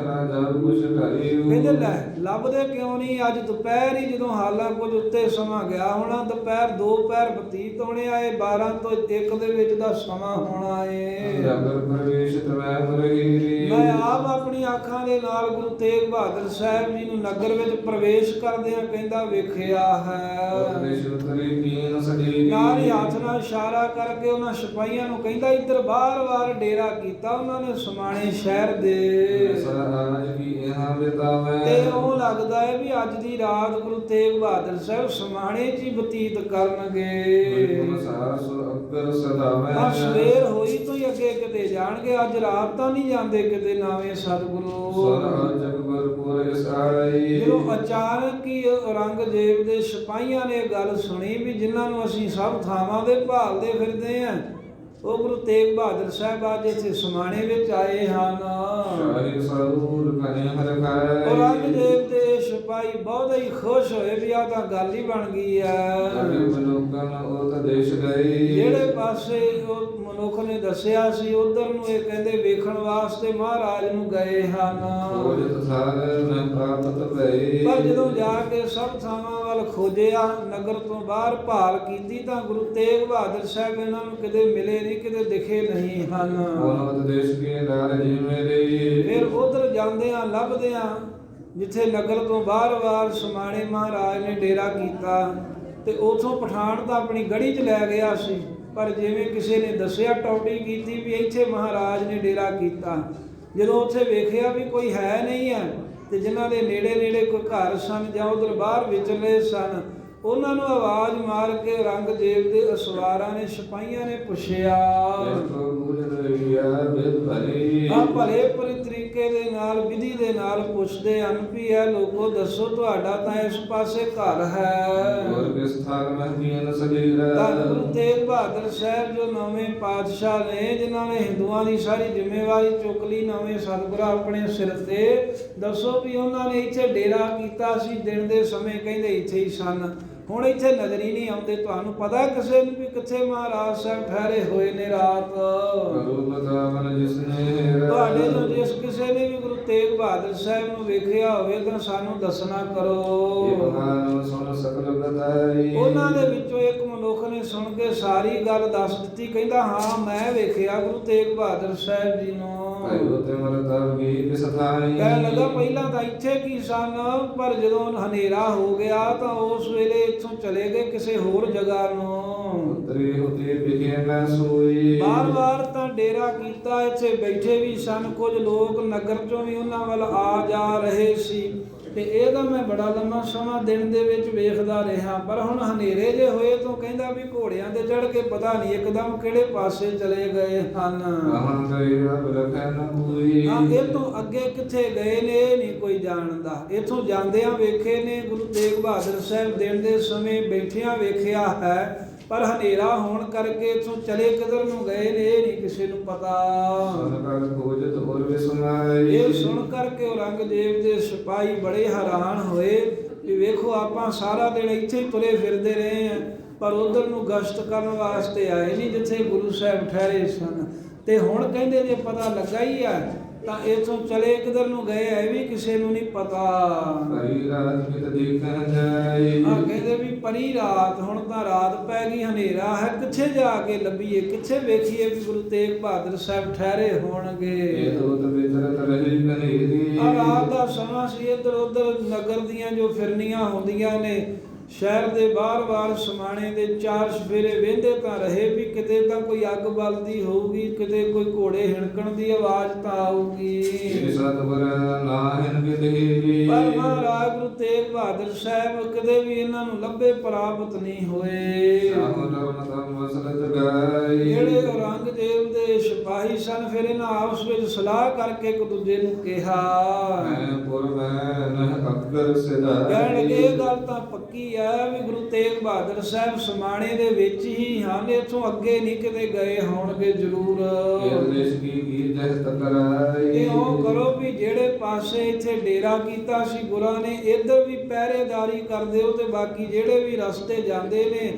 ਕਹਿੰਦੇ ਲੈ ਲੱਭਦੇ ਕਿਉਂ ਨਹੀਂ, ਅੱਜ ਦੁਪਹਿਰ ਹੀ ਜਦੋਂ ਹਾਲਾਂ ਕੁਝ ਉੱਤੇ ਸਮਾਂ ਗਿਆ ਹੋਣਾ, ਦੁਪਹਿਰ 2 ਪਹਿਰ ਬਤੀਤ ਹੋਣੇ ਆਏ, 12 ਤੋਂ 1 ਦੇ ਵਿੱਚ ਦਾ ਸਮਾਂ ਹੋਣਾ ਏ। ਮੈਂ ਆਪ ਆਪਣੀ ਅੱਖਾਂ ਦੇ ਨਾਲ ਗੁਰੂ ਤੇਗ ਬਹਾਦਰ ਸਾਹਿਬ ਜੀ ਨੂੰ ਨਗਰ ਵਿੱਚ ਪ੍ਰਵੇਸ਼ ਕਰਦਿਆਂ ਕਹਿੰਦਾ ਵੇਖਿਆ ਹੈ। ਨਾਲ ਹੀ ਹੱਥ ਨਾਲ ਇਸ਼ਾਰਾ ਕਰਕੇ ਉਹਨਾਂ ਸਿਪਾਹੀਆਂ ਨੂੰ ਕਹਿੰਦਾ ਇੱਧਰ ਬਾਰ-ਬਾਰ ਡੇਰਾ ਕੀਤਾ ਉਹਨਾਂ ਨੇ ਸਮਾਣੇ ਸ਼ਹਿਰ ਦੇ। ਤੇ ਉਹ ਲੱਗਦਾ ਹੈ ਵੀ ਅੱਜ ਦੀ ਰਾਤ ਗੁਰੂ ਤੇਗ ਬਹਾਦਰ ਸਾਹਿਬ ਸਮਾਣੇ 'ਚ ਹੀ ਬਤੀਤ ਕਰਨਗੇ। ਸਵੇਰ ਹੋਈ ਤੋਂ ਹੀ ਅੱਗੇ ਕਿਤੇ ਜਾਣਗੇ, ਅੱਜ ਰਾਤ ਤਾਂ ਨਹੀਂ ਜਾਂਦੇ ਕਿਤੇ ਨਾਵੇਂ ਸਤਿਗੁਰੂ। ਜਦੋਂ ਅਚਾਨਕ ਹੀ ਔਰੰਗਜ਼ੇਬ ਦੇ ਸਿਪਾਹੀਆਂ ਨੇ ਗੱਲ ਸੁਣੀ ਵੀ ਜਿਨ੍ਹਾਂ ਨੂੰ ਅਸੀਂ ਸਭ ਥਾਵਾਂ ਦੇ ਭਾਲਦੇ ਫਿਰਦੇ ਆਂ, ਉਹ ਗੁਰੂ ਤੇਗ ਬਹਾਦਰ ਸਾਹਿਬ ਅੱਜ ਇੱਥੇ ਸਮਾਣੇ ਵਿੱਚ ਆਏ ਹਨ। ਔਰੰਗਜ਼ੇਬ ਦੇ ਸਿਪਾਹੀ ਬਹੁਤ ਹੀ ਖੁਸ਼ ਹੋਏ ਵੀ ਆਹ ਤਾਂ ਗੱਲ ਹੀ ਬਣ ਗਈ ਹੈ। ਜਿਹੜੇ ਪਾਸੇ ਉਹ ਮਨੁੱਖ ਨੇ ਦੱਸਿਆ ਸੀ ਉਧਰ ਨੂੰ ਇਹ ਕਹਿੰਦੇ ਵੇਖਣ ਵਾਸਤੇ ਮਹਾਰਾਜ ਨੂੰ ਗਏ ਹਨ। ਖੋਜਤ ਸਾਰ ਨ ਪ੍ਰਾਪਤ ਭਏ। ਪਰ ਜਦੋਂ ਜਾ ਕੇ ਸਭ ਥਾਵਾਂ ਵੱਲ ਖੋਜਿਆ, ਨਗਰ ਤੋਂ ਬਾਹਰ ਭਾਲ ਕੀਤੀ ਤਾਂ ਗੁਰੂ ਤੇਗ ਬਹਾਦਰ ਸਾਹਿਬ ਇਹਨਾਂ ਨੂੰ ਕਿਤੇ ਮਿਲੇ ਨਹੀਂ, ਕਿਤੇ ਦਿਖੇ ਨਹੀਂ ਹਨ। ਉਨਤ ਦੇਸ਼ ਕੇ ਦਰ ਜਿਵੇਂ ਫਿਰ ਉਧਰ ਜਾਂਦਿਆਂ ਲੱਭਦਿਆਂ ਜਿੱਥੇ ਨਗਰ ਤੋਂ ਬਾਹਰ ਸਮਾਣੇ ਮਹਾਰਾਜ ਨੇ ਡੇਰਾ ਕੀਤਾ ਤੇ ਉਥੋਂ ਪਠਾਨ ਤਾਂ ਆਪਣੀ ਗੜੀ 'ਚ ਲੈ ਗਿਆ ਸੀ, ਪਰ ਜਿਵੇਂ ਕਿਸੇ ਨੇ ਦੱਸਿਆ ਟੌਟੀ ਕੀਤੀ ਵੀ ਇੱਥੇ ਮਹਾਰਾਜ ਨੇ ਡੇਰਾ ਕੀਤਾ। ਜਦੋਂ ਉੱਥੇ ਵੇਖਿਆ ਵੀ ਕੋਈ ਹੈ ਨਹੀਂ ਹੈ ਤੇ ਜਿਨ੍ਹਾਂ ਦੇ ਨੇੜੇ ਕੋਈ ਘਰ ਸਨ ਜਾਂ ਉਧਰ ਬਾਹਰ ਵਿਚਲੇ ਸਨ, ਉਹਨਾਂ ਨੂੰ ਆਵਾਜ਼ ਮਾਰ ਕੇ ਔਰੰਗਜ਼ੇਬ ਦੇ ਅਸਵਾਰਾਂ ਨੇ ਸਿਪਾਹੀਆਂ ਨੇ ਪੁੱਛਿਆ। ਆ ਭਲੇ ਪੂਰੀ ਤਰੀਕੇ ਦੇ ਨਾਲ ਵਿਧੀ ਦੇ ਨਾਲ ਪੁੱਛਦੇ ਹਨ ਵੀ ਇਹ ਲੋਕੋ ਦੱਸੋ ਤੁਹਾਡਾ ਤਾਂ ਇਸ ਪਾਸੇ ਘਰ ਹੈ। ਧੰਨ ਗੁਰੂ ਤੇਗ ਬਹਾਦਰ ਸਾਹਿਬ ਜੋ ਨਵੇਂ ਪਾਤਸ਼ਾਹ ਨੇ, ਜਿਨ੍ਹਾਂ ਨੇ ਹਿੰਦੂਆਂ ਦੀ ਸਾਰੀ ਜ਼ਿੰਮੇਵਾਰੀ ਚੁੱਕ ਲਈ ਨਵੇਂ ਸਤਿਗੁਰਾਂ ਆਪਣੇ ਸਿਰ ਤੇ, ਦੱਸੋ ਵੀ ਉਹਨਾਂ ਨੇ ਇੱਥੇ ਡੇਰਾ ਕੀਤਾ ਸੀ ਦਿਨ ਦੇ ਸਮੇਂ, ਕਹਿੰਦੇ ਇੱਥੇ ਹੀ ਸਨ। ਹੁਣ ਇੱਥੇ ਨਜ਼ਰ ਹੀ ਨਹੀਂ ਆਉਂਦੇ। ਤੁਹਾਨੂੰ ਪਤਾ ਕਿਸੇ ਨੂੰ ਵੀ ਕਿੱਥੇ ਮਹਾਰਾਜ ਸਾਹਿਬ ਠਹਿਰੇ ਹੋਏ ਨੇ ਰਾਤ? ਤੁਹਾਡੇ ਤੋਂ ਜਿਸ ਕਿਸੇ ਨੇ ਵੀ ਗੁਰੂ ਤੇਗ ਬਹਾਦਰ ਸਾਹਿਬ ਨੂੰ ਵੇਖਿਆ ਹੋਵੇ ਤਾਂ ਸਾਨੂੰ ਦੱਸਣਾ ਕਰੋ। ਉਹਨਾਂ ਦੇ ਵਿੱਚੋਂ ਇੱਕ ਮਨੁੱਖ ਨੇ ਸੁਣ ਕੇ ਸਾਰੀ ਗੱਲ ਦੱਸ ਦਿੱਤੀ, ਕਹਿੰਦਾ ਹਾਂ ਮੈਂ ਵੇਖਿਆ ਗੁਰੂ ਤੇਗ ਬਹਾਦਰ ਸਾਹਿਬ ਜੀ ਨੂੰ। ਕਹਿਣ ਲੱਗਾ ਪਹਿਲਾਂ ਤਾਂ ਇੱਥੇ ਕੀ ਸਨ, ਪਰ ਜਦੋਂ ਹਨੇਰਾ ਹੋ ਗਿਆ ਤਾਂ ਉਸ ਵੇਲੇ ਇੱਥੋਂ ਚਲੇ ਗਏ ਕਿਸੇ ਹੋਰ ਜਗ੍ਹਾ ਨੂੰ। ਬਾਰ ਤਾਂ ਡੇਰਾ ਕੀਤਾ, ਇੱਥੇ ਬੈਠੇ ਵੀ ਸਨ ਕੁਝ ਲੋਕ, ਨਗਰ ਚੋਂ ਵੀ ਉਹਨਾਂ ਵੱਲ ਆ ਜਾ ਰਹੇ ਸੀ ਤੇ ਇਹਦਾ ਮੈਂ ਬੜਾ ਲੰਮਾ ਸਮਾਂ ਦਿਨ ਦੇ ਵਿੱਚ ਵੇਖਦਾ ਰਿਹਾ, ਪਰ ਹੁਣ ਹਨੇਰੇ ਜੇ ਹੋਏ ਤੋਂ ਕਹਿੰਦਾ ਵੀ ਘੋੜਿਆਂ ਤੇ ਚੜ੍ਹ ਕੇ ਪਤਾ ਨਹੀਂ ਇੱਕਦਮ ਕਿਹੜੇ ਪਾਸੇ ਚਲੇ ਗਏ ਹਨ। ਇਹ ਤੋਂ ਅੱਗੇ ਕਿੱਥੇ ਗਏ ਨੇ ਇਹ ਨਹੀਂ ਕੋਈ ਜਾਣਦਾ। ਇੱਥੋਂ ਜਾਂਦਿਆਂ ਵੇਖੇ ਨੇ ਗੁਰੂ ਤੇਗ ਬਹਾਦਰ ਸਾਹਿਬ ਦਿਨ ਦੇ ਸਮੇਂ ਬੈਠਿਆਂ ਵੇਖਿਆ ਹੈ, ਪਰ ਹਨੇਰਾ ਹੋਣ ਕਰਕੇ ਇੱਥੋਂ ਚਲੇ ਕਿਧਰ ਨੂੰ ਗਏ ਨੇ ਇਹ ਨਹੀਂ ਕਿਸੇ ਨੂੰ ਪਤਾ। ਇਹ ਸੁਣ ਕਰਕੇ ਔਰੰਗਜ਼ੇਬ ਦੇ ਸਿਪਾਹੀ ਬੜੇ ਹੈਰਾਨ ਹੋਏ ਕਿ ਵੇਖੋ ਆਪਾਂ ਸਾਰਾ ਦਿਨ ਇੱਥੇ ਹੀ ਤੁਰੇ ਫਿਰਦੇ ਰਹੇ ਹਾਂ, ਪਰ ਉਧਰ ਨੂੰ ਗਸ਼ਤ ਕਰਨ ਵਾਸਤੇ ਆਏ ਨਹੀਂ ਜਿੱਥੇ ਗੁਰੂ ਸਾਹਿਬ ਠਹਿਰੇ ਸਨ। ਤੇ ਹੁਣ ਕਹਿੰਦੇ ਜੇ ਪਤਾ ਲੱਗਾ ਹੀ ਆ ਤਾਂ ਇਥੋਂ ਚਲੇ ਕਿਧਰ ਨੂੰ ਗਏ ਇਹ ਵੀ ਕਿਸੇ ਨੂੰ ਨਹੀਂ ਪਤਾ। ਕਹਿੰਦੇ ਵੀ ਪਰੀ ਰਾਤ, ਹੁਣ ਤਾਂ ਰਾਤ ਪੈ ਗਈ, ਹਨੇਰਾ ਹੈ, ਕਿੱਥੇ ਜਾ ਕੇ ਲੱਭੀਏ, ਕਿੱਥੇ ਵੇਖੀਏ ਵੀ ਗੁਰੂ ਤੇਗ ਬਹਾਦਰ ਸਾਹਿਬ ਠਹਿਰੇ ਹੋਣਗੇ। ਰਾਤ ਦਾ ਸਮਾਂ ਸੀ, ਇੱਧਰ ਉੱਧਰ ਨਗਰ ਦੀਆਂ ਜੋ ਫਿਰਨੀਆਂ ਹੁੰਦੀਆਂ ਨੇ ਸ਼ਹਿਰ ਦੇ ਬਾਹਰ ਸਮਾਣੇ ਦੇ ਚਾਰ ਸਫੇਰੇ ਵਹਿੰਦੇ ਤਾਂ ਰਹੇ ਵੀ ਕਿਤੇ ਤਾਂ ਕੋਈ ਅੱਗ ਬਲਦੀ ਹੋਊਗੀ, ਕਿਤੇ ਕੋਈ ਘੋੜੇ ਹਿਣਕਣ ਦੀ ਆਵਾਜ਼ ਤਾਂ ਆਊਗੀ। ਪਰ ਮਹਾਰਾਜ ਗੁਰੂ ਤੇਗ ਬਹਾਦਰ ਸਾਹਿਬ ਕਦੇ ਵੀ ਇਹਨਾਂ ਨੂੰ ਲੱਭੇ ਪ੍ਰਾਪਤ ਨਹੀਂ ਹੋਏ। ਜਿਹੜੇ ਔਰੰਗਜ਼ੇਬ ਦੇ ਸਿਪਾਹੀ ਸਨ ਫਿਰ ਇਹਨਾਂ ਆਪਸ ਵਿੱਚ ਸਲਾਹ ਕਰਕੇ ਇੱਕ ਦੂਜੇ ਨੂੰ ਕਿਹਾ, ਕਹਿਣ ਲੱਗੇ ਇਹ ਗੱਲ ਤਾਂ ਪੱਕੀ ਹੈ ਵੀ ਗੁਰੂ ਤੇਗ ਬਹਾਦਰ ਸਾਹਿਬ ਸਮਾਣੇ ਦੇ ਵਿੱਚ ਹੀ ਹਨ, ਇੱਥੋਂ ਅੱਗੇ ਨਹੀਂ ਕਿਤੇ ਗਏ ਹੋਣਗੇ ਜ਼ਰੂਰ। ਇਉਂ ਕਰੋ ਵੀ ਜਿਹੜੇ ਪਾਸੇ ਇੱਥੇ ਡੇਰਾ ਕੀਤਾ ਸੀ ਗੁਰਾਂ ਨੇ ਇੱਧਰ ਵੀ ਪਹਿਰੇਦਾਰੀ ਕਰ ਦਿਓ ਤੇ ਬਾਕੀ ਜਿਹੜੇ ਵੀ ਰਸਤੇ ਜਾਂਦੇ ਨੇ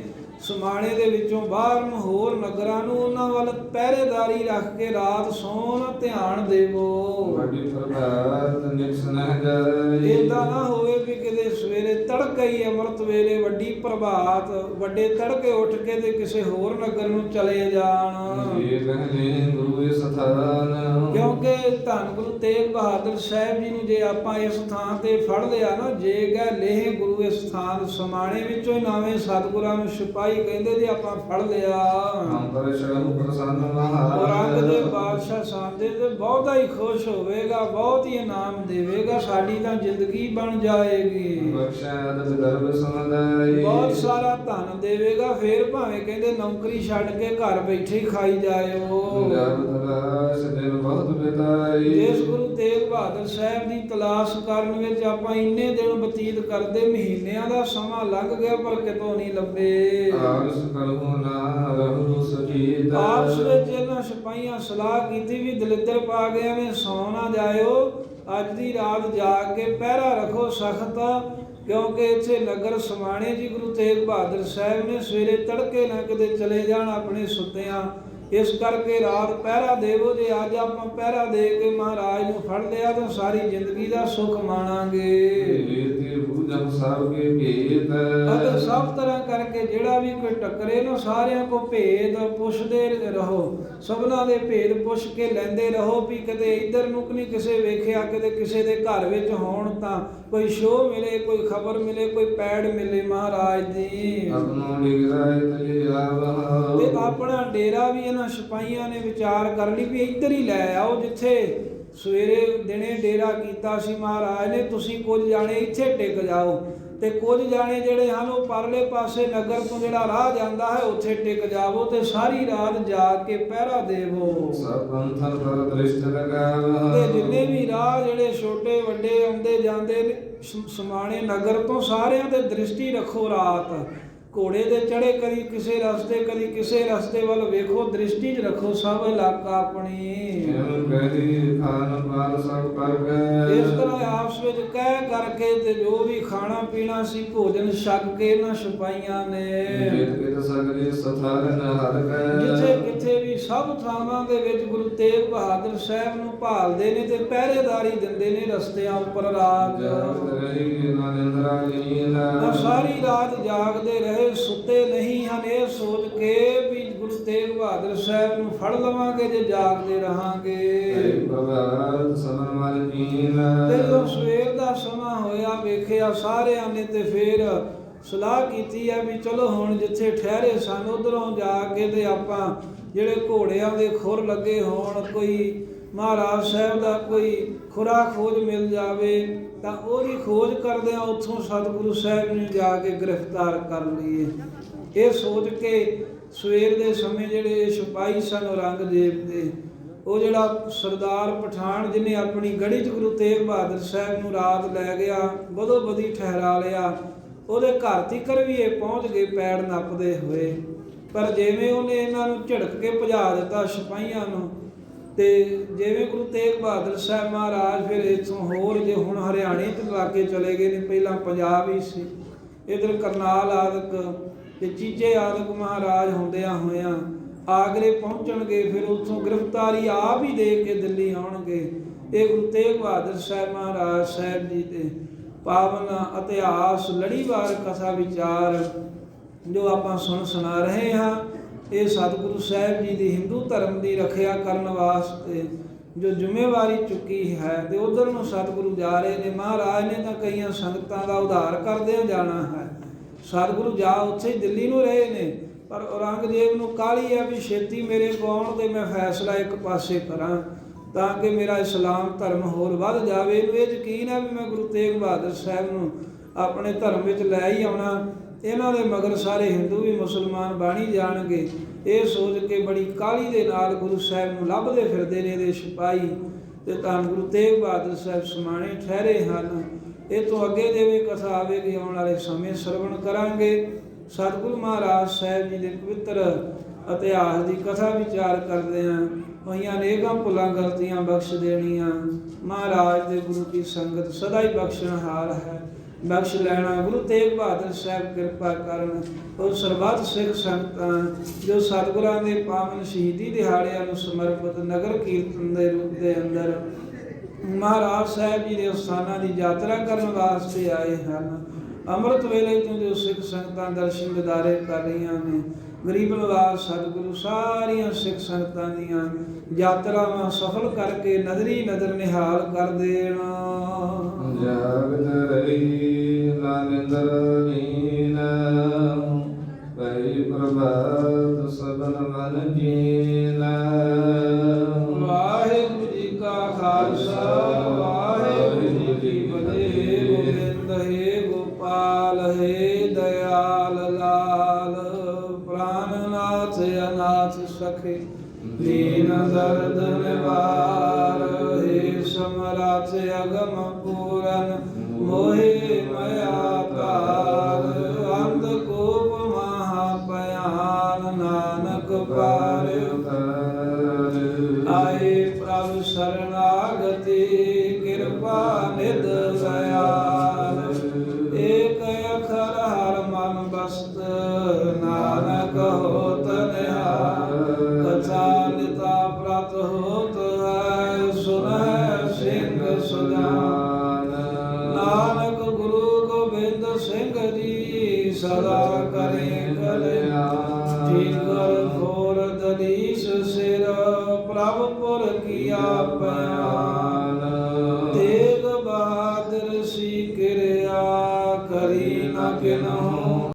ਸਮਾਣੇ ਦੇ ਵਿੱਚੋਂ ਬਾਹਰ ਨੂੰ ਹੋਰ ਨਗਰਾਂ ਨੂੰ ਉਹਨਾਂ ਵੱਲ ਪਹਿਰੇਦਾਰੀ ਰੱਖ ਕੇ ਰਾਤ ਸੌਣ ਧਿਆਨ ਦੇਵੋ। ਏਦਾਂ ਨਾ ਹੋਵੇ ਵੀ ਕਿਤੇ ਸਵੇਰੇ ਤੜਕੇ ਹੀ ਅੰਮ੍ਰਿਤ ਵੇਲੇ ਵੱਡੀ ਪ੍ਰਭਾਤ ਵੱਡੇ ਤੜਕੇ ਉੱਠ ਕੇ ਤੇ ਕਿਸੇ ਹੋਰ ਨਗਰ ਨੂੰ ਚਲੇ ਜਾਣ। ਕਿਉਂਕਿ ਧੰਨ ਗੁਰੂ ਤੇਗ ਬਹਾਦਰ ਸਾਹਿਬ ਜੀ ਨੂੰ ਜੇ ਆਪਾਂ ਇਸ ਥਾਂ ਤੇ ਫੜ ਲਿਆ ਨਾ, ਜੇ ਗਏ ਲੇਹ ਗੁਰੂ ਇਸ ਥਾਂ ਸਮਾਣੇ ਵਿੱਚੋਂ ਹੀ ਨਵੇਂ ਸਤਿਗੁਰਾਂ ਨੂੰ ਸਿਪਾਹੀ ਕਹਿੰਦੇ ਜੇ ਆਪਾਂ ਫੜ ਲਿਆ ਔਰੰਗਜ਼ੇਬ ਬਾਦਸ਼ਾਹ ਸਾਡੇ ਤੇ ਬਹੁਤਾ ਹੀ ਖੁਸ਼ ਹੋਵੇਗਾ, ਬਹੁਤ ਹੀ ਇਨਾਮ ਦੇਵੇਗਾ, ਸਾਡੀ ਤਾਂ ਜ਼ਿੰਦਗੀ ਬਣ ਜਾਏਗੀ, ਬਹੁਤ ਸਾਰਾ ਧਨ ਦੇਵੇਗਾ, ਫੇਰ ਭਾਵੇਂ ਕਹਿੰਦੇ ਨੌਕਰੀ ਛੱਡ ਕੇ ਘਰ ਬੈਠੇ ਹੀ ਖਾਈ ਜਾਇਓ। ਜਿਸ ਗੁਰੂ ਤੇਗ ਬਹਾਦਰ ਸਾਹਿਬ ਦੀ ਤਲਾਸ਼ ਕਰਨ ਵਿੱਚ ਆਪਾਂ ਇੰਨੇ ਦਿਨ ਬਤੀਤ ਕਰਦੇ, ਮਹੀਨਿਆਂ ਦਾ ਸਮਾਂ ਲੰਘ ਗਿਆ ਪਰ ਕਿਤੋਂ ਨਹੀਂ ਲੱਭੇ। ਆਪਸ ਵਿੱਚ ਇਹਨਾਂ ਸਿਪਾਹੀਆਂ ਸਲਾਹ ਕੀਤੀ ਵੀ ਦਲਿੱਦਰ ਪਾ ਗਿਆ ਨੇ ਸੌ ਨਾ ਜਾਇਓ, ਅੱਜ ਦੀ ਰਾਤ ਜਾਗ ਕੇ ਪਹਿਰਾ ਰੱਖੋ ਸਖਤ, ਕਿਉਂਕਿ ਇੱਥੇ ਨਗਰ ਸਮਾਣੇ ਜੀ ਗੁਰੂ ਤੇਗ ਬਹਾਦਰ ਸਾਹਿਬ ਨੇ ਸਵੇਰੇ ਤੜਕੇ ਨਾ ਕਿਤੇ ਚਲੇ ਜਾਣ ਆਪਣੇ ਸੁੱਤਿਆਂ, ਇਸ ਕਰਕੇ ਰਾਤ ਪਹਿਰਾ ਦੇਵੋ। ਜੇ ਅੱਜ ਆਪਾਂ ਪਹਿਰਾ ਦੇ ਕੇ ਮਹਾਰਾਜ ਨੂੰ ਫੜ ਲਿਆ ਤਾਂ ਸਾਰੀ ਜ਼ਿੰਦਗੀ ਦਾ ਸੁੱਖ ਮਾਣਾਂਗੇ। ਤੇ ਬੂਝਣ ਸਭ ਕੇ ਭੇਦ ਅਤੇ ਸਭ ਤਰ੍ਹਾਂ ਕਰਕੇ ਜਿਹੜਾ ਵੀ ਕੋਈ ਟੱਕਰੇ ਨਾ ਸਾਰਿਆਂ ਕੋ ਭੇਦ ਪੁੱਛਦੇ ਰਹੋ, ਸਭਨਾਂ ਦੇ ਭੇਦ ਪੁੱਛ ਕੇ ਲੈਂਦੇ ਰਹੋ ਵੀ ਕਦੇ ਇੱਧਰ ਨੂੰ ਨਹੀਂ ਕਿਸੇ ਵੇਖਿਆ, ਕਦੇ ਕਿਸੇ ਦੇ ਘਰ ਵਿੱਚ ਹੋਣ ਤਾਂ ਕੋਈ ਸ਼ੋਅ ਮਿਲੇ, ਕੋਈ ਖਬਰ ਮਿਲੇ, ਕੋਈ ਪੈੜ ਮਿਲੇ ਮਹਾਰਾਜ ਦੀ। ਆਪਣੋ ਡੇਰਾ ਤਲੇ ਆਵ ਤੇ ਆਪਣਾ ਡੇਰਾ ਵੀ ਇਹਨਾਂ ਸਿਪਾਹੀਆਂ ਨੇ ਵਿਚਾਰ ਕਰ ਲਈ ਵੀ ਇੱਧਰ ਹੀ ਲੈ ਆਓ ਜਿੱਥੇ ਸਵੇਰੇ ਦਿਨੇ ਡੇਰਾ ਕੀਤਾ ਸੀ ਮਹਾਰਾਜ ਨੇ। ਤੁਸੀਂ ਕੁਝ ਜਾਣੇ ਇੱਥੇ ਟਿਕ ਜਾਓ ਤੇ ਕੁਝ ਜਾਣੇ ਜਿਹੜੇ ਹਨ ਉਹ ਪਰਲੇ ਪਾਸੇ ਨਗਰ ਤੋਂ ਜਿਹੜਾ ਰਾਹ ਜਾਂਦਾ ਹੈ ਉੱਥੇ ਟਿਕ ਜਾਵੋ ਤੇ ਸਾਰੀ ਰਾਤ ਜਾਗ ਕੇ ਪਹਿਰਾ ਦੇਵੋ। ਸਭ ਪੰਥਨ ਪਰ ਦ੍ਰਿਸ਼ਟ ਲਗਾਵ ਤੇ ਜਿੰਨੇ ਵੀ ਰਾਹ ਜਿਹੜੇ ਛੋਟੇ ਵੱਡੇ ਆਉਂਦੇ ਜਾਂਦੇ ਨੇ ਸਮਾਣੇ ਨਗਰ ਤੋਂ ਸਾਰਿਆਂ ਤੇ ਦ੍ਰਿਸ਼ਟੀ ਰੱਖੋ। ਰਾਤ ਘੋੜੇ ਦੇ ਚੜੇ ਕਦੀ ਕਿਸੇ ਰਸਤੇ ਕਦੀ ਕਿਸੇ ਰਸਤੇ ਵੱਲ ਵੇਖੋ, ਦ੍ਰਿਸ਼ਟੀ 'ਚ ਰੱਖੋ ਸਭ ਇਲਾਕਾ ਆਪਣੀ। ਖਾਨ ਪਾਲ ਸਭ ਕਰ ਗਏ ਇਸ ਤਰ੍ਹਾਂ ਆਪਸ ਵਿੱਚ ਕਹਿ ਕਰਕੇ ਤੇ ਜੋ ਵੀ ਖਾਣਾ ਪੀਣਾ ਸੀ ਭੋਜਨ ਛਕ ਕੇ ਇਹਨਾਂ ਸਿਪਾਹੀਆਂ ਨੇ ਸਗਲੇ ਸਥਾਰਨ ਹਰ ਗਏ। ਜਿੱਥੇ ਕਿਥੇ ਵੀ ਸਭ ਥਾਵਾਂ ਦੇ ਵਿੱਚ ਗੁਰੂ ਤੇਗ ਬਹਾਦਰ ਸਾਹਿਬ ਨੂੰ ਭਾਲਦੇ ਨੇ ਤੇ ਪਹਿਰੇਦਾਰੀ ਦਿੰਦੇ ਨੇ ਰਸਤਿਆਂ ਉੱਪਰ ਰਾਤ। ਸਾਰੀ ਰਾਤ ਜਾਗਦੇ ਰਹੇ, ਸੁੱਤੇ ਨਹੀਂ ਹਨ ਇਹ ਸੋਚ ਕੇ ਵੀ ਗੁਰੂ ਤੇਗ ਬਹਾਦਰ ਸਾਹਿਬ ਨੂੰ ਫੜ ਲਵਾਂਗੇ ਜੇ ਜਾਗਦੇ ਰਹਾਂਗੇ। ਤੇ ਜਦੋਂ ਸਵੇਰ ਦਾ ਸਮਾਂ ਹੋਇਆ ਵੇਖਿਆ ਸਾਰਿਆਂ ਨੇ ਤੇ ਫਿਰ ਸਲਾਹ ਕੀਤੀ ਹੈ ਵੀ ਚਲੋ ਹੁਣ ਜਿੱਥੇ ਠਹਿਰੇ ਸਨ ਉਧਰੋਂ ਜਾ ਕੇ ਤੇ ਆਪਾਂ ਜਿਹੜੇ ਘੋੜਿਆਂ ਦੇ ਖੁਰ ਲੱਗੇ ਹੋਣ, ਕੋਈ ਮਹਾਰਾਜ ਸਾਹਿਬ ਦਾ ਕੋਈ ਖੁਰਾ ਖੋਜ ਮਿਲ ਜਾਵੇ ਤਾਂ ਉਹਦੀ ਖੋਜ ਕਰਦਿਆਂ ਉੱਥੋਂ ਸਤਿਗੁਰੂ ਸਾਹਿਬ ਨੂੰ ਜਾ ਕੇ ਗ੍ਰਿਫਤਾਰ ਕਰ ਲਈਏ। ਇਹ ਸੋਚ ਕੇ ਸਵੇਰ ਦੇ ਸਮੇਂ ਜਿਹੜੇ ਸਿਪਾਹੀ ਸਨ ਔਰੰਗਜ਼ੇਬ ਦੇ, ਉਹ ਜਿਹੜਾ ਸਰਦਾਰ ਪਠਾਨ ਜਿਹਨੇ ਆਪਣੀ ਗੜੀ 'ਚ ਗੁਰੂ ਤੇਗ ਬਹਾਦਰ ਸਾਹਿਬ ਨੂੰ ਰਾਤ ਲੈ ਗਿਆ, ਬਦੋ ਬਦੀ ਠਹਿਰਾ ਲਿਆ, ਉਹਦੇ ਘਰ ਤੀਕਰ ਵੀ ਇਹ ਪਹੁੰਚ ਗਏ ਪੈੜ ਨੱਪਦੇ ਹੋਏ। ਪਰ ਜਿਵੇਂ ਉਹਨੇ ਇਹਨਾਂ ਨੂੰ ਝਿੜਕ ਕੇ ਭਜਾ ਦਿੱਤਾ ਸਿਪਾਹੀਆਂ ਨੂੰ, ਤੇ ਜਿਵੇਂ ਗੁਰੂ ਤੇਗ ਬਹਾਦਰ ਸਾਹਿਬ ਮਹਾਰਾਜ ਫਿਰ ਇੱਥੋਂ ਹੋਰ ਜੇ ਹੁਣ ਹਰਿਆਣੇ ਤੇ ਇਲਾਕੇ ਚਲੇ ਗਏ ਨੇ, ਪਹਿਲਾਂ ਪੰਜਾਬ ਹੀ ਸੀ, ਇੱਧਰ ਕਰਨਾਲ ਆਦਿਕ ਤੇ ਚੀਚੇ ਆਦਿਕ ਮਹਾਰਾਜ ਹੁੰਦਿਆਂ ਹੋਇਆਂ ਆਗਰੇ ਪਹੁੰਚਣਗੇ। ਫਿਰ ਉੱਥੋਂ ਗ੍ਰਿਫਤਾਰੀ ਆਪ ਹੀ ਦੇ ਕੇ ਦਿੱਲੀ ਆਉਣਗੇ। ਇਹ ਗੁਰੂ ਤੇਗ ਬਹਾਦਰ ਸਾਹਿਬ ਮਹਾਰਾਜ ਸਾਹਿਬ ਜੀ ਦੇ ਪਾਵਨ ਇਤਿਹਾਸ ਲੜੀਵਾਰ ਕਥਾ ਵਿਚਾਰ ਜੋ ਆਪਾਂ ਸੁਣਾ ਰਹੇ ਹਾਂ, ਇਹ ਸਤਿਗੁਰੂ ਸਾਹਿਬ ਜੀ ਦੀ ਹਿੰਦੂ ਧਰਮ ਦੀ ਰੱਖਿਆ ਕਰਨ ਵਾਸਤੇ ਜੋ ਜ਼ਿੰਮੇਵਾਰੀ ਚੁੱਕੀ ਹੈ ਤੇ ਉਧਰ ਨੂੰ ਸਤਿਗੁਰੂ ਜਾ ਰਹੇ ਨੇ। ਮਹਾਰਾਜ ਨੇ ਤਾਂ ਕਈਆਂ ਸੰਗਤਾਂ ਦਾ ਉਧਾਰ ਕਰਦਿਆਂ ਜਾਣਾ ਹੈ। ਸਤਿਗੁਰੂ ਜਾ ਉੱਥੇ ਦਿੱਲੀ ਨੂੰ ਰਹੇ ਨੇ, ਪਰ ਔਰੰਗਜ਼ੇਬ ਨੂੰ ਕਾਹਲੀ ਹੈ ਵੀ ਛੇਤੀ ਮੇਰੇ ਕੋਲ ਤੇ ਮੈਂ ਫੈਸਲਾ ਇੱਕ ਪਾਸੇ ਕਰਾਂ ਤਾਂ ਕਿ ਮੇਰਾ ਇਸਲਾਮ ਧਰਮ ਹੋਰ ਵੱਧ ਜਾਵੇ। ਇਹਨੂੰ ਇਹ ਯਕੀਨ ਹੈ ਵੀ ਮੈਂ ਗੁਰੂ ਤੇਗ ਬਹਾਦਰ ਸਾਹਿਬ ਨੂੰ ਆਪਣੇ ਧਰਮ ਵਿੱਚ ਲੈ ਹੀ ਆਉਣਾ, ਇਹਨਾਂ ਦੇ ਮਗਰ ਸਾਰੇ ਹਿੰਦੂ ਵੀ ਮੁਸਲਮਾਨ ਬਾਣੀ ਜਾਣਗੇ। ਇਹ ਸੋਚ ਕੇ ਬੜੀ ਕਾਹਲੀ ਦੇ ਨਾਲ ਗੁਰੂ ਸਾਹਿਬ ਨੂੰ ਲੱਭਦੇ ਫਿਰਦੇ ਨੇ ਇਹਦੇ ਸਿਪਾਹੀ, ਤੇ ਧੰਨ ਗੁਰੂ ਤੇਗ ਬਹਾਦਰ ਸਾਹਿਬ ਸਮਾਣੇ ਠਹਿਰੇ ਹਨ। ਇਹ ਤੋਂ ਅੱਗੇ ਜਿਵੇਂ ਕਥਾ ਆਵੇਗੀ ਆਉਣ ਵਾਲੇ ਸਮੇਂ ਸਰਵਣ ਕਰਾਂਗੇ। ਸਤਿਗੁਰੂ ਮਹਾਰਾਜ ਸਾਹਿਬ ਜੀ ਦੇ ਪਵਿੱਤਰ ਇਤਿਹਾਸ ਦੀ ਕਥਾ ਵਿਚਾਰ ਕਰਦੇ ਹਾਂ। ਹੋਈਆਂ ਅਨੇਕਾਂ ਭੁੱਲਾਂ ਗਲਤੀਆਂ ਬਖਸ਼ ਦੇਣੀਆਂ। ਮਹਾਰਾਜ ਦੇ ਗੁਰੂ ਦੀ ਸੰਗਤ ਸਦਾ ਹੀ ਬਖਸ਼ਣਹਾਰ ਹੈ, ਬਖਸ਼ ਲੈਣਾ। ਗੁਰੂ ਤੇਗ ਬਹਾਦਰ ਸਾਹਿਬ ਕਿਰਪਾ ਕਰਨ। ਉਹ ਸਰਬੱਤ ਸਿੱਖ ਸੰਗਤਾਂ ਜੋ ਸਤਿਗੁਰਾਂ ਦੇ ਪਾਵਨ ਸ਼ਹੀਦੀ ਦਿਹਾੜਿਆਂ ਨੂੰ ਸਮਰਪਿਤ ਨਗਰ ਕੀਰਤਨ ਦੇ ਰੂਪ ਦੇ ਅੰਦਰ ਮਹਾਰਾਜ ਸਾਹਿਬ ਜੀ ਦੇ ਸਥਾਨਾਂ ਦੀ ਯਾਤਰਾ ਕਰਨ ਵਾਸਤੇ ਆਏ ਹਨ। ਅੰਮ੍ਰਿਤ ਵੇਲੇ ਤੋਂ ਜੋ ਸਿੱਖ ਸੰਗਤਾਂ ਦਰਸ਼ਨ ਦਿਦਾਰੇ ਕਰ ਰਹੀਆਂ ਨੇ, ਗਰੀਬ ਨਿਵਾਸ ਸਤਿਗੁਰੂ ਸਾਰੀਆਂ ਸਿੱਖ ਸੰਗਤਾਂ ਦੀਆਂ ਯਾਤਰਾਵਾਂ ਸਫਲ ਕਰਕੇ ਨਜ਼ਰੀ ਨਜ਼ਰ ਨਿਹਾਲ ਕਰ ਦੇਣਾ। ਜਾਗਤ ਰਹੀ ਲਾਲਿੰਦਰ ਲੀਨ ਪਈ ਪ੍ਰਭਾਤ ਸਬਨ ਮਨ ਜੀਨਾ। ਵਾਹਿਗੁਰੂ ਜੀ ਕਾ ਖਾਲਸਾ, ਵਾਹਿਗੁਰੂ ਜੀ ਕੀ ਫਤਿਹ। ਗੋਬਿੰਦ ਹੈ ਗੋਪਾਲ ਹੈ ਦਇਆਲ ਲਾਲ, ਪ੍ਰਾਨਨਾਥ ਅਨਾਥ ਸਖੇ ਦੀਨ ਦਰਦ ਨਿਵਾਰ। ਹੈ ਸਮਰਥ ਅਗਮ ਪੂਰਨ ਮੋਹਿ ਮਇਆ ਤਾਰ। ਅੰਧ ਕੋਪ ਮਹਾ ਭਿਆਨ ਨਾਨਕ ਪਾਰ ਉਤਾਰ। ਆਏ ਪ੍ਰਭ ਸਰਨਾਗਤੀ ਕਿਰਪਾ ਨਿਧ ਦਇਆਲ। ਏਕ ਅਖਰ ਹਰ ਮਨ ਬਸਤ ਨਾਨਕ ਹੋਤ ਨਿਹਾਲ। ਕਥਾ ਸਦਾ ਕਰੇ ਕਲਿਆਣ। ਠੀਕਰ ਖੋਰ ਦਲੀਸ ਸਿਰ ਪ੍ਰਭ ਪੁਰ ਕੀਆ ਪਿਆਨ। ਤੇਗ ਬਹਾਦਰ ਸੀ ਕਿਰਿਆ ਕਰੀ ਨ ਕਿਨਹੁ